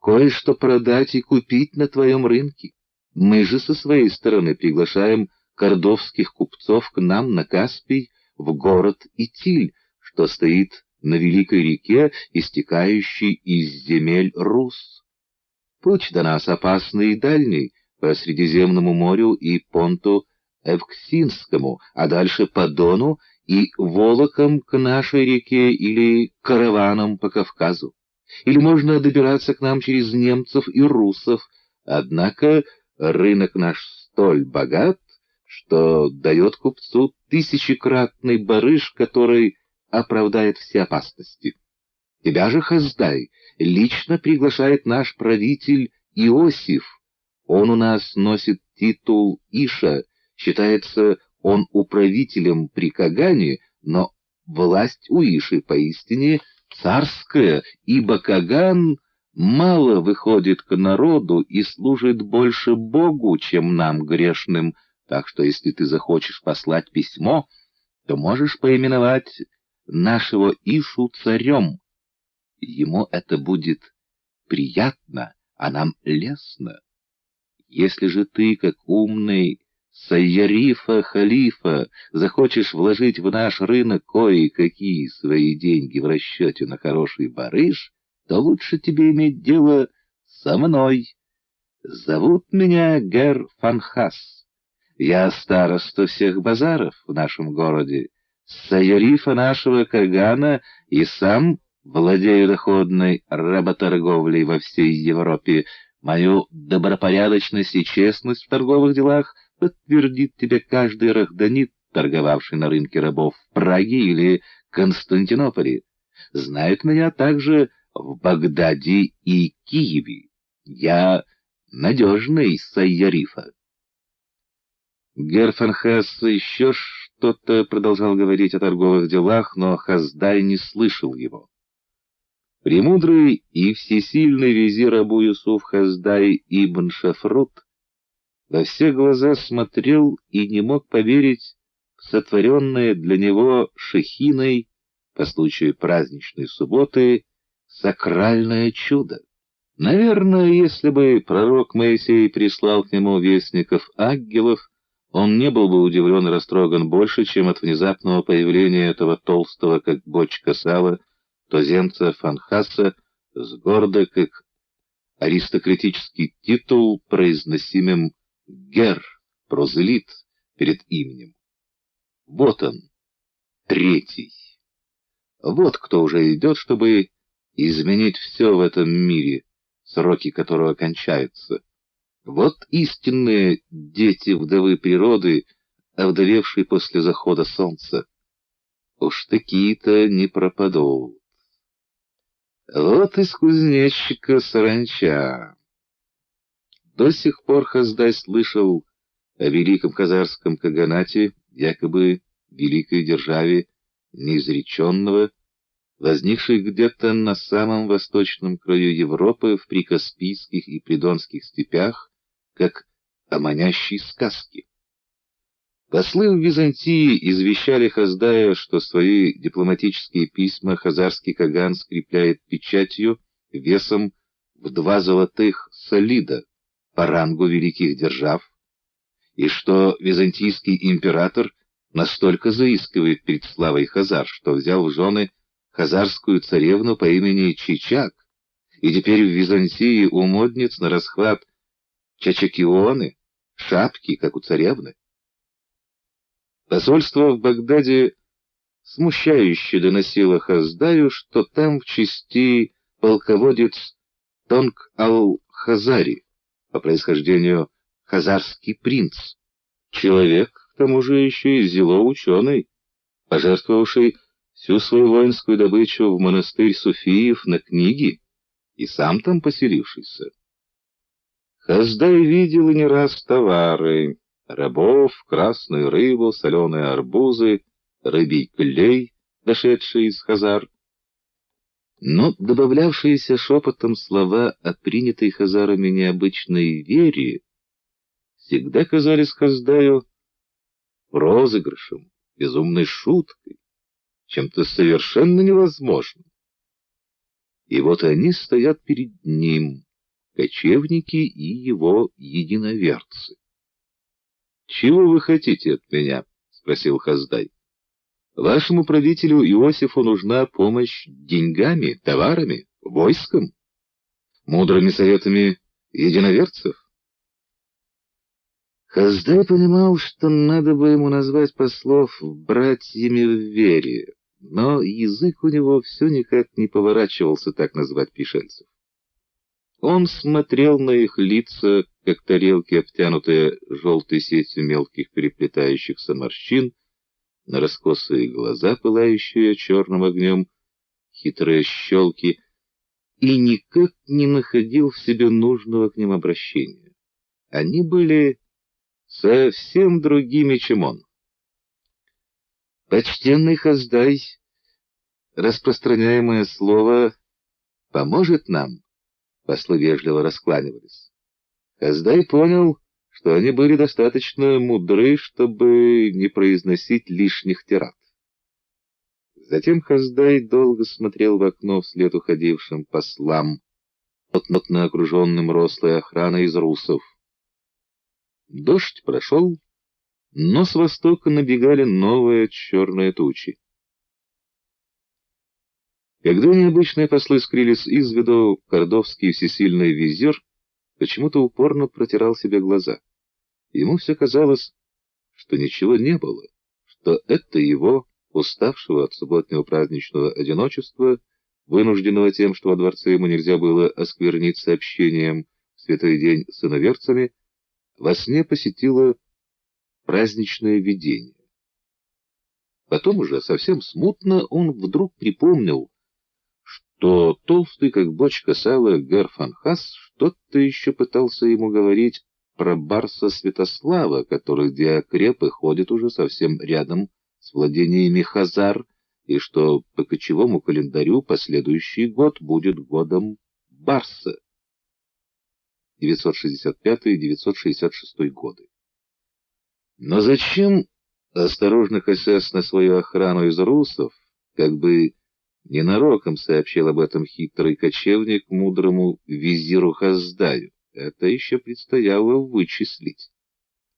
кое-что продать и купить на твоем рынке. Мы же со своей стороны приглашаем кордовских купцов к нам на Каспий, в город Итиль, что стоит на великой реке, истекающей из земель Рус. Путь до нас опасный и дальний, по Средиземному морю и понту Эвксинскому, а дальше по Дону и волоком к нашей реке или караваном по Кавказу. Или можно добираться к нам через немцев и русов, однако рынок наш столь богат, что дает купцу тысячекратный барыш, который оправдает все опасности. Тебя же, Хаздай, лично приглашает наш правитель Иосиф. Он у нас носит титул Иша, считается он управителем при Кагане, но власть у Иши поистине царская, ибо Каган мало выходит к народу и служит больше Богу, чем нам, грешным, так что если ты захочешь послать письмо, то можешь поименовать нашего Ишу царем. Ему это будет приятно, а нам лестно. Если же ты, как умный Сайярифа-халифа, захочешь вложить в наш рынок кое-какие свои деньги в расчете на хороший барыш, то лучше тебе иметь дело со мной. Зовут меня Гер Фанхас. Я староста всех базаров в нашем городе, Сайярифа нашего Кагана, и сам владею доходной работорговлей во всей Европе. Мою добропорядочность и честность в торговых делах подтвердит тебе каждый рахданит, торговавший на рынке рабов в Праге или Константинополе. Знает меня также в Багдаде и Киеве. Я надежный Сайярифа. Герфенхес еще что-то продолжал говорить о торговых делах, но Хаздай не слышал его. Премудрый и всесильный визирь Абу-Юсуф Хаздай ибн Шафрут во все глаза смотрел и не мог поверить в сотворенное для него Шехиной по случаю праздничной субботы сакральное чудо. Наверное, если бы пророк Моисей прислал к нему вестников-ангелов, он не был бы удивлен и растроган больше, чем от внезапного появления этого толстого, как бочка сала, туземца Фанхаса с гордо, как аристократический титул, произносимым «гер», прозелит, перед именем. Вот он, третий. Вот кто уже идет, чтобы изменить все в этом мире, сроки которого кончаются. Вот истинные дети вдовы природы, овдовевшие после захода солнца. Уж такие-то не пропадут. Вот из кузнечика саранча. До сих пор Хаздай слышал о великом хазарском каганате, якобы великой державе неизреченного, возникшей где-то на самом восточном краю Европы в прикаспийских и придонских степях, как о манящей сказке. Послы в Византии извещали Хаздая, что свои дипломатические письма хазарский каган скрепляет печатью весом в 2 золотых солида по рангу великих держав, и что византийский император настолько заискивает перед славой Хазар, что взял в жены хазарскую царевну по имени Чичак, и теперь в Византии у модниц на расхват чачакионы, шапки, как у царевны. Посольство в Багдаде смущающе доносило Хаздаю, что там в части полководец Тонг ал-Хазари, по происхождению хазарский принц, человек, к тому же еще и зело ученый, пожертвовавший всю свою воинскую добычу в монастырь суфиев на книги и сам там поселившийся. Хаздай видел и не раз товары: рабов, красную рыбу, соленые арбузы, рыбий клей, дошедший из Хазар. Но добавлявшиеся шепотом слова о принятой хазарами необычной вере всегда казались Хаздаю розыгрышем, безумной шуткой, чем-то совершенно невозможным. И вот они стоят перед ним, кочевники и его единоверцы. «Чего вы хотите от меня?» — спросил Хаздай. «Вашему правителю Иосифу нужна помощь деньгами, товарами, войском, мудрыми советами единоверцев?» Хаздай понимал, что надо бы ему назвать послов братьями в вере, но язык у него все никак не поворачивался так назвать пришельцев. Он смотрел на их лица, как тарелки, обтянутые желтой сетью мелких переплетающихся морщин, на раскосые глаза, пылающие черным огнем, хитрые щелки, и никак не находил в себе нужного к ним обращения. Они были совсем другими, чем он. «Почтенный Хаздай, распространяемое слово поможет нам?» Послы вежливо раскланивались. Хаздай понял, что они были достаточно мудры, чтобы не произносить лишних тирад. Затем Хаздай долго смотрел в окно вслед уходившим послам, плотно окруженным рослой охраной из русов. Дождь прошел, но с востока набегали новые черные тучи. Когда необычные послы скрылись из виду, кордовский всесильный визирь почему-то упорно протирал себе глаза. Ему все казалось, что ничего не было, что это его, уставшего от субботнего праздничного одиночества, вынужденного тем, что во дворце ему нельзя было оскверниться общением в святой день с иноверцами, во сне посетило праздничное видение. Потом уже совсем смутно он вдруг припомнил, что толстый, как бочка сала, Гер фон Хас что-то еще пытался ему говорить про барса Святослава, который где окреп и ходит уже совсем рядом с владениями Хазар, и что по кочевому календарю последующий год будет годом барса. 965-966 годы. Но зачем, осторожно косясь на свою охрану из русов, как бы ненароком сообщил об этом хитрый кочевник мудрому визиру Хаздаю? Это еще предстояло вычислить.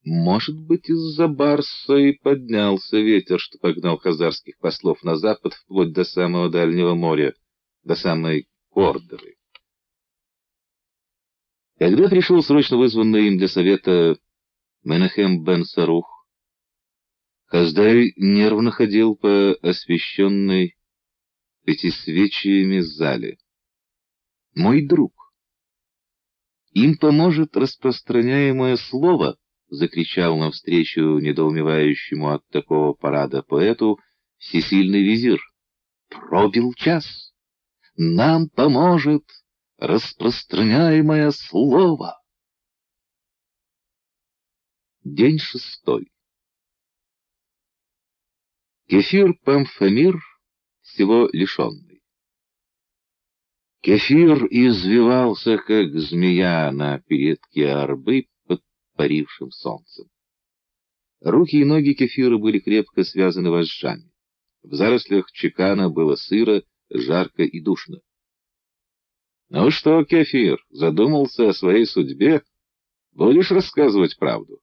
Может быть, из-за барса и поднялся ветер, что погнал хазарских послов на запад вплоть до самого дальнего моря, до самой Кордоры. Когда пришел срочно вызванный им для совета Менахем бен Сарух, Хаздай нервно ходил по освещенной пятисвечиями зале. «Мой друг, им поможет распространяемое слово!» — закричал навстречу недоумевающему от такого парада поэту всесильный визирь. «Пробил час! Нам поможет распространяемое слово!» День 6. Кефир Памфамир всего лишенный. Кефир извивался, как змея на передке арбы под парившим солнцем. Руки и ноги Кефира были крепко связаны вожжами. В зарослях чекана было сыро, жарко и душно. «Ну что, Кефир, задумался о своей судьбе? Будешь рассказывать правду?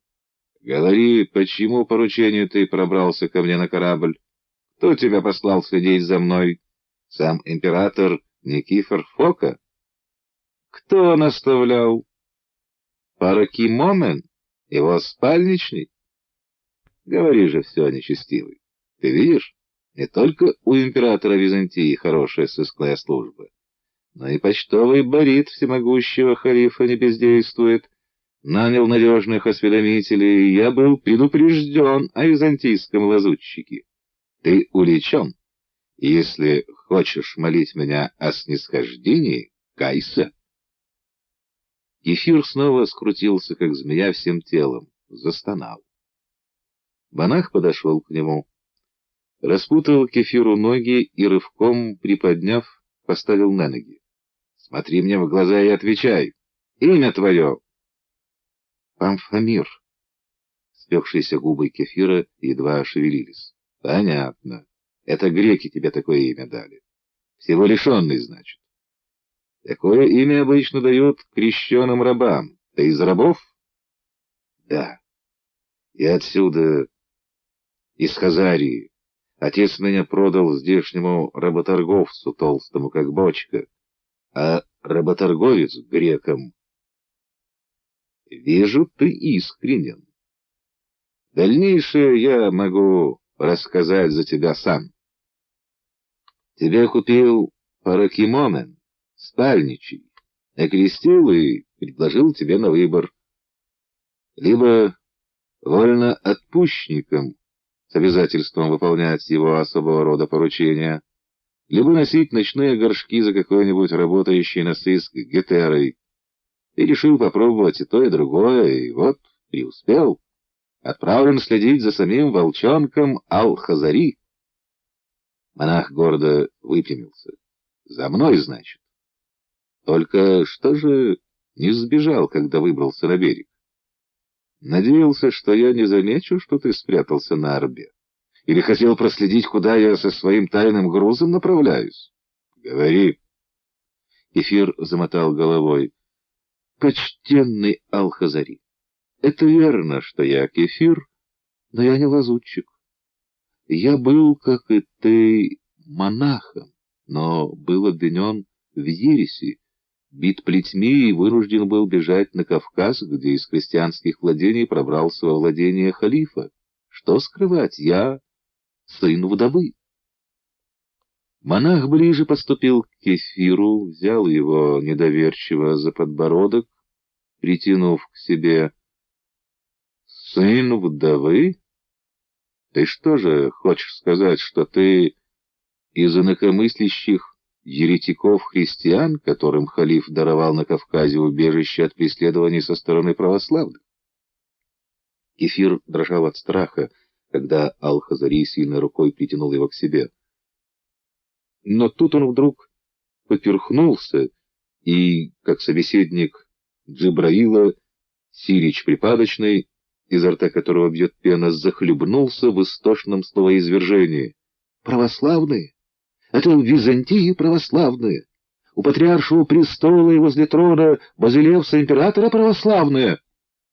Говори, почему поручению ты пробрался ко мне на корабль? Кто тебя послал следить за мной? Сам император Никифор Фока? Кто наставлял? Паракимомен? Его спальничный? Говори же все, нечестивый. Ты видишь, не только у императора Византии хорошая сыскная служба, но и почтовый барит всемогущего халифа не бездействует. Нанял надежных осведомителей, и я был предупрежден о византийском лазутчике. Ты уличен. Если хочешь молить меня о снисхождении, кайся. Кефир снова скрутился, как змея, всем телом, застонал. Монах подошел к нему, распутал Кефиру ноги и, рывком приподняв, поставил на ноги. «Смотри мне в глаза и отвечай. Имя твое?» «Памфамир». Спекшиеся губы Кефира едва шевелились. «Понятно. Это греки тебе такое имя дали. Всего лишенный, значит. Такое имя обычно дают крещеным рабам. Ты из рабов?» «Да. И отсюда, из Хазарии. Отец меня продал здешнему работорговцу, толстому как бочка, а работорговец грекам. Вижу, ты искренен. Дальнейшее я могу рассказать за тебя сам. Тебя купил Паракимомен, спальничий, окрестил и предложил тебе на выбор. Либо вольноотпущенником с обязательством выполнять его особого рода поручения, либо носить ночные горшки за какой-нибудь работающей на сыск гетерой. Ты решил попробовать и то, и другое, и вот преуспел. Отправлен следить за самим волчонком Ал-Хазари. Монах гордо выпрямился. За мной, значит. Только что же не сбежал, когда выбрался на берег? Надеялся, что я не замечу, что ты спрятался на орбе. Или хотел проследить, куда я со своим тайным грузом направляюсь? Говори. Кефир замотал головой. Почтенный Ал-Хазари, это верно, что я кефир, но я не лазутчик. Я был, как и ты, монахом, но был обвинен в ереси, бит плетьми и вынужден был бежать на Кавказ, где из крестьянских владений пробрался во владение халифа. Что скрывать, я сын вдовы. Монах ближе подступил к кефиру, взял его недоверчиво за подбородок, притянув к себе. «Сын вдовы? Ты что же, хочешь сказать, что ты из инакомыслящих еретиков-христиан, которым халиф даровал на Кавказе убежище от преследований со стороны православных?» Кефир дрожал от страха, когда Ал-Хазари сильной рукой притянул его к себе. Но тут он вдруг поперхнулся, и, как собеседник Джибраила, сирич припадочный, изо рта которого бьет пена, захлебнулся в истошном словоизвержении. «Православные? Это в Византии православные! У патриаршего престола и возле трона Базилевса императора православные!»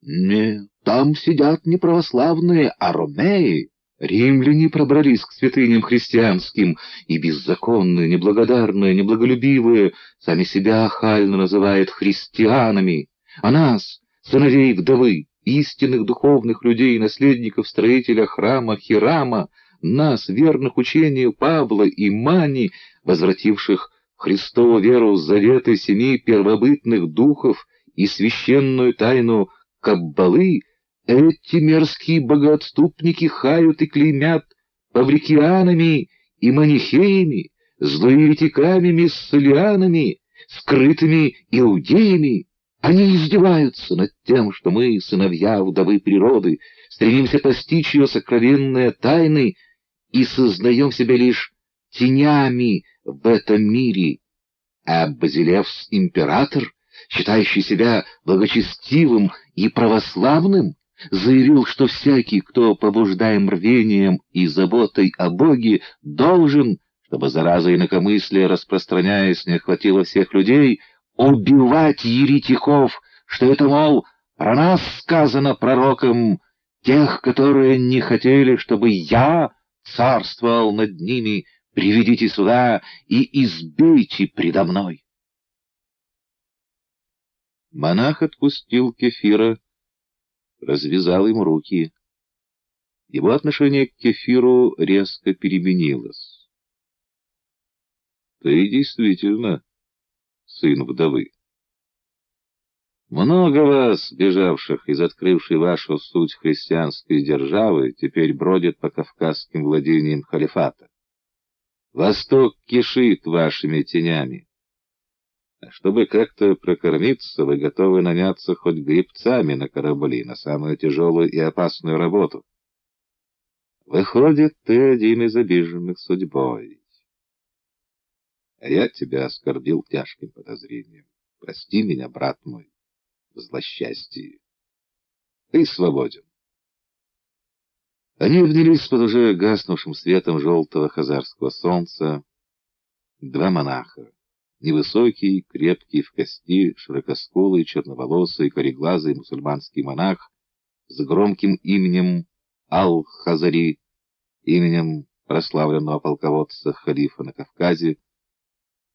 «Нет, там сидят не православные, а ромеи!» Римляне пробрались к святыням христианским, и беззаконные, неблагодарные, неблаголюбивые сами себя охально называют христианами, а нас, сыновей вдовы, истинных духовных людей, наследников строителя храма Хирама, нас, верных учению Павла и Мани, возвративших Христову веру заветы семи первобытных духов и священную тайну Каббалы, эти мерзкие богоотступники хают и клеймят павликианами и манихеями, злоеретиками, мессалианами, скрытыми иудеями. Они издеваются над тем, что мы, сыновья вдовы природы, стремимся постичь ее сокровенные тайны и сознаем себя лишь тенями в этом мире. А Базилевс император, считающий себя благочестивым и православным, заявил, что всякий, кто побуждаем рвением и заботой о Боге, должен, чтобы зараза инакомыслия, распространяясь, не охватила всех людей, убивать еретиков, что это, мол, про нас сказано пророком, тех, которые не хотели, чтобы я царствовал над ними, приведите сюда и избейте предо мной. Монах отпустил кефира, развязал ему руки. Его отношение к кефиру резко переменилось. Ты действительно сын вдовы. Много вас, бежавших из открывшей вашу суть христианской державы, теперь бродит по кавказским владениям халифата. Восток кишит вашими тенями. А чтобы как-то прокормиться, вы готовы наняться хоть гребцами на корабли, на самую тяжелую и опасную работу. Выходит, ты один из обиженных судьбой. А я тебя оскорбил тяжким подозрением. Прости меня, брат мой, в злосчастье. Ты свободен. Они обнялись под уже гаснувшим светом желтого хазарского солнца. Два монаха. Невысокий, крепкий в кости, широкоскулый, черноволосый, кореглазый мусульманский монах с громким именем Ал-Хазари, именем прославленного полководца халифа на Кавказе,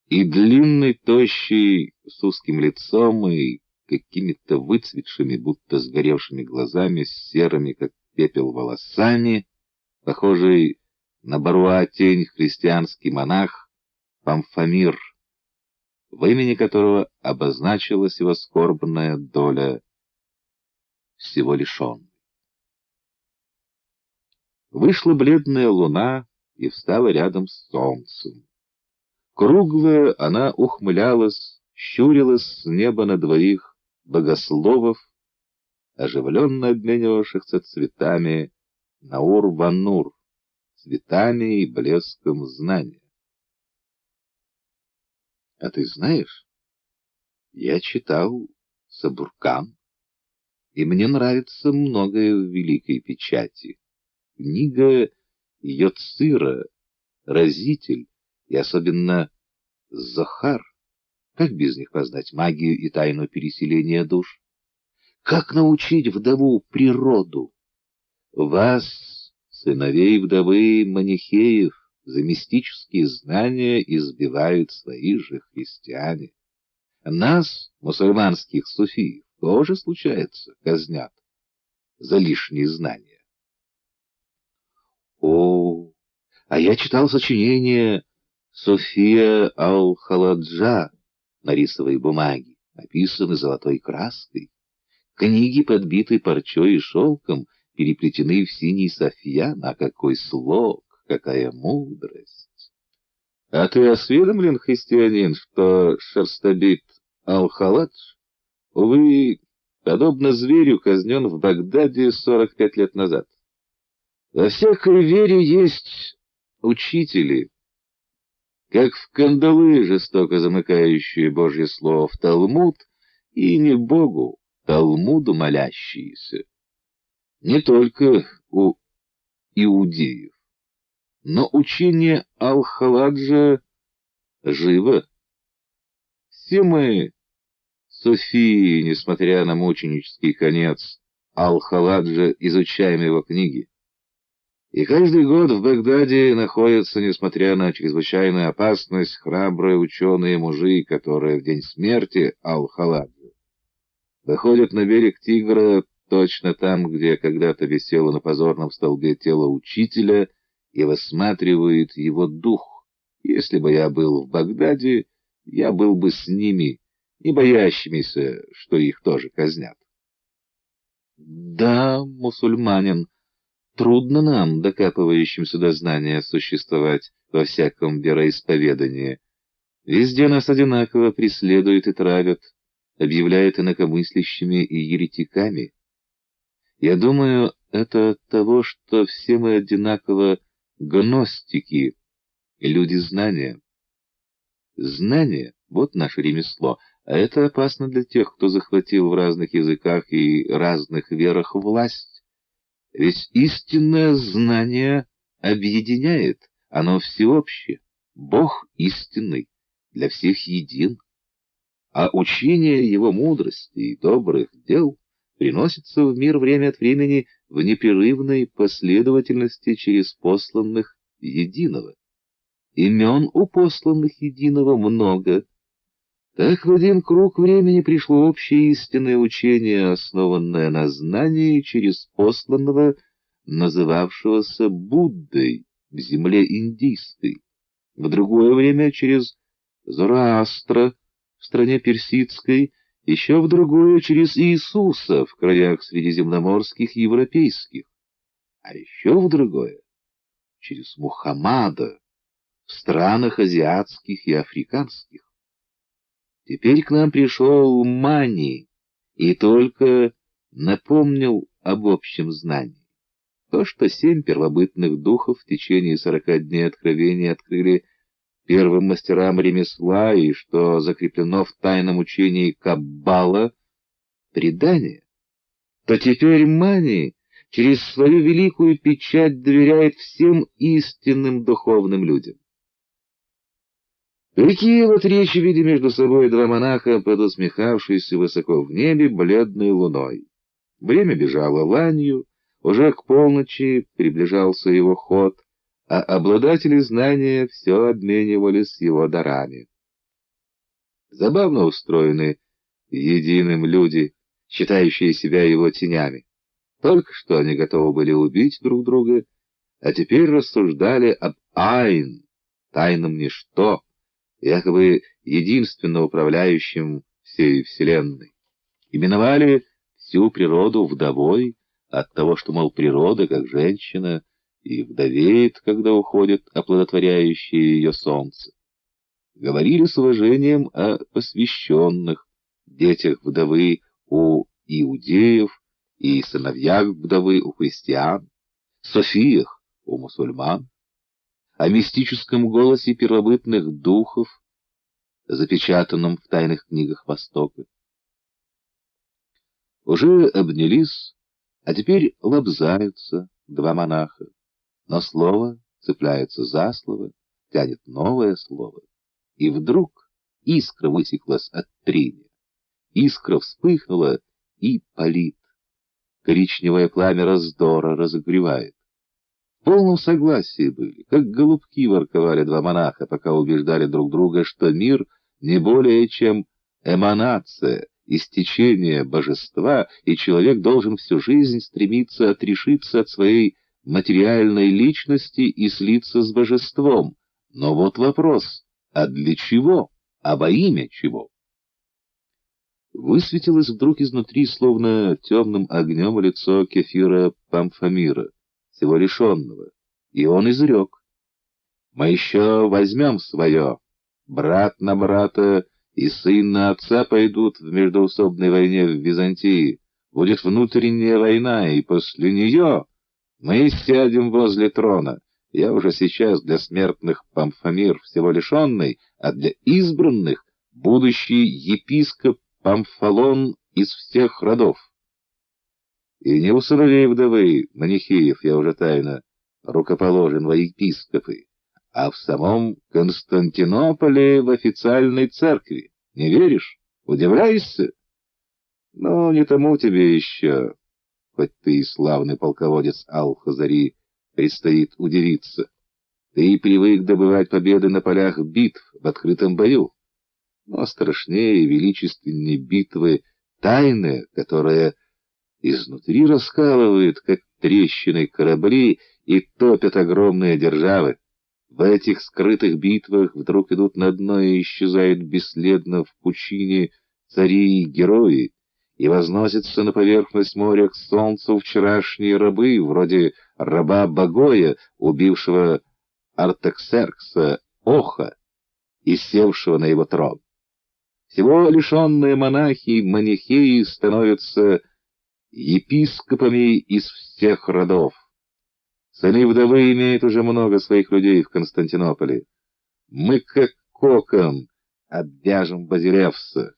и длинный, тощий, с узким лицом и какими-то выцветшими, будто сгоревшими глазами, с серыми, как пепел, волосами, похожий на Баруа-тень христианский монах Памфамир, в имени которого обозначилась его скорбная доля всего лишенной. Вышла бледная луна и встала рядом с солнцем. Круглая она ухмылялась, щурилась с неба на двоих богословов, оживленно обменивавшихся цветами Наур-Ван-Нур, цветами и блеском знания. А ты знаешь, я читал Сабуркан, и мне нравится многое в Великой Печати. Книга Йоцира, Разитель и особенно Захар. Как без них познать магию и тайну переселения душ? Как научить вдову природу? Вас, сыновей вдовы манихеев, за мистические знания избивают свои же христиане. Нас, мусульманских суфиев, тоже, случается, казнят за лишние знания. О, а я читал сочинение София Ал-Халаджа на рисовой бумаге, написаны золотой краской. Книги, подбиты парчой и шелком, переплетены в синий софьян, а какой слог, какая мудрость! А ты осведомлен, христианин, что Шерстобит Ал-Халадж, увы, подобно зверю, казнен в Багдаде 45 лет назад? Во всякой вере есть учители, как в кандалы, жестоко замыкающие Божье слово в Талмуд, и не Богу, Талмуду молящиеся. Не только у иудеев, но учение Ал-Халаджа живо. Все мы, суфии, несмотря на мученический конец Ал-Халаджа, изучаем его книги. И каждый год в Багдаде находятся, несмотря на чрезвычайную опасность, храбрые ученые-мужи, которые в день смерти Ал-Халаджа выходят на берег Тигра, точно там, где когда-то висело на позорном столбе тело учителя, и высматривают его дух. Если бы я был в Багдаде, я был бы с ними, не боящимися, что их тоже казнят. Да, мусульманин, трудно нам, докапывающимся до знания, существовать во всяком вероисповедании. Везде нас одинаково преследуют и травят, объявляют инакомыслящими и еретиками. Я думаю, это от того, что все мы одинаково гностики, люди знания. Знание — вот наше ремесло, а это опасно для тех, кто захватил в разных языках и разных верах власть. Ведь истинное знание объединяет, оно всеобщее. Бог истинный, для всех един. А учение его мудрости и добрых дел приносится в мир время от времени в непрерывной последовательности через посланных единого. Имен у посланных единого много. Так в один круг времени пришло общее истинное учение, основанное на знании через посланного, называвшегося Буддой в земле индийской, в другое время через Зороастра в стране персидской, еще в другое через Иисуса в краях средиземноморских и европейских, а еще в другое через Мухаммада в странах азиатских и африканских. Теперь к нам пришел Мани и только напомнил об общем знании. То, что 7 первобытных духов в течение 40 дней откровения открыли первым мастерам ремесла и что закреплено в тайном учении Каббала, предание, то теперь Мани через свою великую печать доверяет всем истинным духовным людям. Такие вот речи вели между собой два монаха, подусмехавшиеся высоко в небе бледной луной. Время бежало ланью, уже к полночи приближался его ход, а обладатели знания все обменивались с его дарами. Забавно устроены единым люди, считающие себя его тенями. Только что они готовы были убить друг друга, а теперь рассуждали об Айн, тайном ничто, якобы единственно управляющим всей вселенной. Именовали всю природу вдовой от того, что, мол, природа, как женщина, и вдовеет, когда уходит оплодотворяющее ее солнце. Говорили с уважением о посвященных, детях вдовы у иудеев и сыновьях вдовы у христиан, Софиях у мусульман, о мистическом голосе первобытных духов, запечатанном в тайных книгах Востока. Уже обнялись, а теперь лобзаются два монаха, но слово цепляется за слово, тянет новое слово, и вдруг искра высеклась от трения. Искра вспыхнула и палит. Коричневое пламя раздора разогревает. В полном согласии были, как голубки ворковали два монаха, пока убеждали друг друга, что мир не более чем эманация, истечение божества, и человек должен всю жизнь стремиться отрешиться от своей материальной личности и слиться с божеством. Но вот вопрос, а для чего, а во имя чего? Высветилось вдруг изнутри, словно темным огнем, лицо Кефира Памфамира, всего лишенного, и он изрек: «Мы еще возьмем свое, брат на брата и сын на отца пойдут в междоусобной войне в Византии, будет внутренняя война, и после нее мы сядем возле трона. Я уже сейчас для смертных Памфамир всего лишенный, а для избранных будущий епископ Памфалон из всех родов. И не у сыновей вдовы, манихеев, я уже тайно рукоположен во епископы, а в самом Константинополе в официальной церкви. Не веришь? Удивляешься? Но не тому тебе еще, хоть ты и славный полководец Ал-Хазари, предстоит удивиться. Ты привык добывать победы на полях битв в открытом бою. Но страшнее и величественнее битвы тайны, которая изнутри раскалывает, как трещины, корабли и топят огромные державы. В этих скрытых битвах вдруг идут на дно и исчезают бесследно в пучине цари и герои, и возносятся на поверхность моря к солнцу вчерашние рабы, вроде раба Багоя, убившего Артаксеркса Оха и севшего на его трон. Всего лишенные монахи, манихеи становятся епископами из всех родов. Сыны вдовы имеют уже много своих людей в Константинополе. Мы, как кокон, обвяжем Базилевса.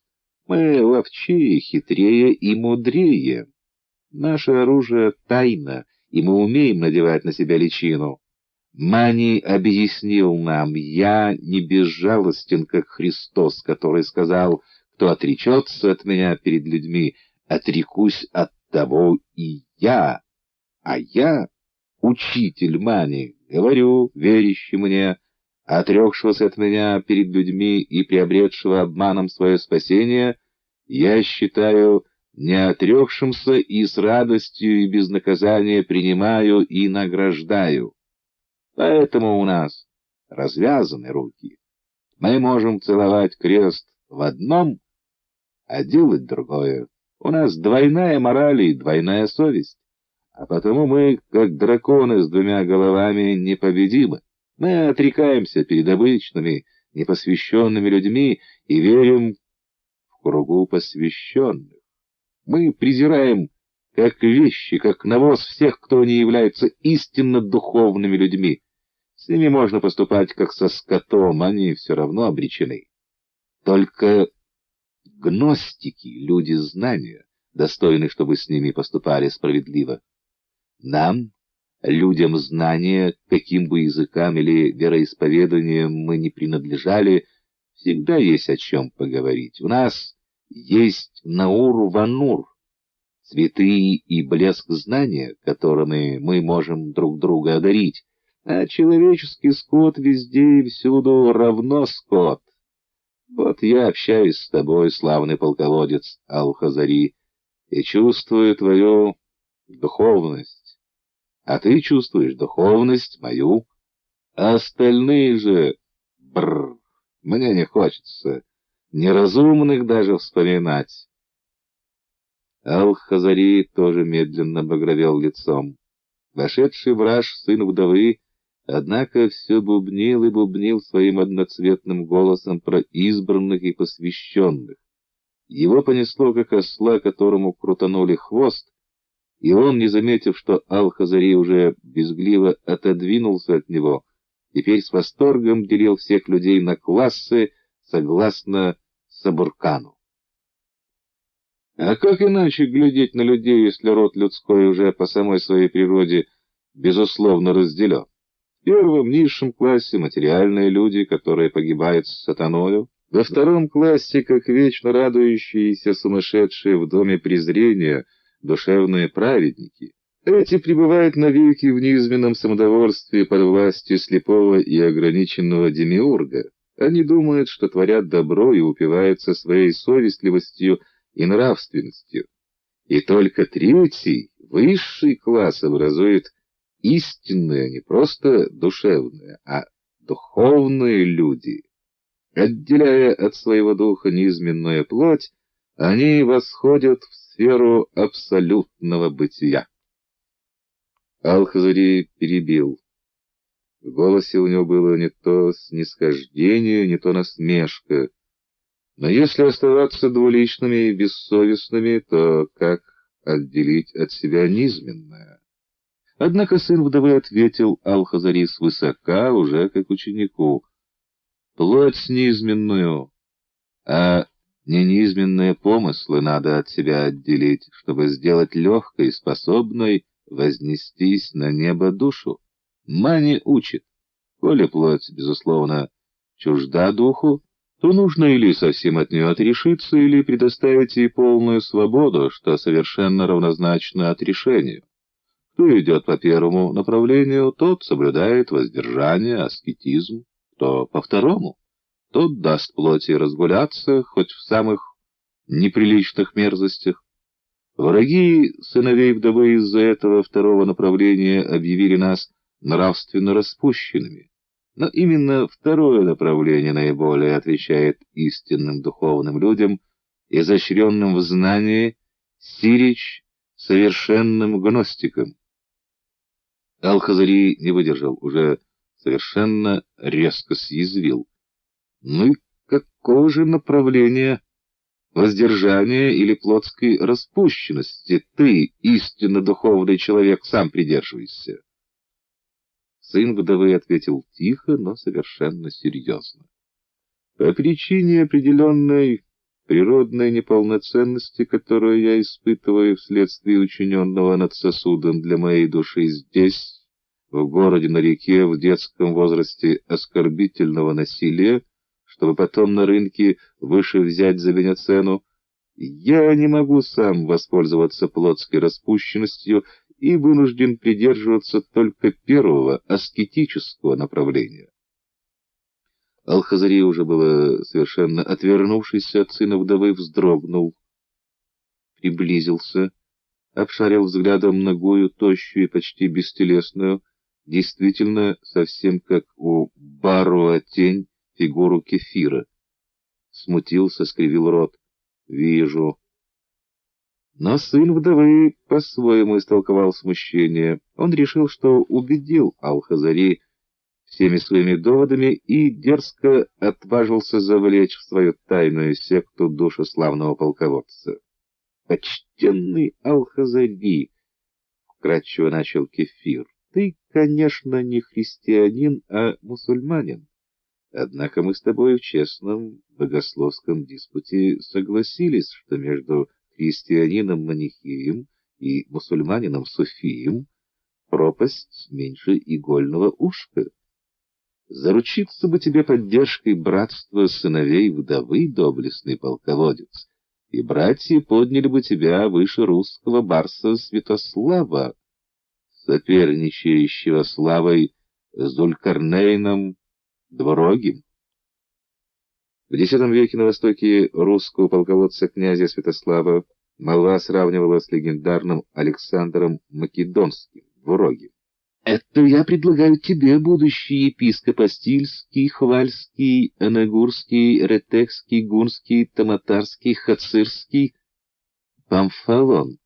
Мы ловчее, хитрее и мудрее. Наше оружие тайно, и мы умеем надевать на себя личину. Мани объяснил нам: я не безжалостен, как Христос, который сказал: кто отречется от меня перед людьми, отрекусь от того и я. А я, учитель Мани, говорю, верящий мне, отрекшегося от меня перед людьми и приобретшего обманом свое спасение, я считаю не отрекшимся и с радостью и без наказания принимаю и награждаю. Поэтому у нас развязаны руки. Мы можем целовать крест в одном, а делать другое. У нас двойная мораль и двойная совесть, а потому мы, как драконы с двумя головами, непобедимы. Мы отрекаемся перед обычными, непосвященными людьми и верим кругу посвященных. Мы презираем как вещи, как навоз всех, кто не является истинно духовными людьми. С ними можно поступать как со скотом, они все равно обречены. Только гностики, люди знания, достойны, чтобы с ними поступали справедливо. Нам, людям знания, каким бы языкам или вероисповеданиям мы ни принадлежали, всегда есть о чем поговорить. У нас есть Наур-Ванур, цветы и блеск знания, которыми мы можем друг друга одарить, а человеческий скот везде и всюду равно скот. Вот я общаюсь с тобой, славный полководец Ал-Хазари, и чувствую твою духовность, а ты чувствуешь духовность мою, а остальные же, мне не хочется неразумных даже вспоминать. Ал-Хазари тоже медленно багровел лицом. Вошедший враж, сын вдовы, однако все бубнил и бубнил своим одноцветным голосом про избранных и посвященных. Его понесло, как осла, которому крутанули хвост, и он, не заметив, что Ал-Хазари уже безгливо отодвинулся от него, теперь с восторгом делил всех людей на классы согласно Сабуркану. А как иначе глядеть на людей, если род людской уже по самой своей природе безусловно разделен? В первом низшем классе материальные люди, которые погибают с сатаною, во втором классе, как вечно радующиеся сумасшедшие в доме презрения, душевные праведники. Эти пребывают навеки в низменном самодовольстве под властью слепого и ограниченного демиурга. Они думают, что творят добро и упиваются своей совестливостью и нравственностью. И только третий, высший класс образует истинные, не просто душевные, а духовные люди. Отделяя от своего духа низменную плоть, они восходят в сферу абсолютного бытия. Ал-Хазари перебил. В голосе у него было не то снисхождение, не то насмешка. Но если оставаться двуличными и бессовестными, то как отделить от себя низменное? Однако сын вдовы ответил Ал-Хазари свысока, уже как ученику. Плоть низменную, а не низменные помыслы надо от себя отделить, чтобы сделать легкой, способной вознестись на небо душу. Мани учит, коли плоть, безусловно, чужда духу, то нужно или совсем от нее отрешиться, или предоставить ей полную свободу, что совершенно равнозначно отрешению. Кто идет по первому направлению, тот соблюдает воздержание, аскетизм, кто по второму, тот даст плоти разгуляться, хоть в самых неприличных мерзостях. Враги сыновей вдовы из-за этого второго направления объявили нас нравственно распущенными. Но именно второе направление наиболее отвечает истинным духовным людям, изощренным в знании, сирич совершенным гностикам. Ал-Хазари не выдержал, уже совершенно резко съязвил. Ну и какого же направления воздержания или плотской распущенности ты, истинно духовный человек, сам придерживаешься? Сын вдовы ответил тихо, но совершенно серьезно. По причине определенной природной неполноценности, которую я испытываю вследствие учиненного над сосудом для моей души здесь, в городе на реке, в детском возрасте оскорбительного насилия, чтобы потом на рынке выше взять за меня цену, я не могу сам воспользоваться плотской распущенностью и вынужден придерживаться только первого, аскетического направления. Ал-Хазари, уже было совершенно отвернувшись от сына вдовы, вздрогнул, приблизился, обшарил взглядом нагую, тощую и почти бестелесную, действительно совсем как у Баруа тень, фигуру Кефира. Смутился, скривил рот. «Вижу». Но сын вдовы по-своему истолковал смущение. Он решил, что убедил Ал-Хазари всеми своими доводами и дерзко отважился завлечь в свою тайную секту душу славного полководца. «Почтенный Алхазари!» — вкратчиво начал Кефир. «Ты, конечно, не христианин, а мусульманин. Однако мы с тобой в честном богословском диспуте согласились, что между христианином-манихеем и мусульманином-суфием пропасть меньше игольного ушка. Заручиться бы тебе поддержкой братства сыновей вдовы, доблестный полководец, и братья подняли бы тебя выше русского барса Святослава, соперничающего славой с Зулькарнейном Двурогим. В X веке на востоке русского полководца князя Святослава молва сравнивала с легендарным Александром Македонским, Двурогим. Это я предлагаю тебе, будущий епископ Астильский, Хвальский, Анагурский, Ретекский, Гунский, Таматарский, Хацирский, Памфалон.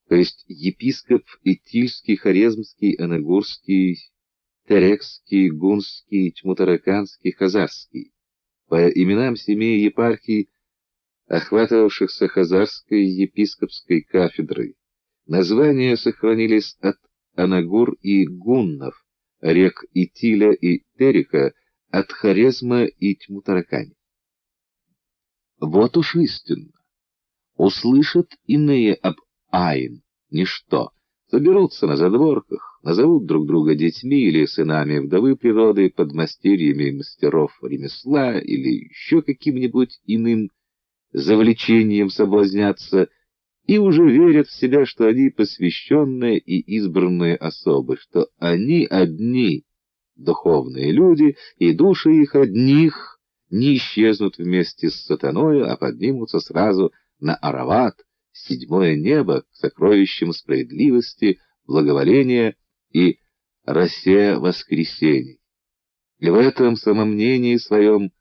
То есть епископ Итильский, Хорезмский, Анагурский, Терекский, Гунский, Тьмутараканский, Хазарский. По именам семей епархий, охватывавшихся Хазарской епископской кафедрой. Названия сохранились от Анагур и Гуннов, рек Итиля и Терека, от Хорезма и Тьмутаракани. Вот уж истинно. Услышат иные об Айн ничто, соберутся на задворках, назовут друг друга детьми или сынами вдовы природы, подмастерьями мастеров ремесла или еще каким-нибудь иным завлечением соблазнятся, и уже верят в себя, что они посвященные и избранные особы, что они одни духовные люди, и души их одних не исчезнут вместе с сатаною, а поднимутся сразу на Арават, седьмое небо, к сокровищам справедливости, благоволения и росе воскресений. И в этом самомнении своем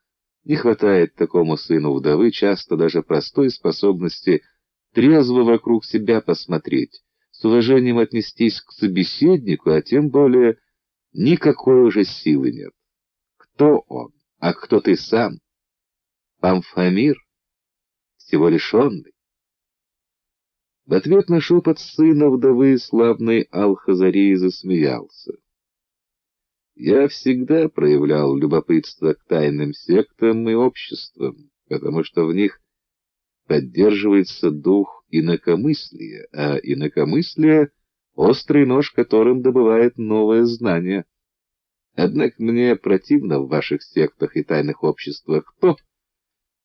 не хватает такому сыну вдовы часто даже простой способности трезво вокруг себя посмотреть, с уважением отнестись к собеседнику, а тем более никакой уже силы нет. Кто он, а кто ты сам? Памфамир, всего лишенный. В ответ на шепот сына вдовы славный Алхазарий засмеялся. Я всегда проявлял любопытство к тайным сектам и обществам, потому что в них поддерживается дух инакомыслия, а инакомыслие — острый нож, которым добывает новое знание. Однако мне противно в ваших сектах и тайных обществах то,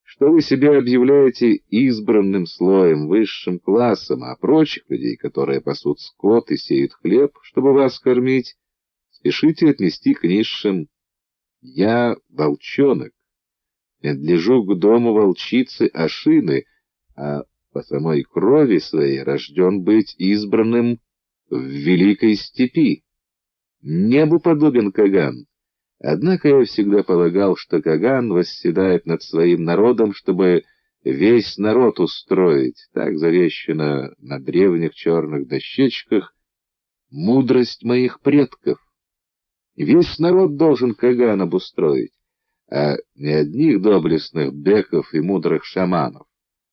что вы себя объявляете избранным слоем, высшим классом, а прочих людей, которые пасут скот и сеют хлеб, чтобы вас кормить, спешите отнести к низшим. Я волчонок, принадлежу к дому волчицы Ашины, а по самой крови своей рожден быть избранным в великой степи. Небу подобен Каган. Однако я всегда полагал, что Каган восседает над своим народом, чтобы весь народ устроить. Так завещано на древних черных дощечках мудрость моих предков. Весь народ должен Каган обустроить, а не одних доблестных беков и мудрых шаманов,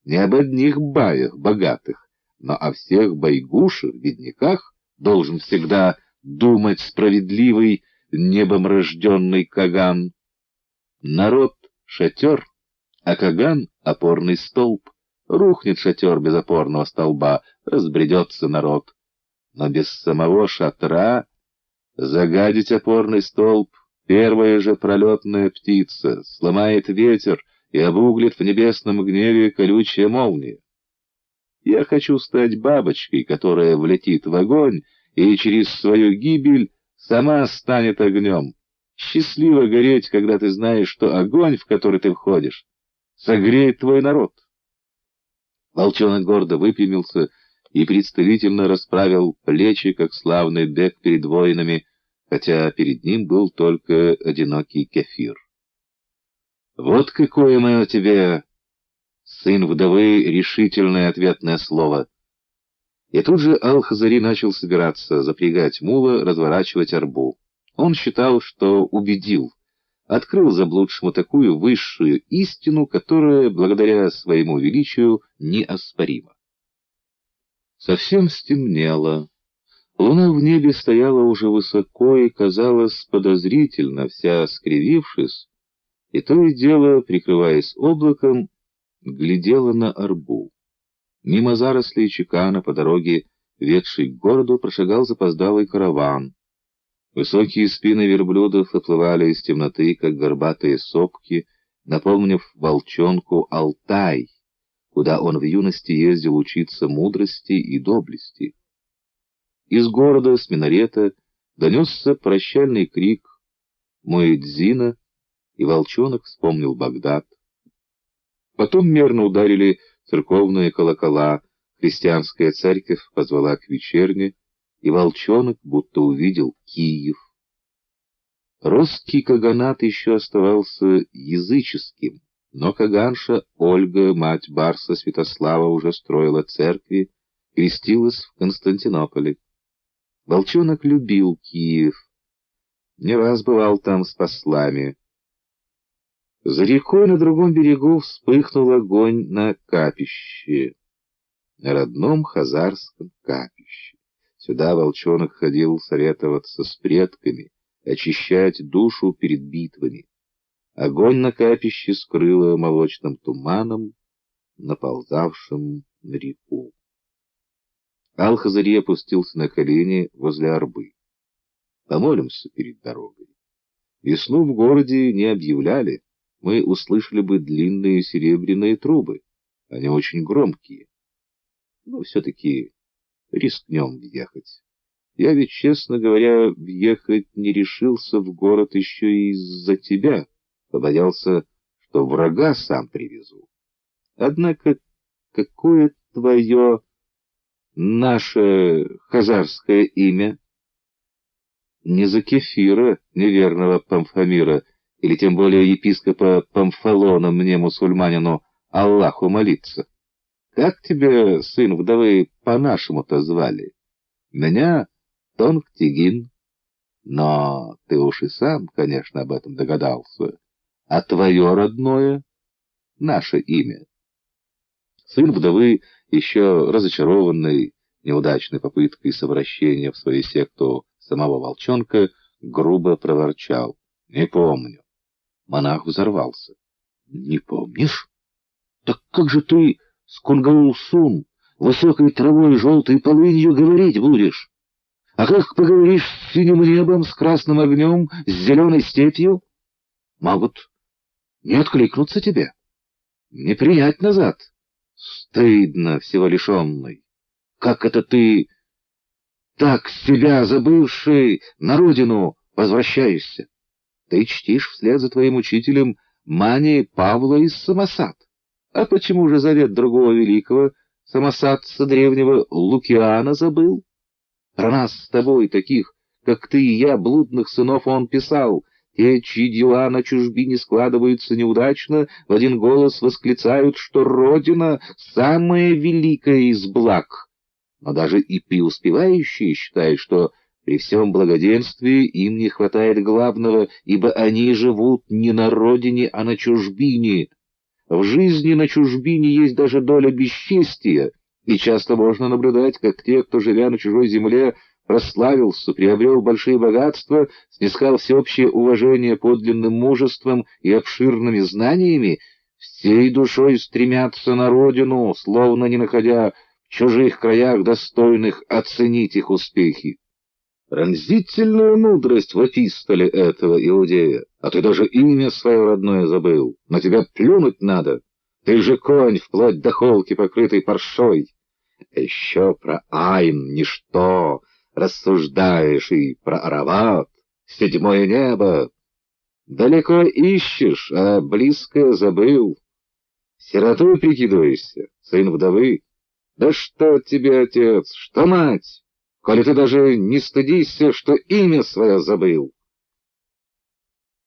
не об одних баях богатых, но о всех байгушах, бедняках должен всегда думать справедливый, небом рожденный Каган. Народ — шатер, а Каган — опорный столб. Рухнет шатер без опорного столба, разбредется народ. Но без самого шатра загадить опорный столб первая же пролетная птица, сломает ветер и обуглит в небесном гневе колючая молния. Я хочу стать бабочкой, которая влетит в огонь и через свою гибель сама станет огнем. Счастливо гореть, когда ты знаешь, что огонь, в который ты входишь, согреет твой народ. Волчонок гордо выпрямился и представительно расправил плечи, как славный бек перед воинами, хотя перед ним был только одинокий Кефир. Вот какое мое тебе, сын вдовы, решительное ответное слово. И тут же Алхазари начал собираться, запрягать мула, разворачивать арбу. Он считал, что убедил, открыл заблудшему такую высшую истину, которая, благодаря своему величию, неоспорима. Совсем стемнело. Луна в небе стояла уже высоко и казалась подозрительно, вся скривившись, и то и дело, прикрываясь облаком, глядела на арбу. Мимо зарослей чекана по дороге, ведшей к городу, прошагал запоздалый караван. Высокие спины верблюдов выплывали из темноты, как горбатые сопки, напомнив волчонку Алтай, куда он в юности ездил учиться мудрости и доблести. Из города, с минарета, донесся прощальный крик муэдзина, и волчонок вспомнил Багдад. Потом мерно ударили церковные колокола, христианская церковь позвала к вечерне, и волчонок будто увидел Киев. Русский каганат еще оставался языческим, но каганша Ольга, мать Барса Святослава, уже строила церкви, крестилась в Константинополе. Волчонок любил Киев, не раз бывал там с послами. За рекой на другом берегу вспыхнул огонь на капище, на родном хазарском капище. Сюда волчонок ходил советоваться с предками, очищать душу перед битвами. Огонь на капище скрыло молочным туманом, наползавшим на реку. Алхазари опустился на колени возле арбы. Помолимся перед дорогой. Весну в городе не объявляли, мы услышали бы длинные серебряные трубы. Они очень громкие. Но все-таки рискнем въехать. Я ведь, честно говоря, въехать не решился в город еще и из-за тебя. Побоялся, что врага сам привезу. Однако, какое твое, наше хазарское имя? Не за Кефира, неверного Памфамира, или тем более епископа Памфалона, мне, мусульманину, Аллаху молиться. Как тебя, сын вдовы, по-нашему-то звали? Меня Тонг-Тигин. Но ты уж и сам, конечно, об этом догадался. А твое родное — наше имя. Сын вдовы, еще разочарованный неудачной попыткой совращения в свою секту самого волчонка, грубо проворчал: «Не помню». Монах взорвался: «Не помнишь? Так как же ты с Кунгаул-Сун, высокой травой, желтой полынью говорить будешь? А как поговоришь с синим небом, с красным огнем, с зеленой степью? Могут не откликнуться тебе, не принять назад. Стыдно, всего лишенный. Как это ты, так себя забывший, на родину возвращаешься? Ты чтишь вслед за твоим учителем Мани Павла из Самосад. А почему же завет другого великого самосадца древнего Лукиана забыл? Про нас с тобой, таких, как ты и я, блудных сынов, он писал: те, чьи дела на чужбине складываются неудачно, в один голос восклицают, что Родина — самая великая из благ. Но даже и преуспевающие считают, что при всем благоденствии им не хватает главного, ибо они живут не на родине, а на чужбине. В жизни на чужбине есть даже доля бесчестия, и часто можно наблюдать, как те, кто, живя на чужой земле, прославился, приобрел большие богатства, снискал всеобщее уважение подлинным мужеством и обширными знаниями, всей душой стремятся на родину, словно не находя в чужих краях достойных оценить их успехи. Пронзительную мудрость в эпистоле этого иудея, а ты даже имя свое родное забыл. На тебя плюнуть надо. Ты же конь, вплоть до холки, покрытый паршой. Еще про Айн ничто рассуждаешь, и про Арават, седьмое небо. Далеко ищешь, а близкое забыл. Сиротой прикидываешься, сын вдовы. Да что тебе, отец, что мать, коли ты даже не стыдишься, что имя свое забыл.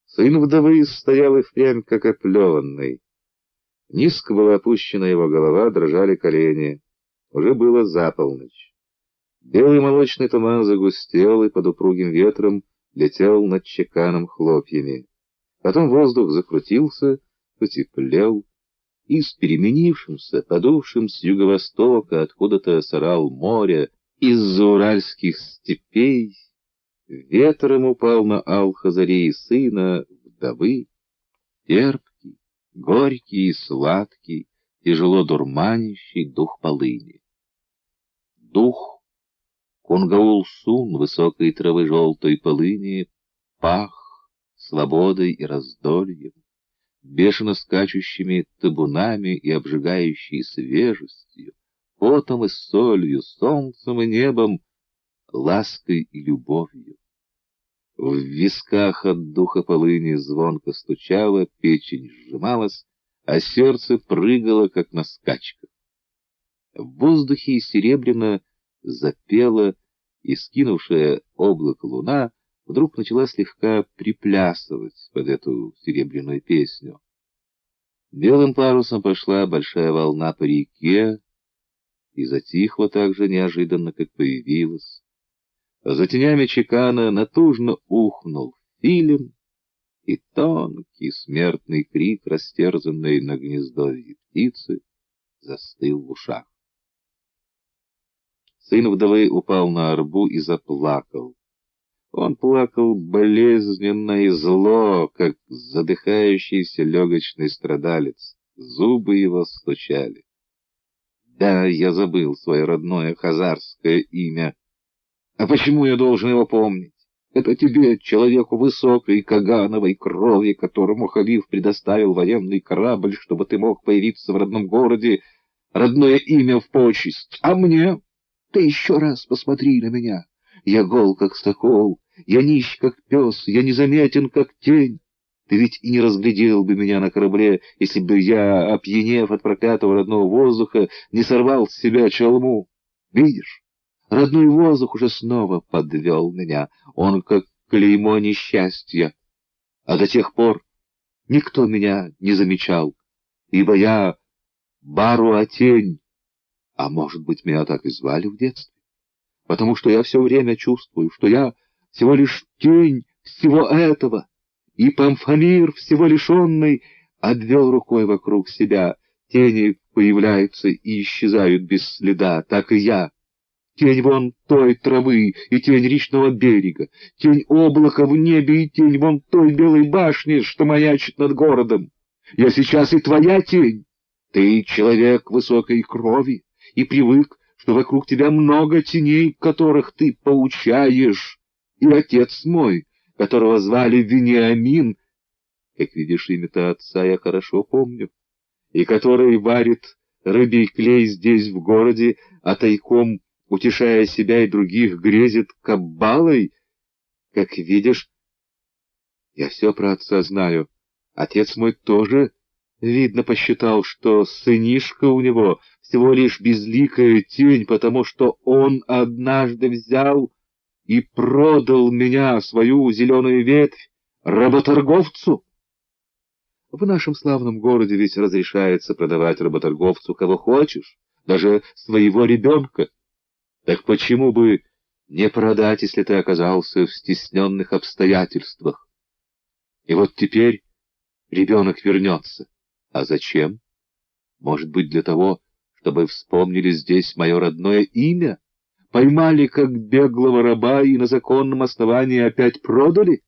Сын вдовы стоял и впрямь как оплеванный. Низко была опущена его голова, дрожали колени. Уже было за полночь. Белый молочный туман загустел, и под упругим ветром летел над чеканом хлопьями. Потом воздух закрутился, потеплел, и с переменившимся, подувшим с юго-востока, откуда-то с Арал-моря, из-за уральских степей, ветром упал на Ал-Хазарей сына вдовы, терпкий, горький и сладкий, тяжело дурманящий дух полыни. Дух Кунгаул-Сун, высокой травы желтой полыни, пах свободой и раздольем, бешено скачущими табунами и обжигающей свежестью, потом и солью, солнцем и небом, лаской и любовью. В висках от духа полыни звонко стучало, печень сжималась, а сердце прыгало, как на скачках. В воздухе серебряно запела, и скинувшая облако луна вдруг начала слегка приплясывать под эту серебряную песню. Белым парусом пошла большая волна по реке и затихла так же неожиданно, как появилась. За тенями чекана натужно ухнул филин, и тонкий смертный крик, растерзанный на гнездовье птицы, застыл в ушах. Сын вдовы упал на арбу и заплакал. Он плакал болезненно и зло, как задыхающийся легочный страдалец. Зубы его стучали. Да, я забыл свое родное хазарское имя. А почему я должен его помнить? Это тебе, человеку высокой кагановой крови, которому халиф предоставил военный корабль, чтобы ты мог появиться в родном городе, родное имя в почесть. А мне? Ты еще раз посмотри на меня. Я гол, как сокол, я нищ, как пес, я незаметен, как тень. Ты ведь и не разглядел бы меня на корабле, если бы я, опьянев от проклятого родного воздуха, не сорвал с себя чалму. Видишь, родной воздух уже снова подвел меня, он как клеймо несчастья. А до тех пор никто меня не замечал, ибо я Бару-Атень. А может быть, меня так и звали в детстве? Потому что я все время чувствую, что я всего лишь тень всего этого, и Памфамир, всего лишенный, обвел рукой вокруг себя. Тени появляются и исчезают без следа, так и я. Тень вон той травы и тень речного берега, тень облака в небе и тень вон той белой башни, что маячит над городом. Я сейчас и твоя тень. Ты человек высокой крови и привык, что вокруг тебя много теней, которых ты поучаешь. И отец мой, которого звали Вениамин, как видишь, имя-то отца я хорошо помню, и который варит рыбий клей здесь в городе, а тайком, утешая себя и других, грезит каббалой. Как видишь, я все про отца знаю. Отец мой тоже, видно, посчитал, что сынишка у него всего лишь безликая тень, потому что он однажды взял и продал меня, свою зеленую ветвь, работорговцу. В нашем славном городе ведь разрешается продавать работорговцу кого хочешь, даже своего ребенка. Так почему бы не продать, если ты оказался в стесненных обстоятельствах? И вот теперь ребенок вернется. А зачем? Может быть, для того, чтобы вспомнили здесь мое родное имя? Поймали как беглого раба и на законном основании опять продали?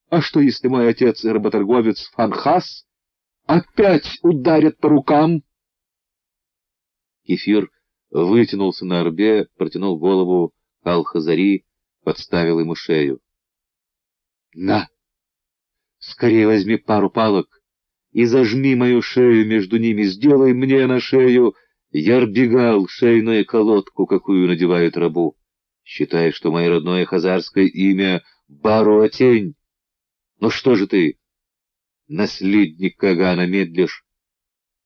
А что, если мой отец и работорговец Фанхас опять ударят по рукам? Кефир вытянулся на орбе, протянул голову к Ал-Хазари, подставил ему шею. — На! Скорее возьми пару палок и зажми мою шею между ними, сделай мне на шею ярбигал, шейную колодку, какую надевают рабу. Считай, что мое родное хазарское имя Бару-Атень. Ну что же ты, наследник Кагана, медлишь?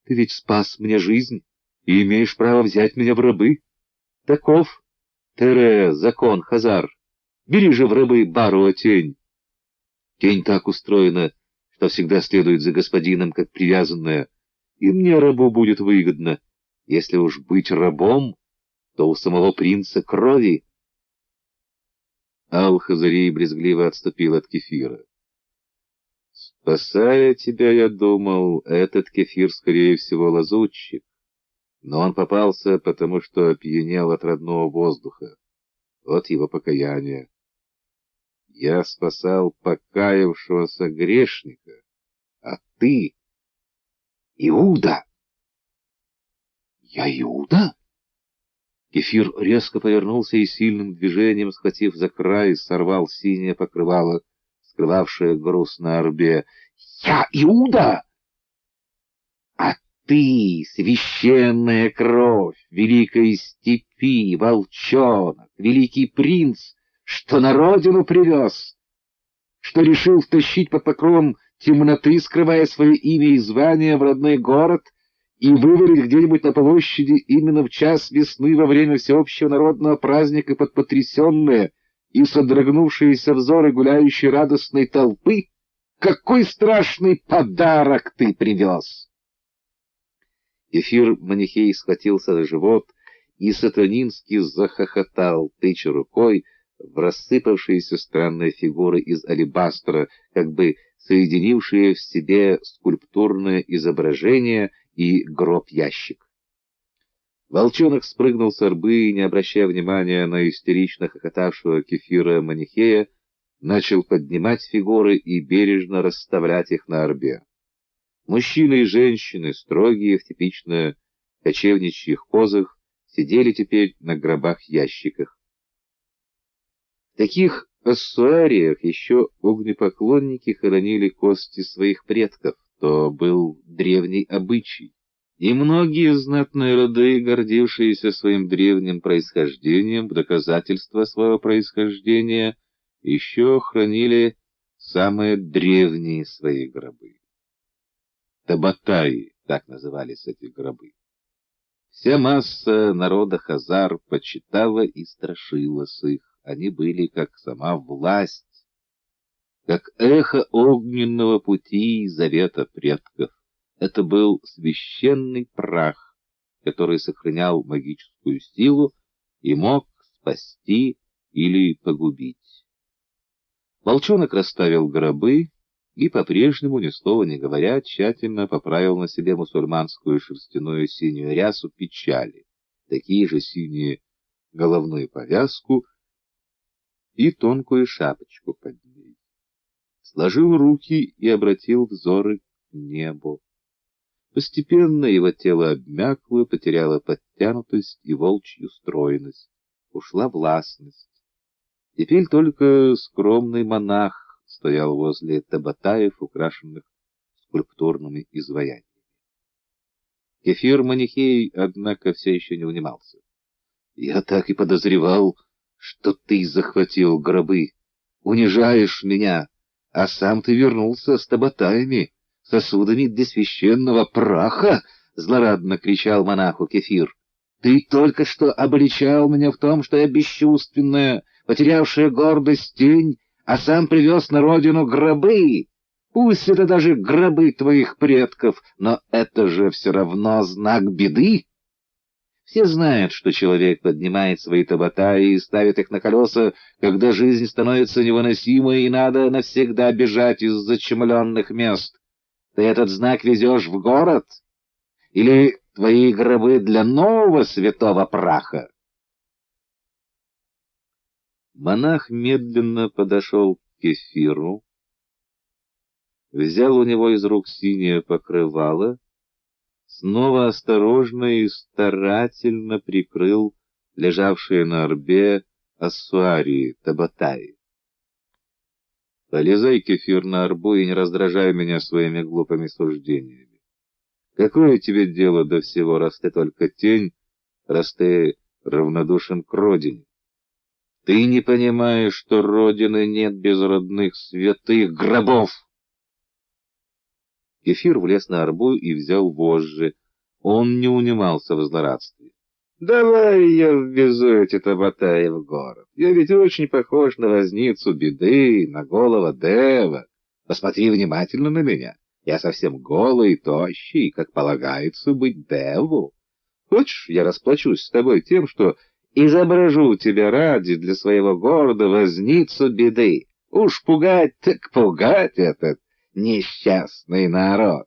Ты ведь спас мне жизнь и имеешь право взять меня в рабы. Таков, Тере, закон Хазар. Бери же в рабы Бару-Атень. Тень так устроена, что всегда следует за господином, как привязанная, и мне, рабу, будет выгодно. Если уж быть рабом, то у самого принца крови. Ал-Хазарий брезгливо отступил от Кефира. Спасая тебя, я думал, этот Кефир, скорее всего, лазутчик. Но он попался, потому что опьянел от родного воздуха. Вот его покаяние. Я спасал покаявшегося грешника, а ты — Иуда. Я Иуда? Кефир резко повернулся и сильным движением, схватив за край, сорвал синее покрывало, скрывавшее груз на орбе. Я Иуда! А ты, священная кровь великой степи, волчонок, великий принц, что на родину привез, что решил втащить под покровом темноты, скрывая свое имя и звание в родной город, и вывалить где-нибудь на площади именно в час весны во время всеобщего народного праздника под потрясенные и содрогнувшиеся взоры гуляющей радостной толпы? Какой страшный подарок ты привез! Эфир Манихей схватился за живот и сатанински захохотал, тыча рукой в рассыпавшиеся странные фигуры из алебастра, как бы соединившие в себе скульптурное изображение и гроб-ящик. Волчонок спрыгнул с орбы и, не обращая внимания на истерично хохотавшего Кефира Манихея, начал поднимать фигуры и бережно расставлять их на орбе. Мужчины и женщины, строгие в типично кочевничьих позах, сидели теперь на гробах-ящиках. В таких ассуариях еще огнепоклонники хоронили кости своих предков, то был древний обычай. И многие знатные роды, гордившиеся своим древним происхождением, в доказательство своего происхождения, еще хранили самые древние свои гробы. Табатаи, так назывались эти гробы. Вся масса народа хазар почитала и страшилась их. Они были как сама власть, как эхо огненного пути и завета предков. Это был священный прах, который сохранял магическую силу и мог спасти или погубить. Волчонок расставил гробы и, по-прежнему, ни слова не говоря, тщательно поправил на себе мусульманскую шерстяную синюю рясу печали, такие же синие головную повязку и тонкую шапочку под ней. Сложил руки и обратил взоры к небу. Постепенно его тело обмякло, потеряло подтянутость и волчью стройность. Ушла властность. Теперь только скромный монах стоял возле табатаев, украшенных скульптурными изваяниями. Кефир Манихей, однако, все еще не унимался. «Я так и подозревал, что ты захватил гробы, унижаешь меня, а сам ты вернулся с табатаями, сосудами для священного праха!» — злорадно кричал монаху Кефир. «Ты только что обличал меня в том, что я бесчувственная, потерявшая гордость тень, а сам привез на родину гробы. Пусть это даже гробы твоих предков, но это же все равно знак беды. Все знают, что человек поднимает свои табатаи и ставит их на колеса, когда жизнь становится невыносимой и надо навсегда бежать из зачумленных мест. Ты этот знак везешь в город? Или твои гробы для нового святого праха?» Монах медленно подошел к Кефиру, взял у него из рук синее покрывало, снова осторожно и старательно прикрыл лежавшие на орбе ассуарии, табатаи. «Полезай, Кефир, на орбу и не раздражай меня своими глупыми суждениями. Какое тебе дело до всего, раз ты только тень, раз ты равнодушен к родине? Ты не понимаешь, что родины нет без родных святых гробов!» Кефир влез на орбу и взял вожжи. Он не унимался в злорадстве. «Давай я ввезу эти табатаи в город. Я ведь очень похож на возницу беды, на голого дева. Посмотри внимательно на меня. Я совсем голый и тощий, как полагается быть деву. Хочешь, я расплачусь с тобой тем, что изображу тебя ради для своего города возницу беды. Уж пугать так пугать этот несчастный народ.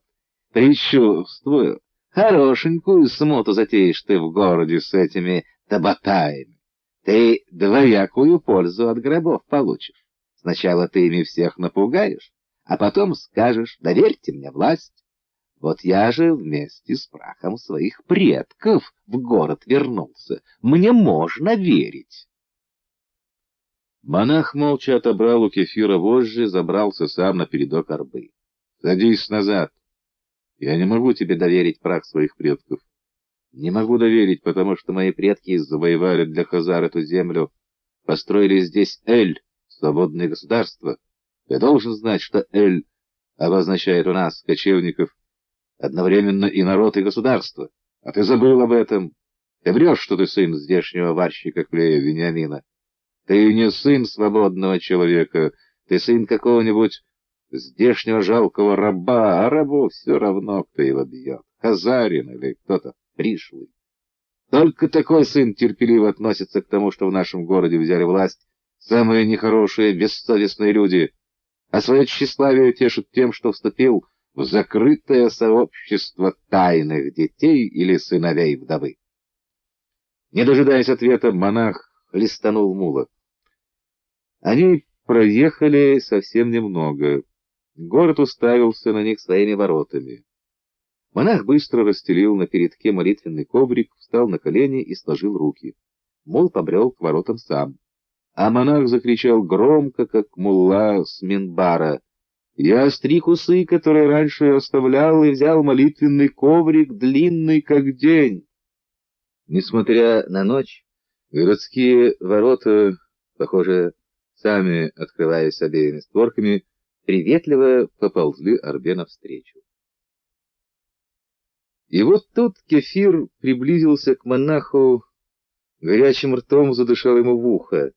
Предчувствую, хорошенькую смуту затеешь ты в городе с этими табатаями. Ты двоякую пользу от гробов получишь. Сначала ты ими всех напугаешь, а потом скажешь: доверьте мне власть. Вот я же вместе с прахом своих предков в город вернулся. Мне можно верить. Монах молча отобрал у Кефира вожжи, забрался сам на передок арбы. «Садись назад. Я не могу тебе доверить прах своих предков. Не могу доверить, потому что мои предки завоевали для хазар эту землю, построили здесь Эль, свободное государство. Ты должен знать, что Эль обозначает у нас, кочевников, одновременно и народ, и государство. А ты забыл об этом. Ты врешь, что ты сын здешнего варщика Клея Вениамина. Ты не сын свободного человека, ты сын какого-нибудь здешнего жалкого раба, а рабу все равно, кто его бьет, хазарин или кто-то пришлый. Только такой сын терпеливо относится к тому, что в нашем городе взяли власть самые нехорошие, бессовестные люди, а свое тщеславие тешит тем, что вступил в закрытое сообщество тайных детей или сыновей вдовы. Не дожидаясь ответа, монах хлестанул мула. Они проехали совсем немного. Город уставился на них своими воротами. Монах быстро расстелил на передке молитвенный коврик, встал на колени и сложил руки. Мул побрел к воротам сам. А монах закричал громко, как мулла с минбара: «Я стриг усы, которые раньше оставлял, и взял молитвенный коврик, длинный, как день». Несмотря на ночь, городские ворота, похоже, сами открываясь обеими створками, приветливо поползли арбе навстречу. И вот тут Кефир приблизился к монаху, горячим ртом задышал ему в ухо.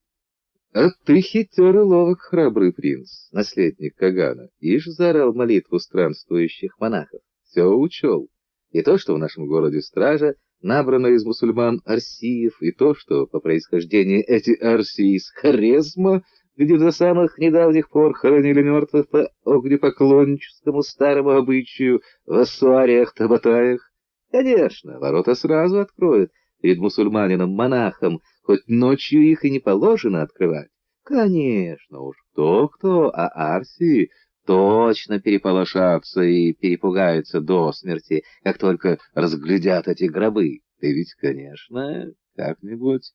«А ты хитер и ловок, храбрый принц, наследник Кагана!» Ишь заорал молитву странствующих монахов. Все учел. И то, что в нашем городе стража набрана из мусульман арсиев, и то, что по происхождению эти арсии из Хорезма, где до самых недавних пор хоронили мертвых по огнепоклонническому старому обычаю в ассуариях-табатаях. Конечно, ворота сразу откроют перед мусульманином-монахом, хоть ночью их и не положено открывать. Конечно уж, кто-кто, а арсии точно переполошатся и перепугаются до смерти, как только разглядят эти гробы. Ты ведь, конечно, как-нибудь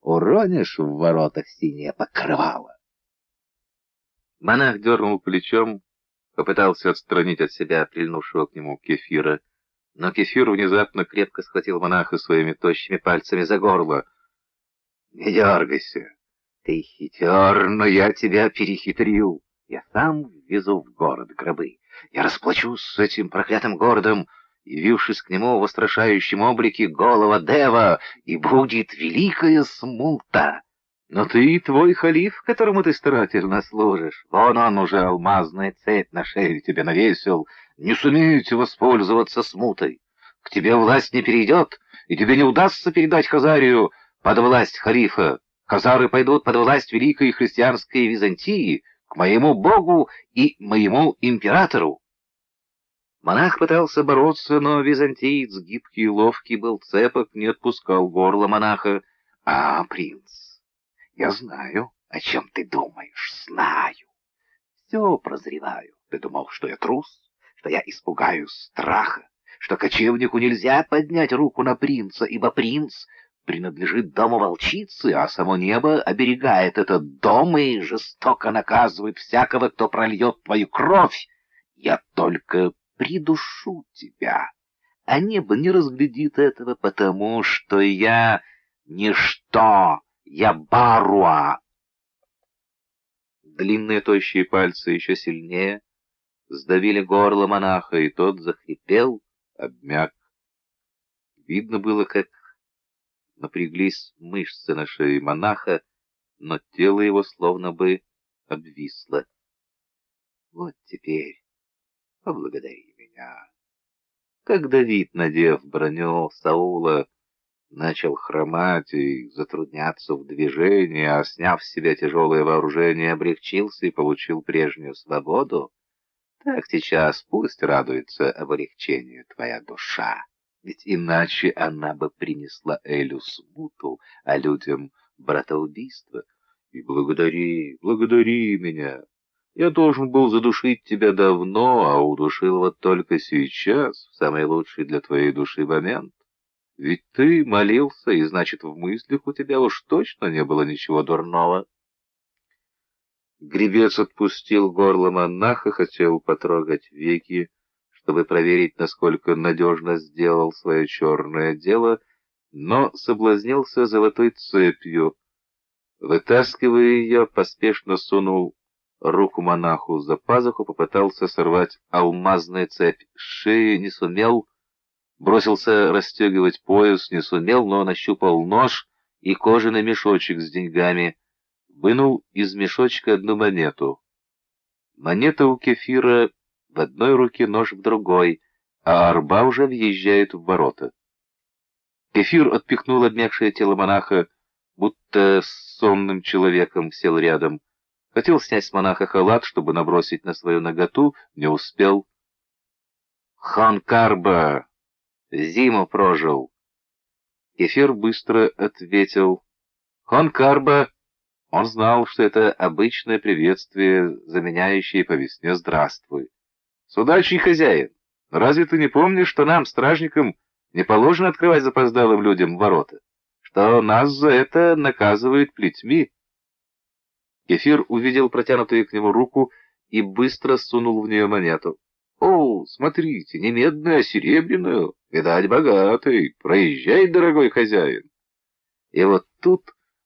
уронишь в воротах синее покрывало. Монах дернул плечом, попытался отстранить от себя прильнувшего к нему Кефира, но Кефир внезапно крепко схватил монаха своими тощими пальцами за горло. «Не дергайся, ты хитер, но я тебя перехитрил. Я сам ввезу в город гробы. Я расплачусь с этим проклятым городом, явившись к нему в устрашающем облике голого дева, и будет великая смута. Но ты и твой халиф, которому ты старательно служишь, вон он уже алмазная цепь на шею тебе навесил, не сумеете воспользоваться смутой. К тебе власть не перейдет, и тебе не удастся передать Хазарию под власть халифа. Хазары пойдут под власть великой христианской Византии, к моему богу и моему императору». Монах пытался бороться, но византиец, гибкий и ловкий, был цепок, не отпускал горло монаха. «А, принц, я знаю, о чем ты думаешь, знаю. Все прозреваю. Ты думал, что я трус, что я испугаюсь страха, что кочевнику нельзя поднять руку на принца, ибо принц принадлежит дому волчицы, а само небо оберегает этот дом и жестоко наказывает всякого, кто прольет твою кровь. Я только придушу тебя, а небо не разглядит этого, потому что я ничто, я Баруа». Длинные тощие пальцы еще сильнее сдавили горло монаха, и тот захрипел, обмяк. Видно было, как напряглись мышцы на шее монаха, но тело его словно бы обвисло. «Вот теперь поблагодари меня. Как Давид, надев броню Саула, начал хромать и затрудняться в движении, а, сняв с себя тяжелое вооружение, облегчился и получил прежнюю свободу, так сейчас пусть радуется облегчению твоя душа. Ведь иначе она бы принесла Элю смуту, а людям братоубийство. И благодари, благодари меня. Я должен был задушить тебя давно, а удушил вот только сейчас, в самый лучший для твоей души момент. Ведь ты молился, и значит, в мыслях у тебя уж точно не было ничего дурного. Гребец отпустил горло монаха, хотел потрогать веки, чтобы проверить, насколько надежно сделал свое черное дело, но соблазнился золотой цепью. Вытаскивая ее, поспешно сунул руку монаху за пазуху, попытался сорвать алмазную цепь с шеи, не сумел, бросился расстегивать пояс, не сумел, но нащупал нож и кожаный мешочек с деньгами, вынул из мешочка одну монету. Монета у Кефира в одной руке, нож в другой, а арба уже въезжает в ворота. Кефир отпихнул обмякшее тело монаха, будто с сонным человеком сел рядом. Хотел снять с монаха халат, чтобы набросить на свою наготу, не успел. «Хан Карба! Зиму прожил!» Кефир быстро ответил. «Хан Карба!» Он знал, что это обычное приветствие, заменяющее по весне «здравствуй». «Судачий хозяин, разве ты не помнишь, что нам, стражникам, не положено открывать запоздалым людям ворота? Что нас за это наказывают плетьми?» Кефир увидел протянутую к нему руку и быстро сунул в нее монету. «О, смотрите, не медную, а серебряную, видать, богатый, проезжай, дорогой хозяин». И вот тут,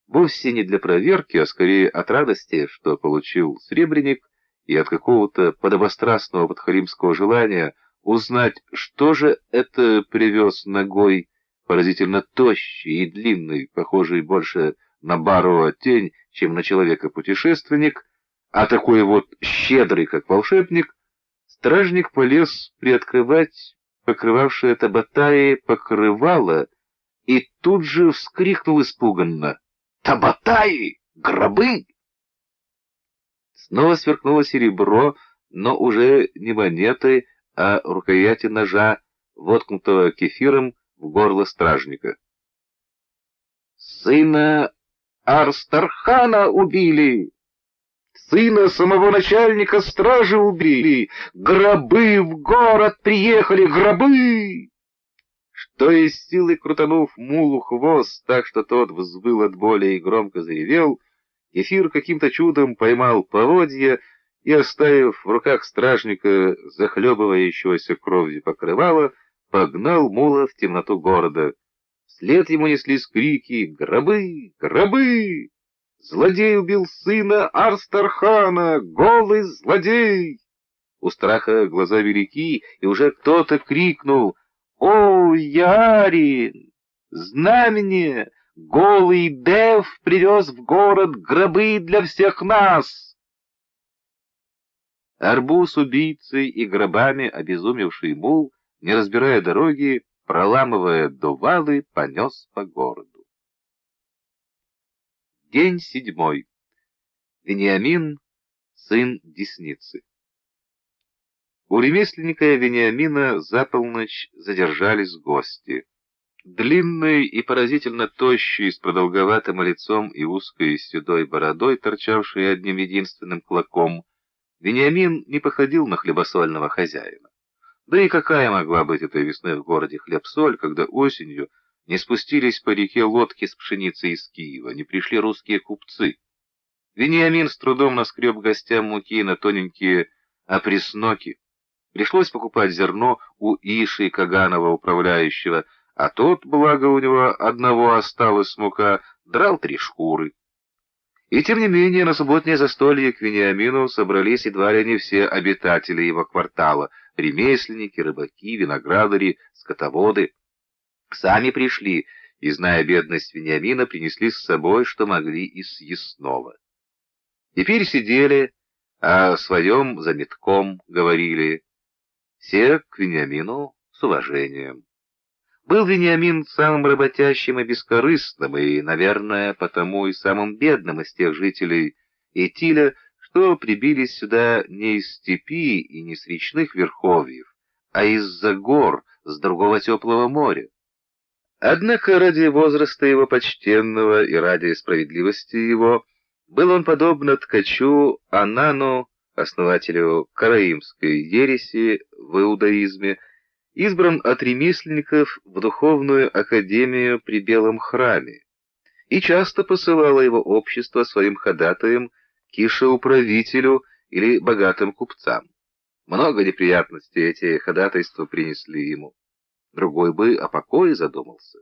вовсе не для проверки, а скорее от радости, что получил сребреник, и от какого-то подобострастного подхалимского желания узнать, что же это привез ногой, поразительно тощий и длинный, похожий больше на барова тень, чем на человека-путешественник, а такой вот щедрый, как волшебник, стражник полез приоткрывать покрывавшее табатаи покрывало и тут же вскрикнул испуганно: «Табатаи! Гробы!» Снова сверкнуло серебро, но уже не монеты, а рукояти ножа, воткнутого Кефиром в горло стражника. «Сына Арстархана убили! Сына самого начальника стражи убили! Гробы в город приехали! Гробы!» Что из силы крутанув мулу хвост так, что тот взвыл от боли и громко заревел, Кефир каким-то чудом поймал поводья и, оставив в руках стражника захлебывающегося кровью покрывало, погнал мула в темноту города. Вслед ему неслись крики: «Гробы! Гробы! Злодей убил сына Арстархана! Голый злодей!» У страха глаза велики, и уже кто-то крикнул: «О, Ярин! Знамение! Голый Дев привез в город гробы для всех нас!» Арбу с убийцей и гробами обезумевший мул, не разбирая дороги, проламывая дувалы, понес по городу. День 7. Вениамин, сын Десницы. У ремесленника Вениамина за полночь задержались гости. Длинный и поразительно тощий, с продолговатым лицом и узкой седой бородой, торчавшей одним единственным клоком, Вениамин не походил на хлебосольного хозяина. Да и какая могла быть этой весной в городе хлеб-соль, когда осенью не спустились по реке лодки с пшеницей из Киева, не пришли русские купцы. Вениамин с трудом наскреб гостям муки на тоненькие опресноки. Пришлось покупать зерно у Иши Каганова, управляющего, а тот, благо у него одного осталась мука, драл 3 шкуры. И тем не менее на субботнее застолье к Вениамину собрались едва ли не все обитатели его квартала: ремесленники, рыбаки, виноградари, скотоводы. Сами пришли и, зная бедность Вениамина, принесли с собой, что могли, из съестного. Теперь сидели, а о своем за метком говорили. Все к Вениамину с уважением. Был Вениамин самым работящим и бескорыстным, и, наверное, потому и самым бедным из тех жителей Этиля, что прибились сюда не из степи и не с речных верховьев, а из-за гор, с другого теплого моря. Однако ради возраста его почтенного и ради справедливости его, был он, подобно ткачу Анану, основателю караимской ереси в иудаизме, избран от ремесленников в духовную академию при Белом храме, и часто посылало его общество своим ходатаям к ишеуправителю или богатым купцам. Много неприятностей эти ходатайства принесли ему. Другой бы о покое задумался.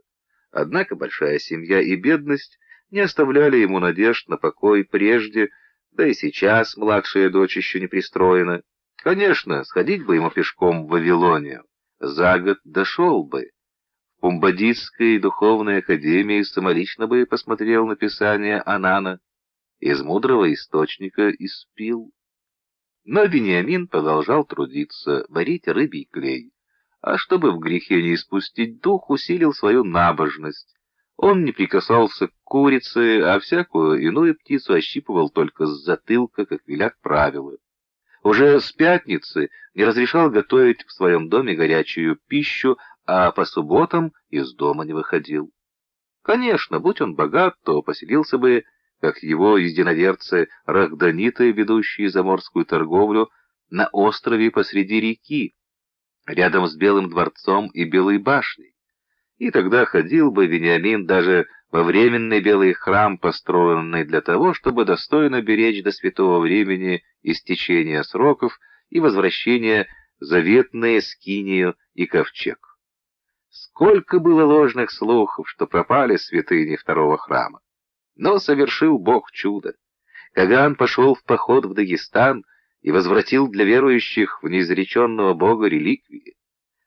Однако большая семья и бедность не оставляли ему надежд на покой прежде, да и сейчас младшая дочь еще не пристроена. Конечно, сходить бы ему пешком в Вавилонию. За год дошел бы. В Пумбадистской духовной академии самолично бы посмотрел на писание Анана, из мудрого источника испил. Но Вениамин продолжал трудиться, варить рыбий клей, а чтобы в грехе не испустить дух, усилил свою набожность. Он не прикасался к курице, а всякую иную птицу ощипывал только с затылка, как велят правила. Уже с пятницы не разрешал готовить в своем доме горячую пищу, а по субботам из дома не выходил. Конечно, будь он богат, то поселился бы, как его единоверцы рахданиты, ведущие заморскую торговлю, на острове посреди реки, рядом с Белым дворцом и Белой башней. И тогда ходил бы Вениамин даже во временный Белый храм, построенный для того, чтобы достойно беречь до святого времени истечения сроков и возвращения заветные скинию и ковчег. Сколько было ложных слухов, что пропали святыни второго храма. Но совершил Бог чудо. Каган пошел в поход в Дагестан и возвратил для верующих в неизреченного Бога реликвии.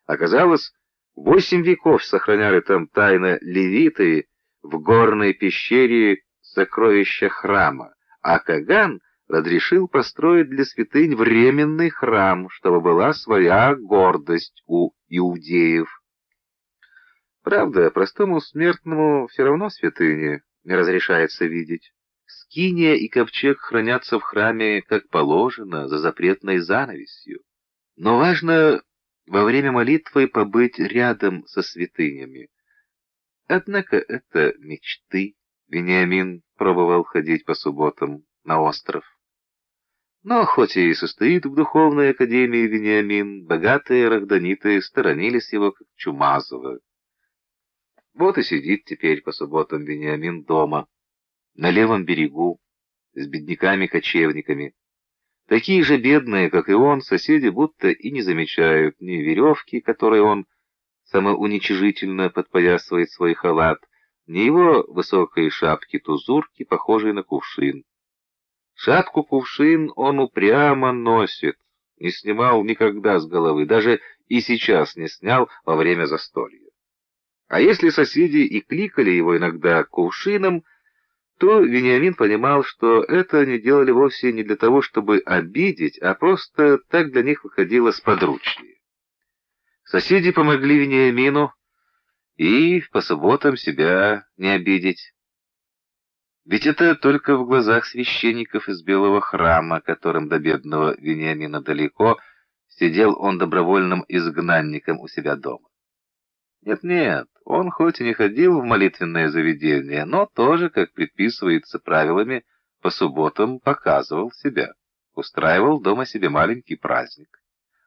Оказалось, 8 веков сохраняли там тайно левиты в горной пещере сокровища храма, а Каган разрешил построить для святынь временный храм, чтобы была своя гордость у иудеев. Правда, простому смертному все равно святыни не разрешается видеть. Скиния и ковчег хранятся в храме, как положено, за запретной занавесью. Но важно во время молитвы побыть рядом со святынями. Однако это мечты. Вениамин пробовал ходить по субботам на остров. Но хоть и состоит в духовной академии Вениамин, богатые рахданиты сторонились его как Чумазова. Вот и сидит теперь по субботам Вениамин дома, на левом берегу, с бедняками-кочевниками. Такие же бедные, как и он, соседи будто и не замечают ни веревки, которой он самоуничижительно подпоясывает свой халат, ни его высокой шапки-тузурки, похожей на кувшин. Шапку-кувшин он упрямо носит, не снимал никогда с головы, даже и сейчас не снял во время застолья. А если соседи и кликали его иногда кувшином, то Вениамин понимал, что это они делали вовсе не для того, чтобы обидеть, а просто так для них выходило сподручнее. Соседи помогли Вениамину и по субботам себя не обидеть. Ведь это только в глазах священников из Белого храма, которым до бедного Вениамина далеко, сидел он добровольным изгнанником у себя дома. Нет, он хоть и не ходил в молитвенное заведение, но тоже, как предписывается правилами, по субботам показывал себя, устраивал дома себе маленький праздник.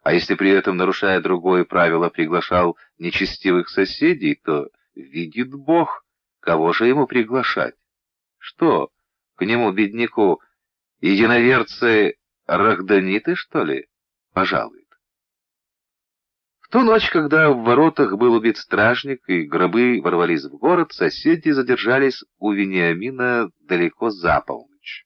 А если при этом, нарушая другое правило, приглашал нечестивых соседей, то видит Бог, кого же ему приглашать. Что, к нему, бедняку, единоверцы рахданиты, что ли, пожалуй? В ту ночь, когда в воротах был убит стражник и гробы ворвались в город, соседи задержались у Вениамина далеко за полночь.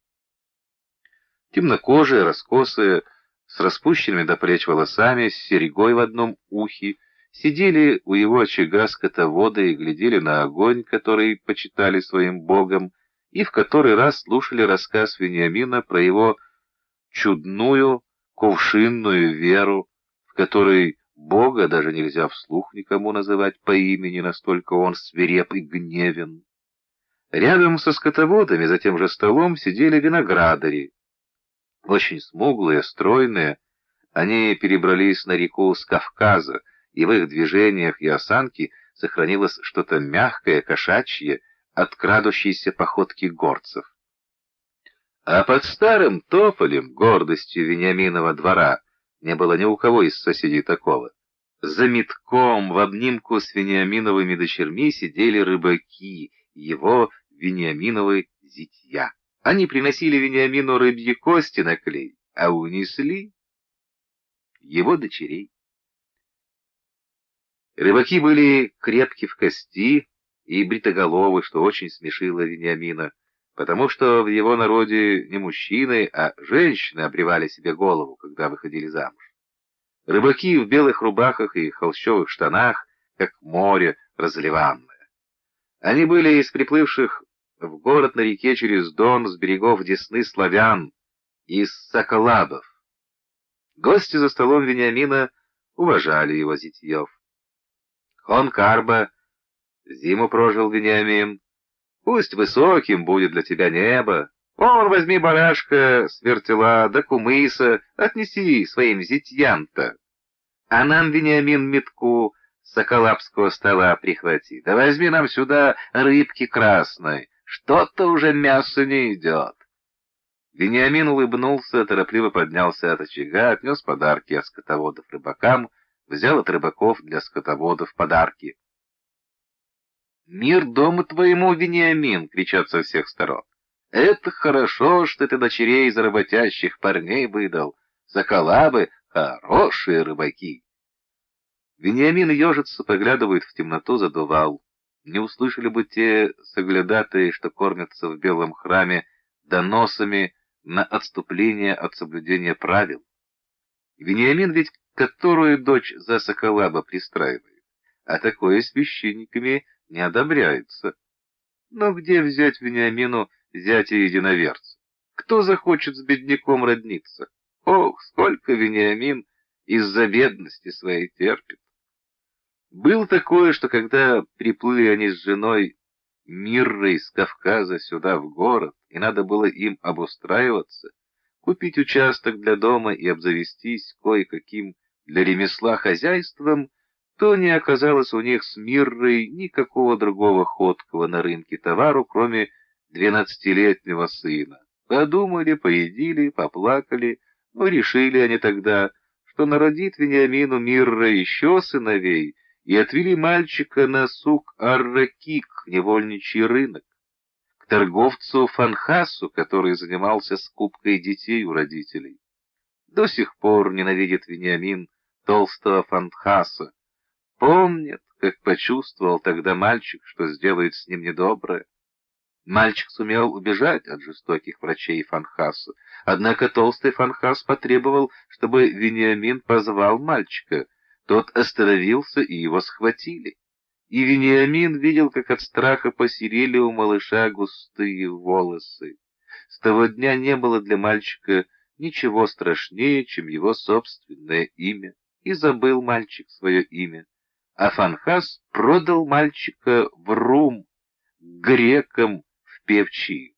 Темнокожие, раскосые, с распущенными до плеч волосами, с серьгой в одном ухе, сидели у его очага скотоводы и глядели на огонь, который почитали своим богом, и в который раз слушали рассказ Вениамина про его чудную кувшинную веру, в которой Бога даже нельзя вслух никому называть по имени, настолько он свиреп и гневен. Рядом со скотоводами за тем же столом сидели виноградари. Очень смуглые, стройные, они перебрались на реку с Кавказа, и в их движениях и осанке сохранилось что-то мягкое, кошачье, от крадущейся походки горцев. А под старым тополем, гордостью Вениаминова двора, не было ни у кого из соседей такого. За метком в обнимку с Вениаминовыми дочерьми сидели рыбаки, его Вениаминовы зятья. Они приносили Вениамину рыбьи кости на клей, а унесли его дочерей. Рыбаки были крепки в кости и бритоголовы, что очень смешило Вениамина, потому что в его народе не мужчины, а женщины обревали себе голову, когда выходили замуж. Рыбаки в белых рубахах и холщовых штанах, как море разливанное. Они были из приплывших в город на реке через Дон с берегов Десны славян, из соколабов. Гости за столом Вениамина уважали его зятьев. Хон Карба зиму прожил Вениамин. Пусть высоким будет для тебя небо. Вон, возьми барашка с вертела да кумыса, отнеси своим зятьям-то. А нам, Вениамин, метку с соколапского стола прихвати. Да возьми нам сюда рыбки красной. Что-то уже мясо не идет. Вениамин улыбнулся, торопливо поднялся от очага, отнес подарки от скотоводов рыбакам, взял от рыбаков для скотоводов подарки. «Мир дому твоему, Вениамин!» — кричат со всех сторон. «Это хорошо, что ты дочерей из работящих парней выдал. Соколабы — хорошие рыбаки!» Вениамин ежится, поглядывает в темноту, задувал. Не услышали бы те соглядатые, что кормятся в белом храме, доносами на отступление от соблюдения правил. Вениамин ведь которую дочь за соколаба пристраивает, а такое священниками не одобряется. Но где взять Вениамину зятя-единоверца? Кто захочет с бедняком родниться? Ох, сколько Вениамин из-за бедности своей терпит. Было такое, что когда приплыли они с женой Миррой с Кавказа сюда в город, и надо было им обустраиваться, купить участок для дома и обзавестись кое-каким для ремесла хозяйством, то не оказалось у них с Миррой никакого другого ходкого на рынке товару, кроме 12-летнего сына. Подумали, поедили, поплакали, но решили они тогда, что народит Вениамину Мирра еще сыновей, и отвели мальчика на сук Ар-Ракик, невольничий рынок, к торговцу Фанхасу, который занимался скупкой детей у родителей. До сих пор ненавидит Вениамин толстого Фанхаса. Помнит, как почувствовал тогда мальчик, что сделает с ним недоброе. Мальчик сумел убежать от жестоких врачей Фанхаса, однако толстый Фанхас потребовал, чтобы Вениамин позвал мальчика. Тот остановился, и его схватили. И Вениамин видел, как от страха посерели у малыша густые волосы. С того дня не было для мальчика ничего страшнее, чем его собственное имя, и забыл мальчик свое имя. А Фанхас продал мальчика в Рум, к грекам в Певчии.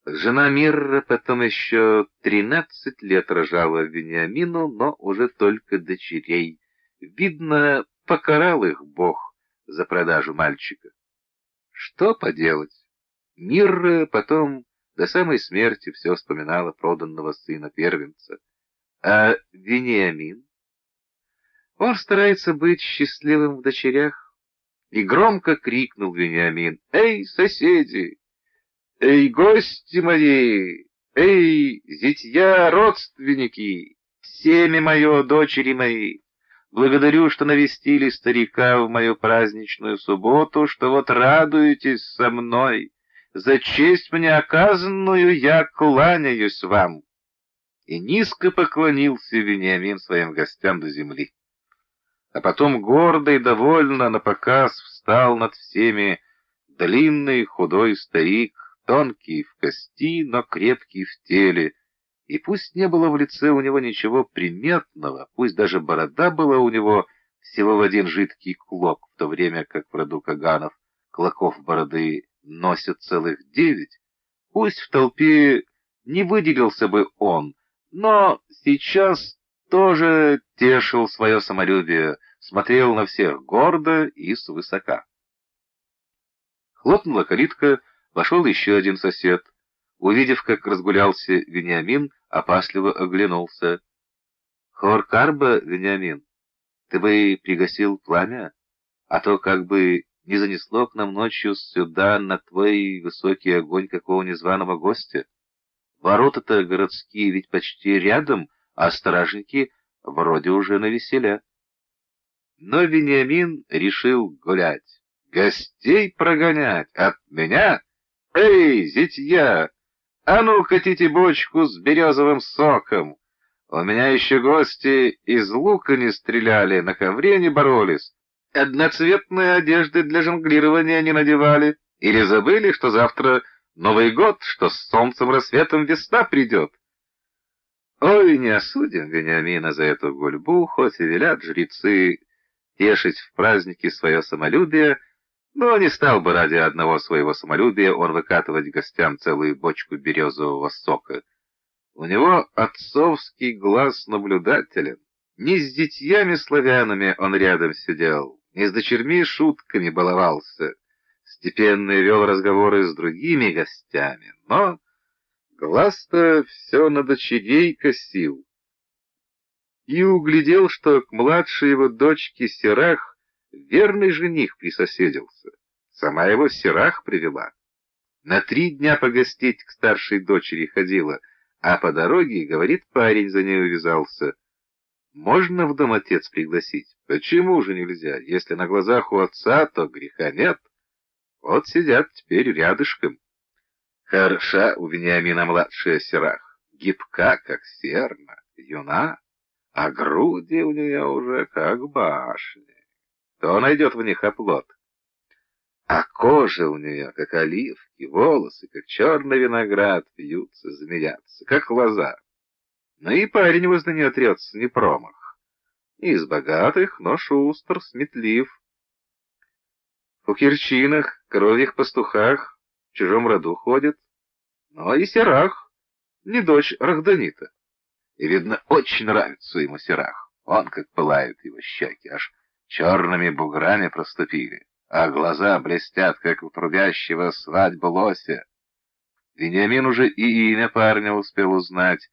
Жена Мирра потом еще 13 лет рожала Вениамину, но уже только дочерей. Видно, покарал их Бог за продажу мальчика. Что поделать? Мирра потом до самой смерти все вспоминала проданного сына-первенца. А Вениамин? Он старается быть счастливым в дочерях. И громко крикнул Вениамин: «Эй, соседи! Эй, гости мои! Эй, зятья, родственники! Семя мое, дочери мои! Благодарю, что навестили старика в мою праздничную субботу, что вот радуетесь со мной. За честь мне оказанную я кланяюсь вам». И низко поклонился Вениамин своим гостям до земли. А потом гордо и довольно напоказ встал над всеми длинный худой старик, тонкий в кости, но крепкий в теле, И пусть не было в лице у него ничего приметного, пусть даже борода была у него всего в один жидкий клок, в то время как в роду Каганов клоков бороды носят целых 9, пусть в толпе не выделился бы он, но сейчас тоже тешил свое самолюбие, смотрел на всех гордо и свысока. Хлопнула калитка, вошел еще один сосед. Увидев, как разгулялся Вениамин, опасливо оглянулся. — Хор Карба, Вениамин, ты бы пригасил пламя, а то как бы не занесло к нам ночью сюда на твой высокий огонь какого незваного гостя. Ворота-то городские ведь почти рядом, а стражники вроде уже навеселя. Но Вениамин решил гулять. Гостей прогонять от меня? Эй, зятья! А ну, хотите бочку с березовым соком? У меня еще гости из лука не стреляли, на ковре не боролись, одноцветные одежды для жонглирования не надевали, или забыли, что завтра Новый год, что с солнцем рассветом весна придет. Ой, не осудим Вениамина за эту гульбу, хоть и велят жрецы тешить в праздники свое самолюбие, но не стал бы ради одного своего самолюбия он выкатывать гостям целую бочку березового сока. У него отцовский глаз наблюдателен. Не с детьями-славянами он рядом сидел, не с дочерьми шутками баловался, степенно вел разговоры с другими гостями, но глаз-то все на дочерей косил. И углядел, что к младшей его дочке Серах верный жених присоседился. Сама его Серах привела. На 3 дня погостить к старшей дочери ходила, а по дороге, говорит, парень за ней увязался. Можно в дом отец пригласить? Почему же нельзя? Если на глазах у отца, то греха нет. Вот сидят теперь рядышком. Хороша у Вениамина младшая Серах, гибка, как серна, юна, а груди у нее уже как башни. Кто найдет в них оплот? А кожа у нее, как оливки, волосы, как черный виноград, вьются, змеятся, как лоза. Но и парень возле нее трется, не промах. Не из богатых, но шустр, сметлив. В Кирчинах, коровьих пастухах, в чужом роду ходит. Но и Серах, не дочь Рахданита. И, видно, очень нравится ему Серах. Он как пылают его щеки, аж черными буграми проступили, а глаза блестят, как у трубящего свадьбу лося. Вениамин уже и имя парня успел узнать.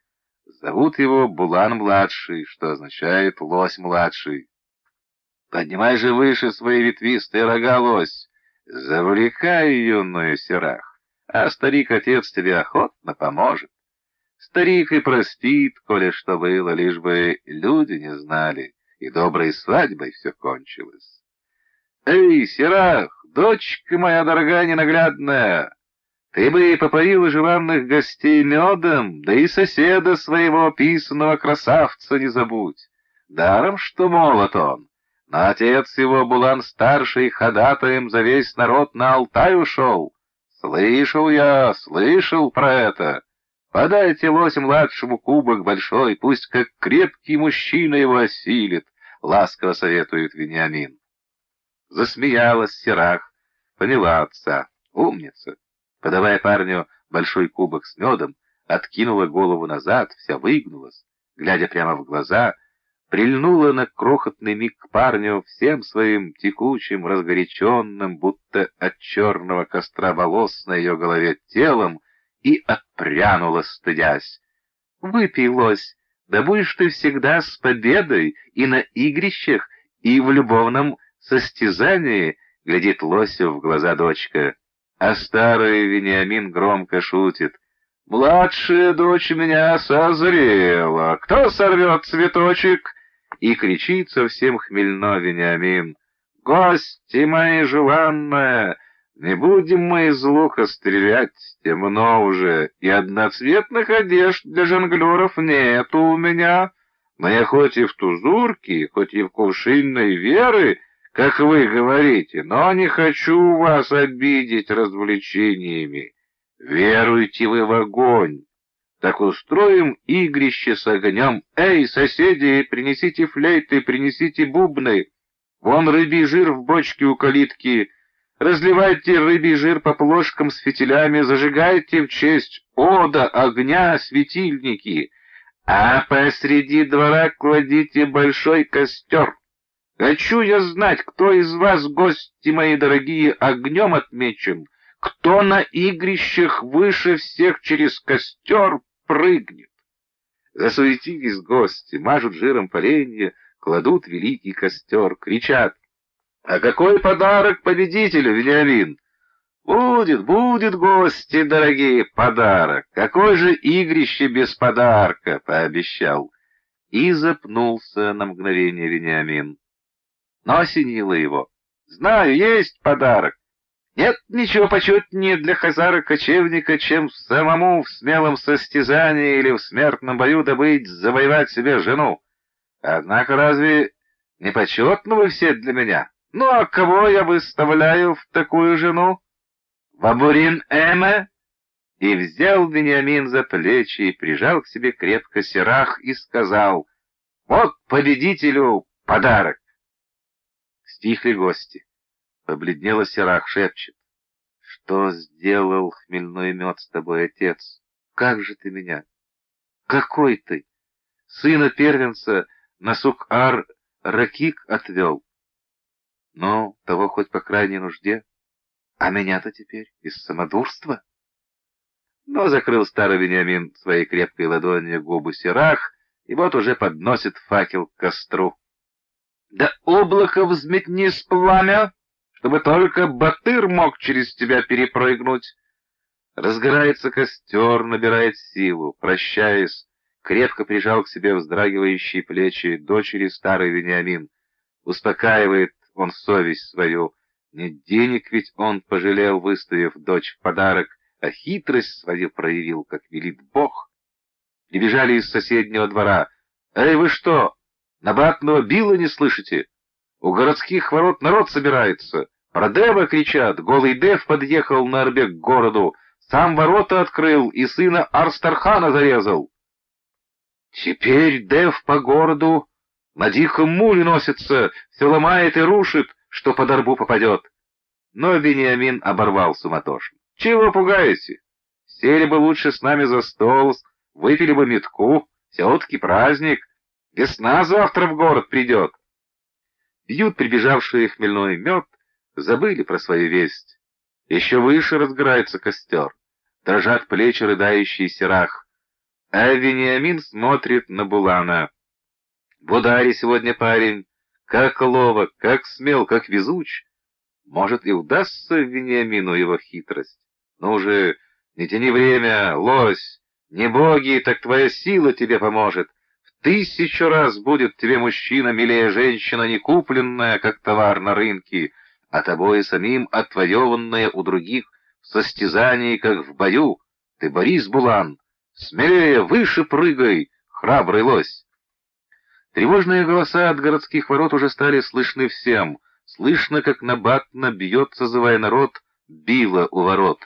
Зовут его Булан-младший, что означает «лось-младший». Поднимай же выше свои ветвистые рога, лось, завлекай юную Серах, а старик-отец тебе охотно поможет. Старик и простит, коли что было, лишь бы люди не знали, и доброй свадьбой все кончилось. Эй, Серах, дочка моя дорогая ненаглядная, ты бы попоила желанных гостей медом, да и соседа своего писаного красавца не забудь. Даром, что молод он, но отец его, Булан-старший, ходатаем за весь народ на Алтай ушел. Слышал про это. Подайте лось-младшему кубок большой, пусть как крепкий мужчина его осилит, — ласково советует Вениамин. Засмеялась Серах, поняла отца, умница. Подавая парню большой кубок с медом, откинула голову назад, вся выгнулась, глядя прямо в глаза, прильнула на крохотный миг к парню всем своим текучим, разгоряченным, будто от черного костра волос на ее голове телом, и отпрянула, стыдясь. «Выпей, лось, да будешь ты всегда с победой и на игрищах, и в любовном состязании», — глядит лосю в глаза дочка. А старый Вениамин громко шутит. «Младшая дочь меня созрела, кто сорвет цветочек?» И кричит совсем хмельно Вениамин. «Гости мои желанные! Не будем мы из лука стрелять, темно уже, и одноцветных одежд для жонглеров нету у меня. Мне хоть и в тузурке, хоть и в кувшинной веры, как вы говорите, но не хочу вас обидеть развлечениями. Веруйте вы в огонь. Так устроим игрище с огнем. Эй, соседи, принесите флейты, принесите бубны. Вон рыбий жир в бочке у калитки. Разливайте рыбий жир по плошкам с фитилями, зажигайте в честь ода огня светильники, а посреди двора кладите большой костер. Хочу я знать, кто из вас, гости мои дорогие, огнем отмечен, кто на игрищах выше всех через костер прыгнет. Засуетились гости, мажут жиром поленья, кладут великий костер, кричат: «А какой подарок победителю, Вениамин?» «Будет, будет, гости дорогие, подарок! Какое же игрище без подарка!» — пообещал. И запнулся на мгновение Вениамин. Но осенило его. «Знаю, есть подарок. Нет ничего почетнее для хазара-кочевника, чем самому в смелом состязании или в смертном бою добыть, завоевать себе жену. Однако разве не почетны вы все для меня? Ну, а кого я выставляю в такую жену? Бабурин-Эме?» И взял Вениамин за плечи и прижал к себе крепко Сирах и сказал: «Вот победителю подарок!» Стихли гости. Побледнела Сирах, шепчет: «Что сделал хмельной мед с тобой, отец? Как же ты меня? Какой ты? Сына первенца на Сук-ар-Ракик отвел. Ну, того хоть по крайней нужде. А меня-то теперь из самодурства?» Но закрыл старый Вениамин своей крепкой ладонью губы Сирах, и вот уже подносит факел к костру. «Да облако взметни с пламя, чтобы только Батыр мог через тебя перепрыгнуть!» Разгорается костер, набирает силу. Прощаясь, крепко прижал к себе вздрагивающие плечи дочери старый Вениамин. Успокаивает он совесть свою. Не денег ведь он пожалел, выставив дочь в подарок, а хитрость свою проявил, как велит Бог. Прибежали из соседнего двора. «Эй, вы что, набатного била не слышите? У городских ворот народ собирается. Про Дева кричат. Голый Дев подъехал на Арбек к городу, сам ворота открыл и сына Арстархана зарезал. Теперь Дев по городу на диком муле носится, все ломает и рушит, что под арбу попадет». Но Вениамин оборвал суматошно. «Чего пугаете? Сели бы лучше с нами за стол, выпили бы метку, все-таки праздник. Весна завтра в город придет». Пьют прибежавшие хмельной мед, забыли про свою весть. Еще выше разгорается костер, дрожат плечи рыдающий Сирах. А Вениамин смотрит на Булана. В ударе сегодня парень, как ловок, как смел, как везуч. Может, и удастся Вениамину его хитрость. Ну же, не тяни время, лось, не боги, так твоя сила тебе поможет. В 1000 раз будет тебе мужчина милее женщина, не купленная, как товар на рынке, а тобой самим отвоеванная у других в состязании, как в бою. Ты борись, Булан, смелее, выше прыгай, храбрый лось. Тревожные голоса от городских ворот уже стали слышны всем. Слышно, как набатно бьет, созывая народ, било у ворот.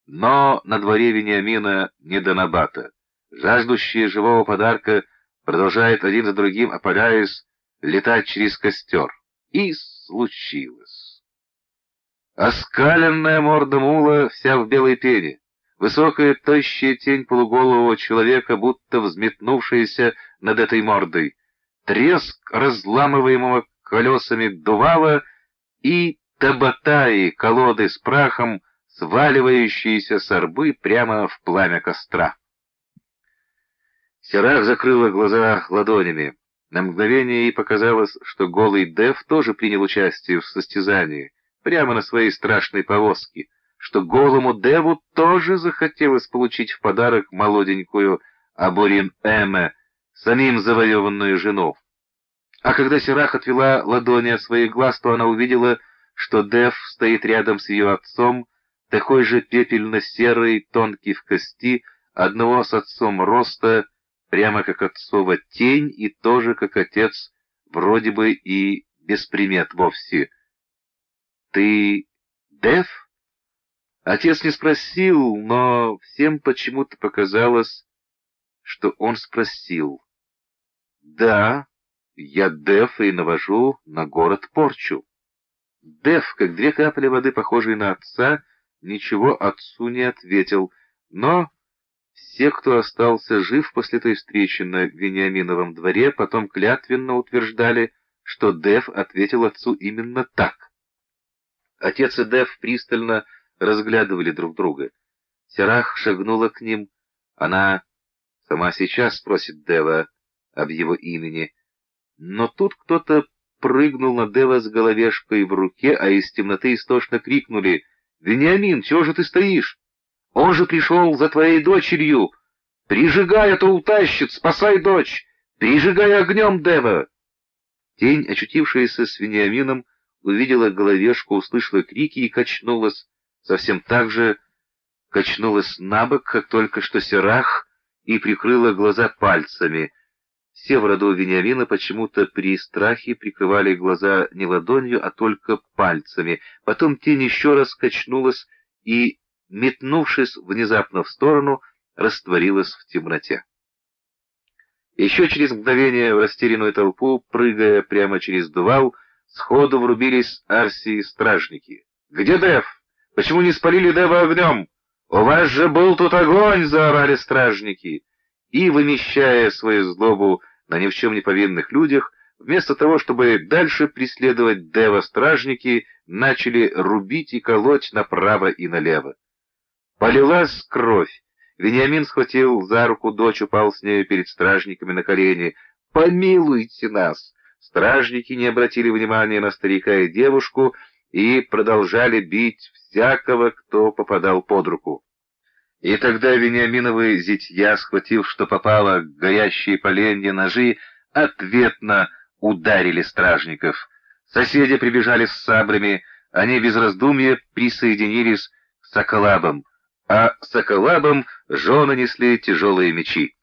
Но на дворе Вениамина не до набата. Жаждущие живого подарка продолжают один за другим, опаляясь, летать через костер. И случилось. Оскаленная морда мула вся в белой пене. Высокая, тощая тень полуголового человека, будто взметнувшаяся над этой мордой. Треск разламываемого колесами дувала и табатаи, колоды с прахом, сваливающиеся с арбы прямо в пламя костра. Сирах закрыла глаза ладонями. На мгновение ей показалось, что голый Дев тоже принял участие в состязании, прямо на своей страшной повозке, что голому Деву тоже захотелось получить в подарок молоденькую Абурин-Эме, самим завоеванную жену. А когда Сирах отвела ладони от своих глаз, то она увидела, что Дев стоит рядом с ее отцом, такой же пепельно-серый, тонкий в кости, одного с отцом роста, прямо как отцова тень, и тоже как отец, вроде бы и без примет вовсе. «Ты Дев?» Отец не спросил, но всем почему-то показалось, что он спросил: «Да, я Дев и навожу на город порчу». Дев, как две капли воды, похожие на отца, ничего отцу не ответил, но все, кто остался жив после той встречи на Вениаминовом дворе, потом клятвенно утверждали, что Дев ответил отцу именно так. Отец и Дев пристально разглядывали друг друга. Серах шагнула к ним. Она сама сейчас спросит Дева об его имени. Но тут кто-то прыгнул на Дева с головешкой в руке, а из темноты истошно крикнули: «Вениамин, чего же ты стоишь? Он же пришел за твоей дочерью! Прижигай, а то утащит! Спасай дочь! Прижигай огнем Дева!» Тень, очутившаяся с Вениамином, увидела головешку, услышала крики и качнулась, совсем так же качнулась набок, как только что Серах, и прикрыла глаза пальцами. Все в роду Вениамина почему-то при страхе прикрывали глаза не ладонью, а только пальцами. Потом тень еще раз качнулась и, метнувшись внезапно в сторону, растворилась в темноте. Еще через мгновение в растерянную толпу, прыгая прямо через дувал, сходу врубились Арсии стражники. «Где Дев? Почему не спалили Дева огнем? У вас же был тут огонь!» — заорали стражники. И, вымещая свою злобу на ни в чем не повинных людях, вместо того, чтобы дальше преследовать Дева, стражники начали рубить и колоть направо и налево. Полилась кровь. Вениамин схватил за руку дочь, упал с нею перед стражниками на колени. «Помилуйте нас!» Стражники не обратили внимания на старика и девушку и продолжали бить всякого, кто попадал под руку. И тогда Вениаминовы зятья, схватив, что попало, горящие поленья, ножи, ответно ударили стражников. Соседи прибежали с саблями, они без раздумья присоединились к соколабам, а соколабам жены несли тяжелые мечи.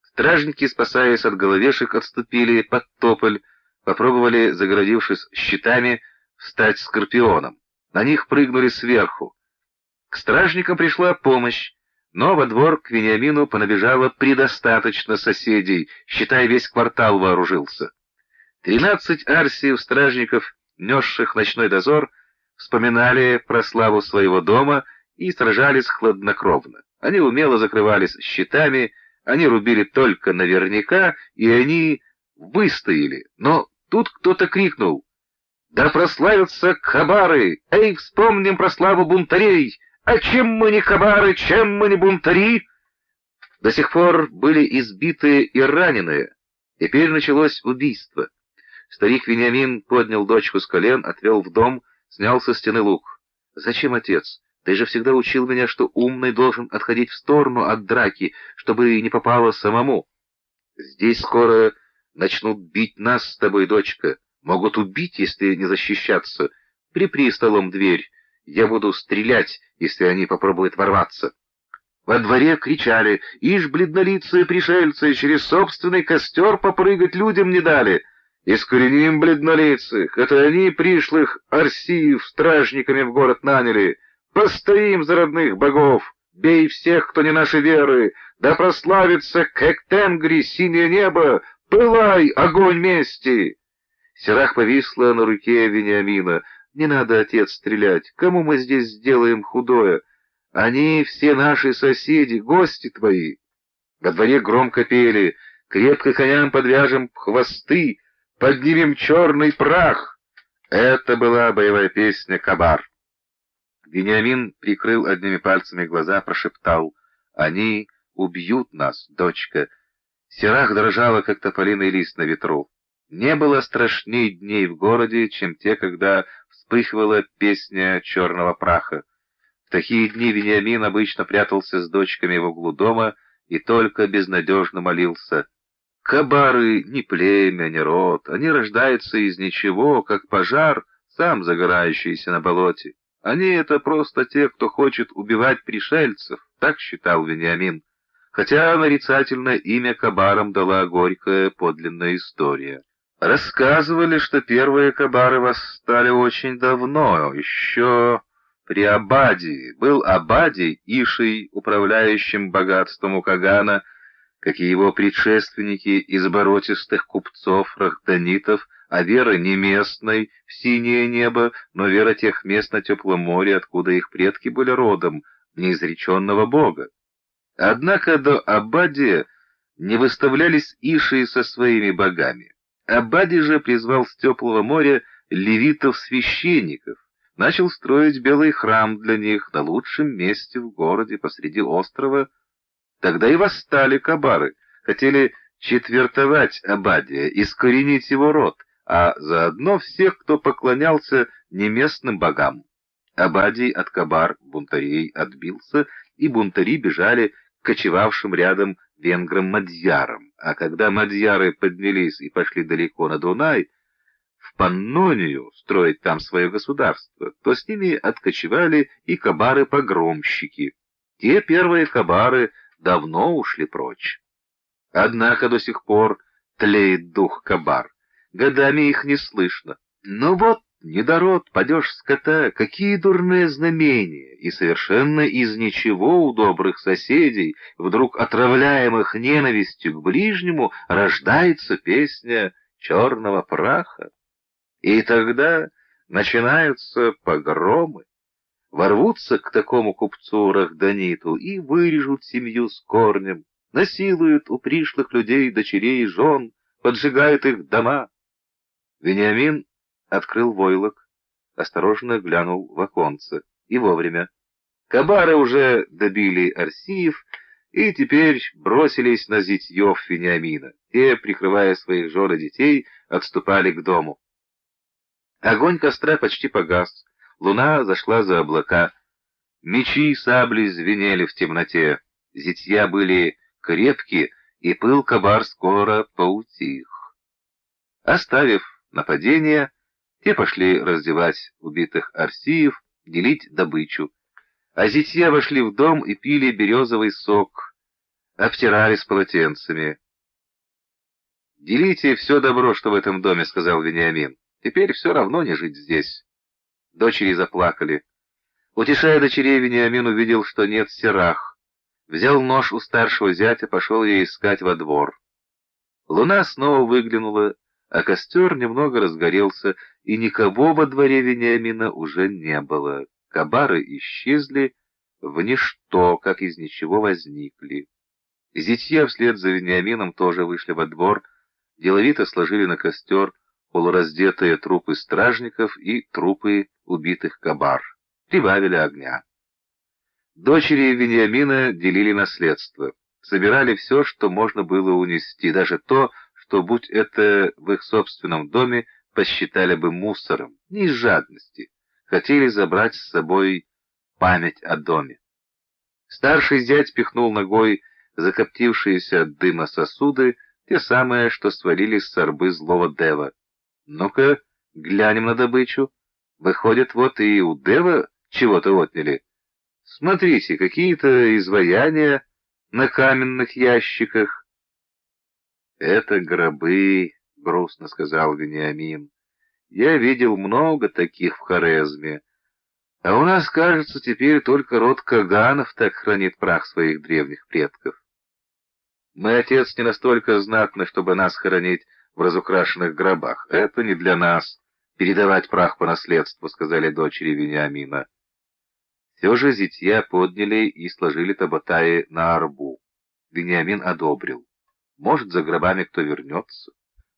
Стражники, спасаясь от головешек, отступили под тополь, попробовали, загородившись щитами, встать скорпионом. На них прыгнули сверху. К стражникам пришла помощь, но во двор к Вениамину понабежало предостаточно соседей, считай, весь квартал вооружился. 13 арсиев стражников, несших ночной дозор, вспоминали про славу своего дома и сражались хладнокровно. Они умело закрывались щитами, они рубили только наверняка, и они выстояли. Но тут кто-то крикнул: «Да прославятся хабары! Эй, вспомним про славу бунтарей! А чем мы не хабары, чем мы не бунтари?» До сих пор были избитые и раненые. Теперь началось убийство. Старик Вениамин поднял дочку с колен, отвел в дом, снял со стены лук. «Зачем, отец? Ты же всегда учил меня, что умный должен отходить в сторону от драки, чтобы не попало самому. Здесь скоро начнут бить нас с тобой, дочка. Могут убить, если не защищаться. Припри столом дверь. Я буду стрелять, если они попробуют ворваться». Во дворе кричали: «Ишь, бледнолицые пришельцы, через собственный костер попрыгать людям не дали! Искореним бледнолицых, это они пришлых арсиев стражниками в город наняли! Постоим за родных богов! Бей всех, кто не нашей веры! Да прославится Кэктенгри, синее небо! Пылай, огонь мести!» Серах повисла на руке Вениамина. «Не надо, отец, стрелять. Кому мы здесь сделаем худое? Они все наши соседи, гости твои». Во дворе громко пели: «Крепко коням подвяжем хвосты, поднимем черный прах». Это была боевая песня «Кабар». Вениамин прикрыл одними пальцами глаза, прошептал: «Они убьют нас, дочка». Серах дрожала, как тополиный лист на ветру. Не было страшней дней в городе, чем те, когда вспыхивала песня черного праха. В такие дни Вениамин обычно прятался с дочками в углу дома и только безнадежно молился: «Кабары — не племя, не род, они рождаются из ничего, как пожар, сам загорающийся на болоте. Они — это просто те, кто хочет убивать пришельцев», — так считал Вениамин, хотя нарицательное имя кабарам дала горькая подлинная история. Рассказывали, что первые кабары восстали очень давно, еще при Абадии. Был Абадий, Ишей, управляющим богатством у Кагана, как и его предшественники из оборотистых купцов, рахданитов, а вера не местной, в синее небо, но вера тех мест на теплом море, откуда их предки были родом, неизреченного бога. Однако до Абадия не выставлялись иши со своими богами. Абади же призвал с теплого моря левитов-священников, начал строить белый храм для них на лучшем месте в городе посреди острова. Тогда и восстали кабары, хотели четвертовать Абадия, искоренить его род, а заодно всех, кто поклонялся неместным богам. Абадий от кабар бунтарей отбился, и бунтари бежали к кочевавшим рядом венграм-мадьярам, а когда мадьяры поднялись и пошли далеко на Дунай, в Паннонию, строить там свое государство, то с ними откочевали и кабары-погромщики. Те первые кабары давно ушли прочь. Однако до сих пор тлеет дух кабар, годами их не слышно. Но вот, недород, падеж скота, какие дурные знамения, и совершенно из ничего у добрых соседей, вдруг отравляемых ненавистью к ближнему, рождается песня черного праха. И тогда начинаются погромы, ворвутся к такому купцу-рахданиту и вырежут семью с корнем, насилуют у пришлых людей дочерей и жен, поджигают их дома. Вениамин открыл войлок, осторожно глянул в оконце, и вовремя. Кабары уже добили Арсиев и теперь бросились на зятьев Вениамина. Те, прикрывая своих жен и детей, отступали к дому. Огонь костра почти погас, луна зашла за облака. Мечи и сабли звенели в темноте, зятья были крепки, и пыл кабар скоро поутих. Оставив нападение, те пошли раздевать убитых арсиев, делить добычу, а зятья вошли в дом и пили березовый сок, обтирались полотенцами. «Делите все добро, что в этом доме», — сказал Вениамин. «Теперь все равно не жить здесь». Дочери заплакали. Утешая дочерей, Вениамин увидел, что нет Серах. Взял нож у старшего зятя, пошел ее искать во двор. Луна снова выглянула, а костер немного разгорелся, и никого во дворе Вениамина уже не было. Кабары исчезли в ничто, как из ничего возникли. Зятья вслед за Вениамином тоже вышли во двор, деловито сложили на костер полураздетые трупы стражников и трупы убитых кабар. Прибавили огня. Дочери Вениамина делили наследство, собирали все, что можно было унести, даже то, что, будь это в их собственном доме, посчитали бы мусором, не из жадности, хотели забрать с собой память о доме. Старший зять пихнул ногой закоптившиеся от дыма сосуды, те самые, что свалились с орбы злого Дева. «Ну-ка, глянем на добычу. Выходит, вот и у Дева чего-то отняли. Смотрите, какие-то изваяния на каменных ящиках». «Это гробы», — грустно сказал Вениамин. «Я видел много таких в Хорезме. А у нас, кажется, теперь только род Каганов так хранит прах своих древних предков. Мой отец не настолько знатный, чтобы нас хоронить в разукрашенных гробах. Это не для нас передавать прах по наследству», — сказали дочери Вениамина. Все же зятья подняли и сложили табатаи на арбу. Вениамин одобрил. Может, за гробами кто вернется.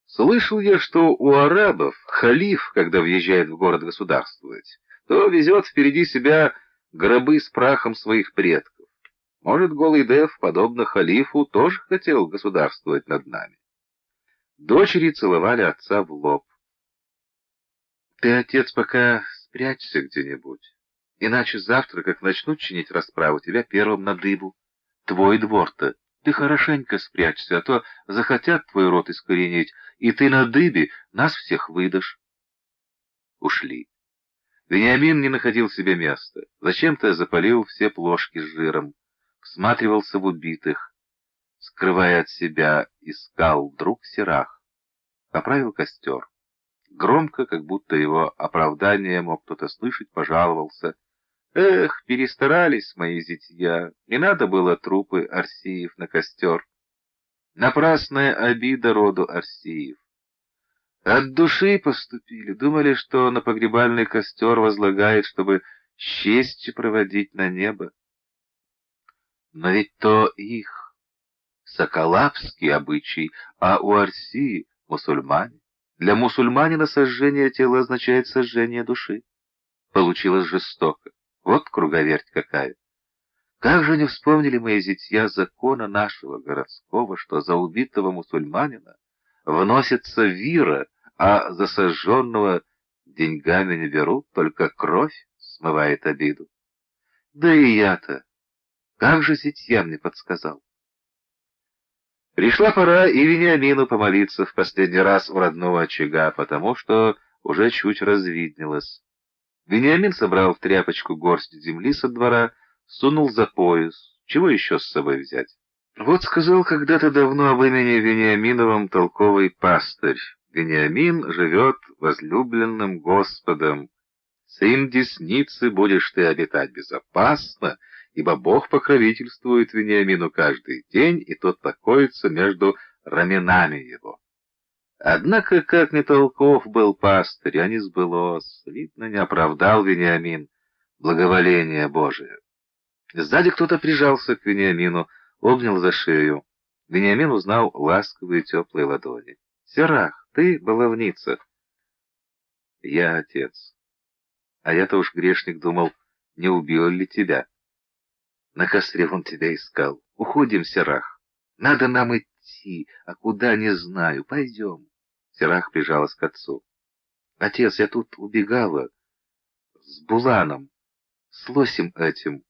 Слышал я, что у арабов халиф, когда въезжает в город государствовать, то везет впереди себя гробы с прахом своих предков. Может, голый Дев, подобно халифу, тоже хотел государствовать над нами. Дочери целовали отца в лоб. «Ты, отец, пока спрячься где-нибудь, иначе завтра, как начнут чинить расправу, тебя первым на дыбу. Твой двор-то, ты хорошенько спрячься, а то захотят твой род искоренить, и ты на дыбе нас всех выдашь». Ушли. Вениамин не находил себе места. Зачем-то запалил все плошки с жиром, всматривался в убитых, скрывая от себя, искал вдруг Серах. Поправил костер. Громко, как будто его оправдание мог кто-то слышать, пожаловался. «Эх, перестарались мои зятья, не надо было трупы Арсиев на костер». Напрасная обида роду Арсиев. От души поступили, думали, что на погребальный костер возлагает, чтобы с честью проводить на небо. Но ведь то их соколапский обычай, а у Арсии мусульмане. Для мусульманина сожжение тела означает сожжение души. Получилось жестоко. Вот круговерть какая. Как же не вспомнили мои зятья закона нашего городского, что за убитого мусульманина вносится вира, а за сожженного деньгами не берут, только кровь смывает обиду. Да и я-то, как же зятья мне подсказал. Пришла пора и Вениамину помолиться в последний раз у родного очага, потому что уже чуть развиднелось. Вениамин собрал в тряпочку горсть земли со двора, сунул за пояс. Чего еще с собой взять? Вот сказал когда-то давно об имени Вениаминовом толковый пастырь. Вениамин живет возлюбленным Господом. Сын десницы будешь ты обитать безопасно, ибо Бог покровительствует Вениамину каждый день, и тот покоится между раменами его. Однако, как не толков был пастырь, а не сбылось, видно, не оправдал Вениамин благоволение Божие. Сзади кто-то прижался к Вениамину, обнял за шею. Вениамин узнал ласковые теплые ладони. «Серах, ты баловница». «Я отец. А я-то уж, грешник, думал, не убил ли тебя? На костре он тебя искал. Уходим, Серах. Надо нам идти, а куда не знаю. Пойдем». Серах прижалась к отцу. «Отец, я тут убегала с Буланом, с лосем этим.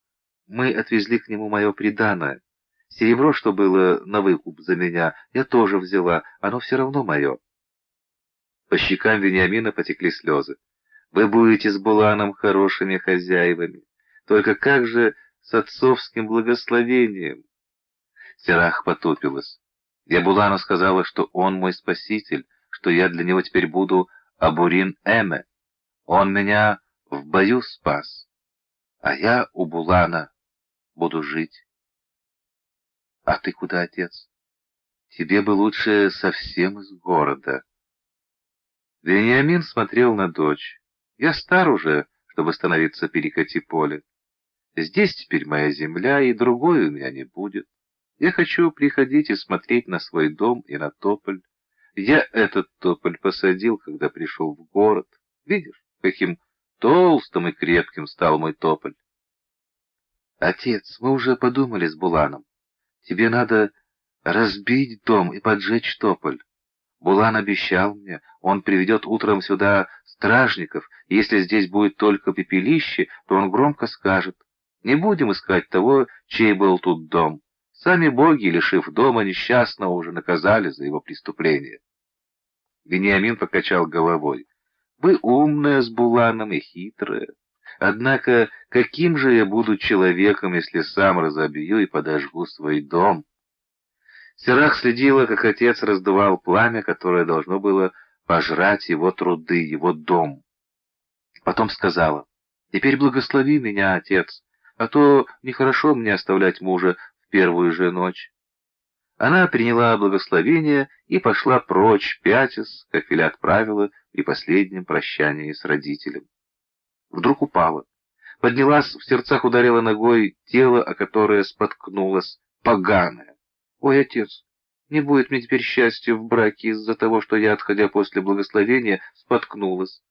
Мы отвезли к нему мое приданое. Серебро, что было на выкуп за меня, я тоже взяла, оно все равно мое». По щекам Вениамина потекли слезы. «Вы будете с Буланом хорошими хозяевами. Только как же с отцовским благословением?» Серах потупилась. «Я Булану сказала, что он мой спаситель, что я для него теперь буду Абурин-Эме. Он меня в бою спас, а я у Булана буду жить». «А ты куда, отец? Тебе бы лучше совсем из города». Вениамин смотрел на дочь. «Я стар уже, чтобы становиться перекати поле. Здесь теперь моя земля, и другой у меня не будет. Я хочу приходить и смотреть на свой дом и на тополь. Я этот тополь посадил, когда пришел в город. Видишь, каким толстым и крепким стал мой тополь». «Отец, мы уже подумали с Буланом. Тебе надо разбить дом и поджечь тополь. Булан обещал мне, он приведет утром сюда стражников, и если здесь будет только пепелище, то он громко скажет: не будем искать того, чей был тут дом. Сами боги, лишив дома несчастного, уже наказали за его преступление». Вениамин покачал головой. «Вы умная с Буланом и хитрая. Однако каким же я буду человеком, если сам разобью и подожгу свой дом?» Серах следила, как отец раздувал пламя, которое должно было пожрать его труды, его дом. Потом сказала: «Теперь благослови меня, отец, а то нехорошо мне оставлять мужа в первую же ночь». Она приняла благословение и пошла прочь, пятясь, как велят правила, при последнем прощании с родителем. Вдруг упала. Поднялась, в сердцах ударила ногой тело, о которое споткнулась, поганое. «Ой, отец, не будет мне теперь счастья в браке из-за того, что я, отходя после благословения, споткнулась».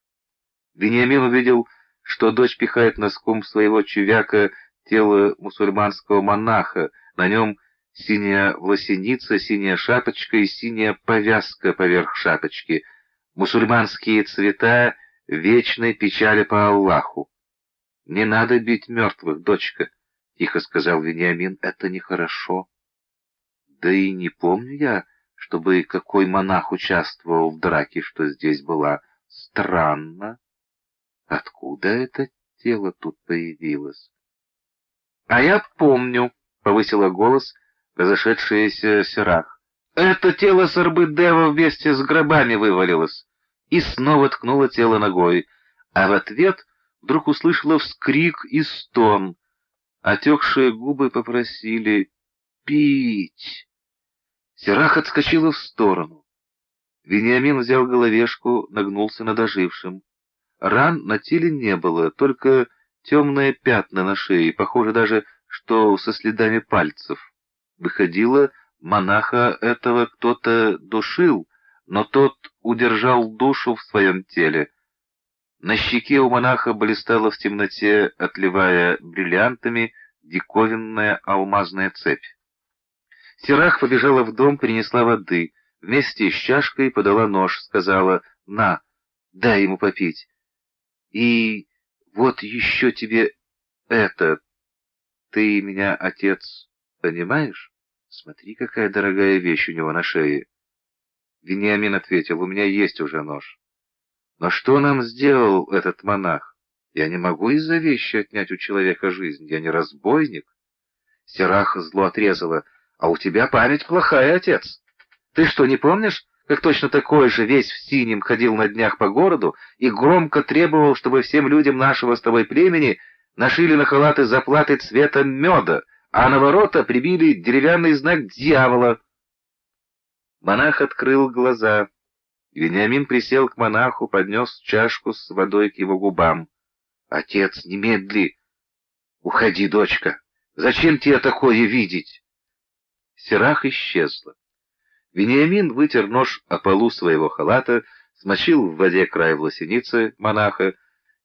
Вениамин увидел, что дочь пихает носком своего чувяка тело мусульманского монаха. На нем синяя власеница, синяя шапочка и синяя повязка поверх шапочки. Мусульманские цвета вечной печали по Аллаху. «Не надо бить мертвых, дочка», — тихо сказал Вениамин, — «это нехорошо». «Да и не помню я, чтобы какой монах участвовал в драке, что здесь была. Странно. Откуда это тело тут появилось?» «А я помню», — повысила голос разошедшаяся Серах. «Это тело Сарбы-Дева вместе с гробами вывалилось». И снова ткнула тело ногой, а в ответ вдруг услышала вскрик и стон. Отекшие губы попросили пить. Сирах отскочила в сторону. Вениамин взял головешку, нагнулся над ожившим. Ран на теле не было, только темные пятна на шее, похоже даже, что со следами пальцев. Выходило, монаха этого кто-то душил, но тот удержал душу в своем теле. На щеке у монаха блистала в темноте, отливая бриллиантами, диковинная алмазная цепь. Сирах побежала в дом, принесла воды. Вместе с чашкой подала нож, сказала: «На, дай ему попить. И вот еще тебе это. Ты меня, отец, понимаешь? Смотри, какая дорогая вещь у него на шее». Вениамин ответил: «У меня есть уже нож». «Но что нам сделал этот монах? Я не могу из-за вещи отнять у человека жизнь. Я не разбойник». Сирах зло отрезала: «А у тебя память плохая, отец. Ты что, не помнишь, как точно такой же, весь в синем, ходил на днях по городу и громко требовал, чтобы всем людям нашего с тобой племени нашили на халаты заплаты цвета меда, а на ворота прибили деревянный знак дьявола?» Монах открыл глаза. Вениамин присел к монаху, поднес чашку с водой к его губам. «Отец, немедли! Уходи, дочка! Зачем тебе такое видеть?» Сирах исчезла. Вениамин вытер нож о полу своего халата, смочил в воде край власеницы монаха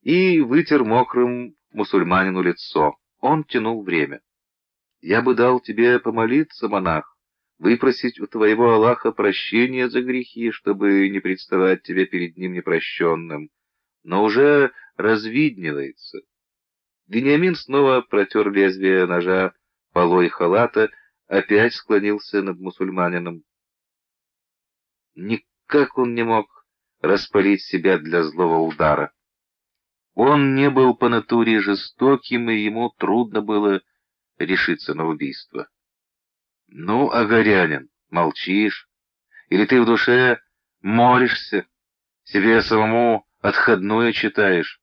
и вытер мокрым мусульманину лицо. Он тянул время. «Я бы дал тебе помолиться, монах, выпросить у твоего Аллаха прощения за грехи, чтобы не представать тебе перед ним непрощенным. Но уже развидневается». Вениамин снова протер лезвие ножа полой халата, опять склонился над мусульманином. Никак он не мог распалить себя для злого удара. Он не был по натуре жестоким, и ему трудно было решиться на убийство. «Ну, Агарянин, молчишь? Или ты в душе молишься, себе самому отходное читаешь?»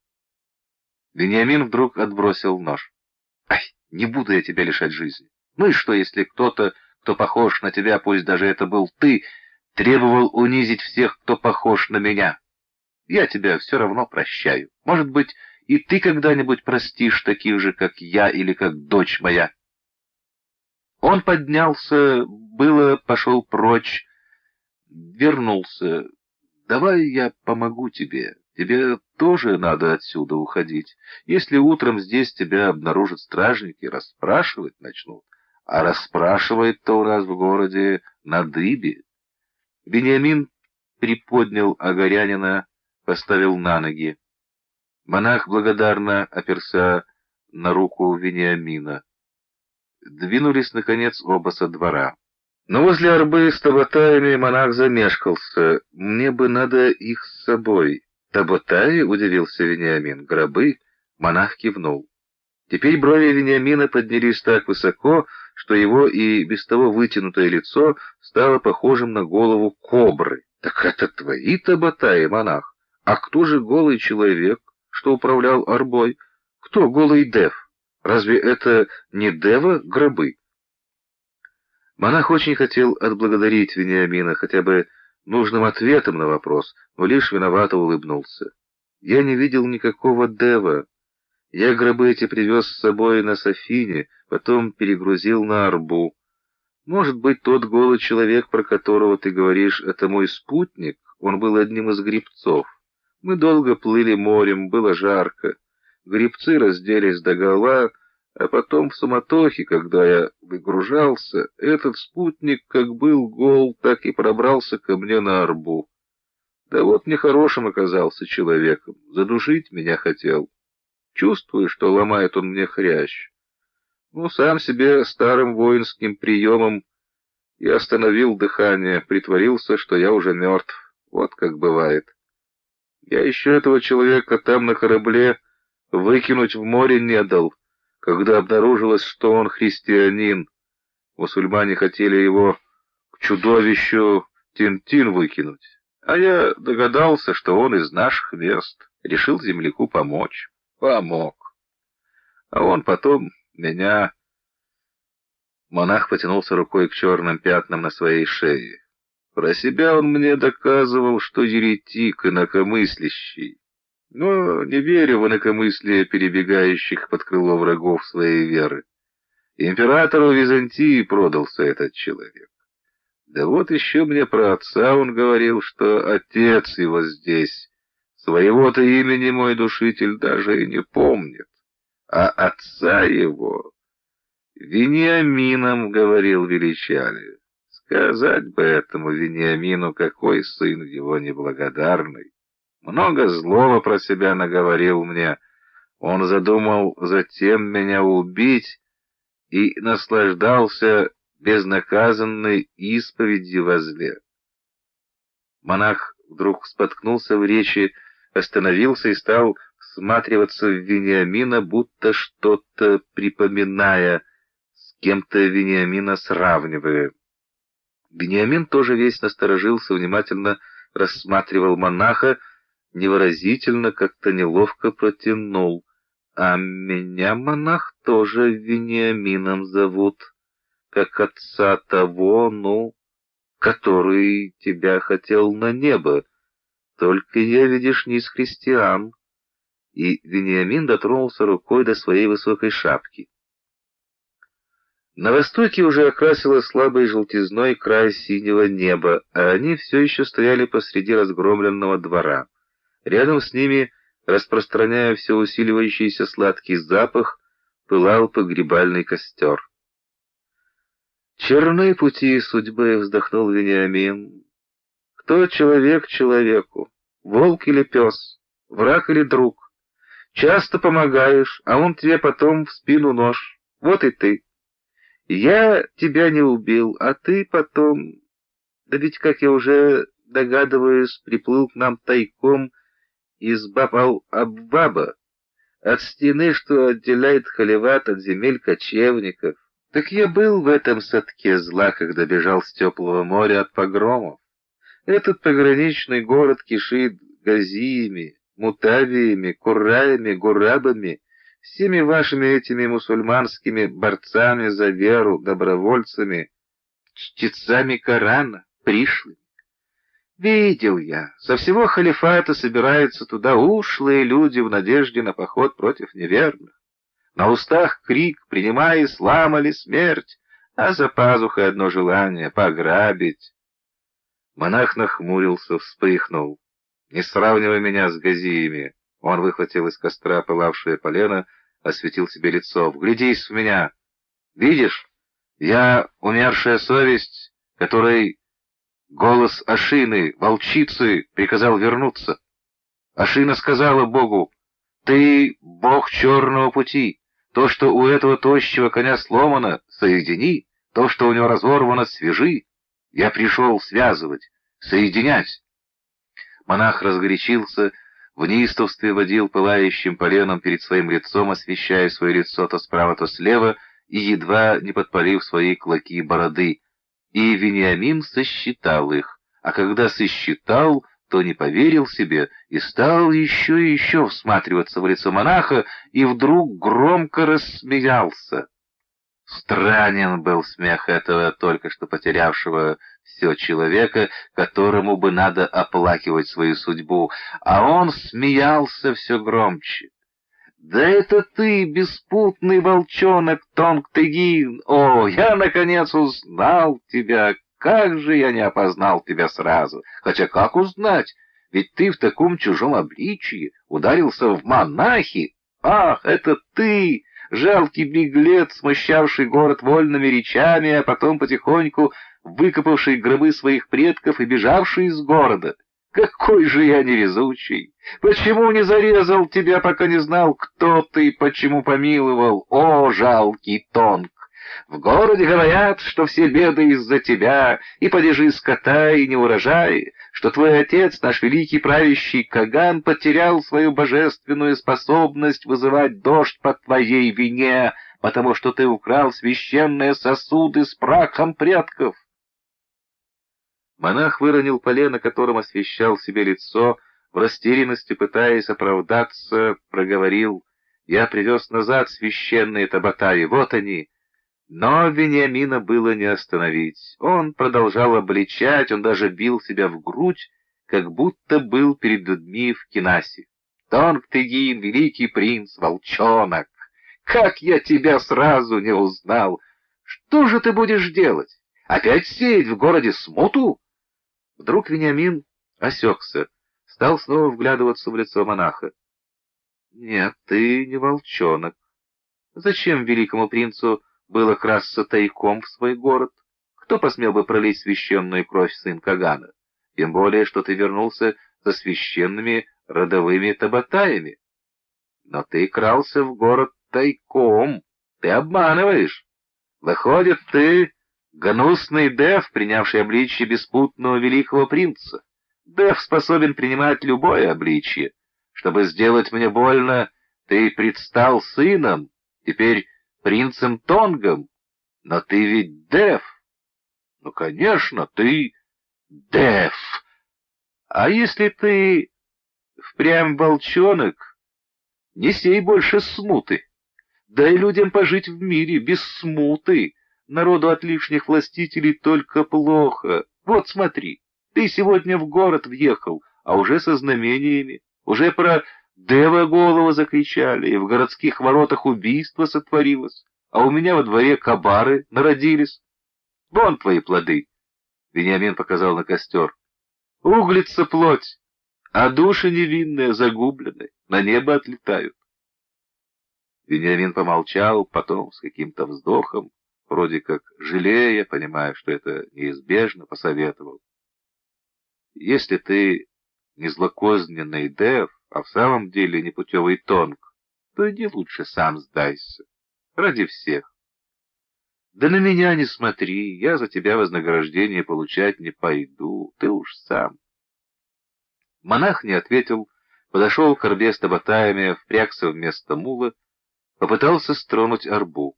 Вениамин вдруг отбросил нож. «Ай, не буду я тебя лишать жизни. Ну и что, если кто-то, кто похож на тебя, пусть даже это был ты, требовал унизить всех, кто похож на меня? Я тебя все равно прощаю. Может быть, и ты когда-нибудь простишь таких же, как я или как дочь моя». Он поднялся, было пошел прочь, вернулся. «Давай я помогу тебе. Тебе тоже надо отсюда уходить. Если утром здесь тебя обнаружат стражники, расспрашивать начнут. А расспрашивает-то у нас в городе на дыбе». Вениамин приподнял Агарянина, поставил на ноги. Монах благодарно оперся на руку Вениамина. Двинулись, наконец, оба со двора. Но возле арбы с табатаями монах замешкался. «Мне бы надо их с собой». «Табатаи?» — удивился Вениамин. «Гробы?» — монах кивнул. Теперь брови Вениамина поднялись так высоко, что его и без того вытянутое лицо стало похожим на голову кобры. «Так это твои табатаи, монах? А кто же голый человек, что управлял арбой? Кто голый дев? Разве это не дева гробы?» Монах очень хотел отблагодарить Вениамина хотя бы нужным ответом на вопрос, но лишь виновато улыбнулся. «Я не видел никакого дева. Я гробы эти привез с собой на Софине, потом перегрузил на арбу. Может быть, тот голый человек, про которого ты говоришь, это мой спутник? Он был одним из гребцов. Мы долго плыли морем, было жарко. Гребцы разделись догола, а потом в суматохе, когда я выгружался, этот спутник как был гол, так и пробрался ко мне на арбу. Да вот нехорошим оказался человеком, задушить меня хотел. Чувствую, что ломает он мне хрящ. Ну, сам себе старым воинским приемом и остановил дыхание, притворился, что я уже мертв. Вот как бывает. Я еще этого человека там на корабле выкинуть в море не дал, когда обнаружилось, что он христианин. Мусульмане хотели его к чудовищу Тин-Тин выкинуть, а я догадался, что он из наших мест, решил земляку помочь. Помог. А он потом меня Монах потянулся рукой к черным пятнам на своей шее. Про себя он мне доказывал, что еретик, инакомыслящий. Но не верю в инакомыслие перебегающих под крыло врагов своей веры. Императору Византии продался этот человек. Да вот еще мне про отца он говорил, что отец его здесь. Своего-то имени мой душитель даже и не помнит. А отца его Вениамином, говорил, величали. Сказать бы этому Вениамину, какой сын его неблагодарный. Много злого про себя наговорил мне. Он задумал затем меня убить и наслаждался безнаказанной исповедью во зле. Монах вдруг споткнулся в речи, остановился и стал всматриваться в Вениамина, будто что-то припоминая, с кем-то Вениамина сравнивая. Вениамин тоже весь насторожился, внимательно рассматривал монаха, невыразительно, как-то неловко протянул. «А меня, монах, тоже Вениамином зовут, как отца того, ну, который тебя хотел на небо. Только я, видишь, не из христиан». И Вениамин дотронулся рукой до своей высокой шапки. На востоке уже окрасилось слабой желтизной край синего неба, а они все еще стояли посреди разгромленного двора. Рядом с ними, распространяя все усиливающийся сладкий запах, пылал погребальный костер. «Черны пути судьбы», — вздохнул Вениамин. «Кто человек человеку? Волк или пес? Враг или друг? Часто помогаешь, а он тебе потом в спину нож. Вот и ты. Я тебя не убил, а ты потом... Да ведь, как я уже догадываюсь, приплыл к нам тайком из Баб-ал-Аббаба, от стены, что отделяет Халиват от земель кочевников. Так я был в этом садке зла, когда бежал с теплого моря от погромов. Этот пограничный город кишит газиями, мутавиями, кураями, гурабами, всеми вашими этими мусульманскими борцами за веру, добровольцами, чтецами Корана, пришлыми. Видел я, со всего халифата собираются туда ушлые люди в надежде на поход против неверных. На устах крик «Принимай ислам или смерть!», а за пазухой одно желание — пограбить. Монах нахмурился, вспыхнул. «Не сравнивай меня с газиями!» Он выхватил из костра пылавшее полено, осветил себе лицо. «Вглядись в меня! Видишь, я умершая совесть, которой голос Ашины, волчицы, приказал вернуться. Ашина сказала Богу: «Ты бог черного пути. То, что у этого тощего коня сломано, соедини, то, что у него разорвано, свяжи. Я пришел связывать, соединять». Монах разгорячился, в неистовстве водил пылающим поленом перед своим лицом, освещая свое лицо то справа, то слева, и едва не подпалив свои клоки бороды. И Вениамин сосчитал их, а когда сосчитал, то не поверил себе и стал еще и еще всматриваться в лицо монаха, и вдруг громко рассмеялся. Странен был смех этого только что потерявшего все человека, которому бы надо оплакивать свою судьбу, а он смеялся все громче. «Да это ты, беспутный волчонок Тонг-Тегин! О, я, наконец, узнал тебя! Как же я не опознал тебя сразу! Хотя как узнать? Ведь ты в таком чужом обличии ударился в монахи! Ах, это ты, жалкий беглец, смущавший город вольными речами, а потом потихоньку выкопавший гробы своих предков и бежавший из города! Какой же я невезучий! Почему не зарезал тебя, пока не знал, кто ты и почему помиловал? О, жалкий Тонг! В городе говорят, что все беды из-за тебя, и падежи скота, и неурожаи, что твой отец, наш великий правящий Каган, потерял свою божественную способность вызывать дождь по твоей вине, потому что ты украл священные сосуды с прахом предков. Монах выронил полено, которым освещал себе лицо, в растерянности, пытаясь оправдаться, проговорил: «Я привез назад священные табатаи, вот они». Но Вениамина было не остановить. Он продолжал обличать, он даже бил себя в грудь, как будто был перед людьми в Кинасе. «Тонг-Тыгин, великий принц, волчонок! Как я тебя сразу не узнал! Что же ты будешь делать? Опять сеять в городе смуту?» Вдруг Вениамин осекся, стал снова вглядываться в лицо монаха. «Нет, ты не волчонок. Зачем великому принцу было красться тайком в свой город? Кто посмел бы пролить священную кровь сын Кагана? Тем более, что ты вернулся со священными родовыми табатаями. Но ты крался в город тайком, ты обманываешь. Выходит, ты гнусный Дев, принявший обличье беспутного великого принца. Дев способен принимать любое обличье. Чтобы сделать мне больно, ты предстал сыном, теперь принцем Тонгом. Но ты ведь Дев. Ну, конечно, ты Дев. А если ты впрямь волчонок, не сей больше смуты. Дай людям пожить в мире без смуты. Народу от лишних властителей только плохо. Вот смотри, ты сегодня в город въехал, а уже со знамениями. Уже про Дева голову закричали, и в городских воротах убийство сотворилось, а у меня во дворе кабары народились. Вон твои плоды. Вениамин показал на костер. Углится плоть, а души невинные загублены, на небо отлетают. Вениамин помолчал, потом с каким-то вздохом, вроде как жалея, понимая, что это неизбежно, посоветовал. Если ты не злокозненный Дев, а в самом деле непутевый Тонг, то иди лучше сам сдайся, ради всех. Да на меня не смотри, я за тебя вознаграждение получать не пойду, ты уж сам. Монах не ответил, подошел к арбе с табатаями, впрягся вместо мула, попытался стронуть арбу.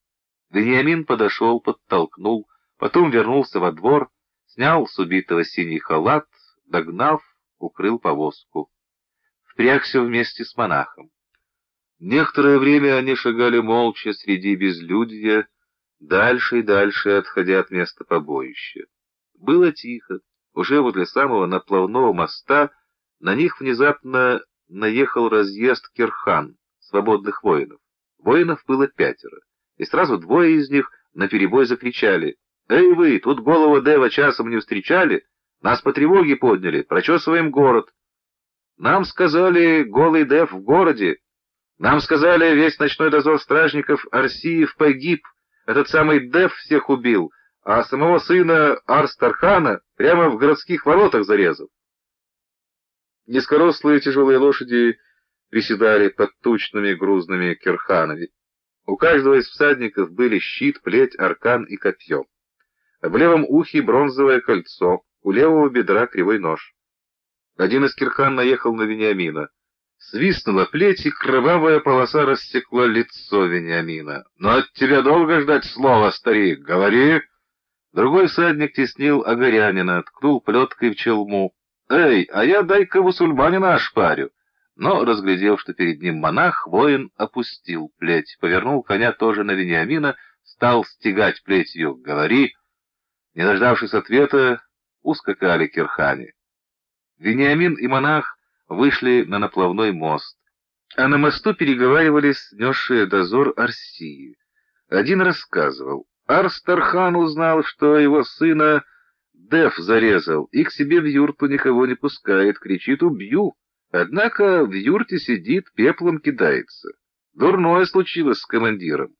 Вениамин подошел, подтолкнул, потом вернулся во двор, снял с убитого синий халат, догнав, укрыл повозку. Впрягся вместе с монахом. Некоторое время они шагали молча среди безлюдья, дальше и дальше отходя от места побоища. Было тихо. Уже возле самого наплавного моста на них внезапно наехал разъезд Кирхан, свободных воинов. Воинов было 5, и сразу 2 из них наперебой закричали: «Эй вы, тут голову Дева часом не встречали? Нас по тревоге подняли, прочесываем город. Нам сказали, голый Дев в городе. Нам сказали, весь ночной дозор стражников Арсиев погиб. Этот самый Дев всех убил, а самого сына Арстархана прямо в городских воротах зарезал». Низкорослые тяжелые лошади приседали под тучными грузными кирханами. У каждого из всадников были щит, плеть, аркан и копье. В левом ухе бронзовое кольцо, у левого бедра кривой нож. Один из кирхан наехал на Вениамина. Свистнула плеть, и кровавая полоса рассекла лицо Вениамина. «Но от тебя долго ждать слова, старик? Говори!» Другой всадник теснил огорянина, ткнул плеткой в челму. «Эй, а я дай-ка мусульманина ошпарю!» Но, разглядев, что перед ним монах, воин опустил плеть, повернул коня тоже на Вениамина, стал стегать плетью. «Говори!» Не дождавшись ответа, ускакали кирхане. Вениамин и монах вышли на наплавной мост, а на мосту переговаривались несшие дозор Арсии. Один рассказывал: Арстархан узнал, что его сына Дев зарезал, и к себе в юрту никого не пускает, кричит: «Убью!» Однако в юрте сидит, пеплом кидается. Дурное случилось с командиром.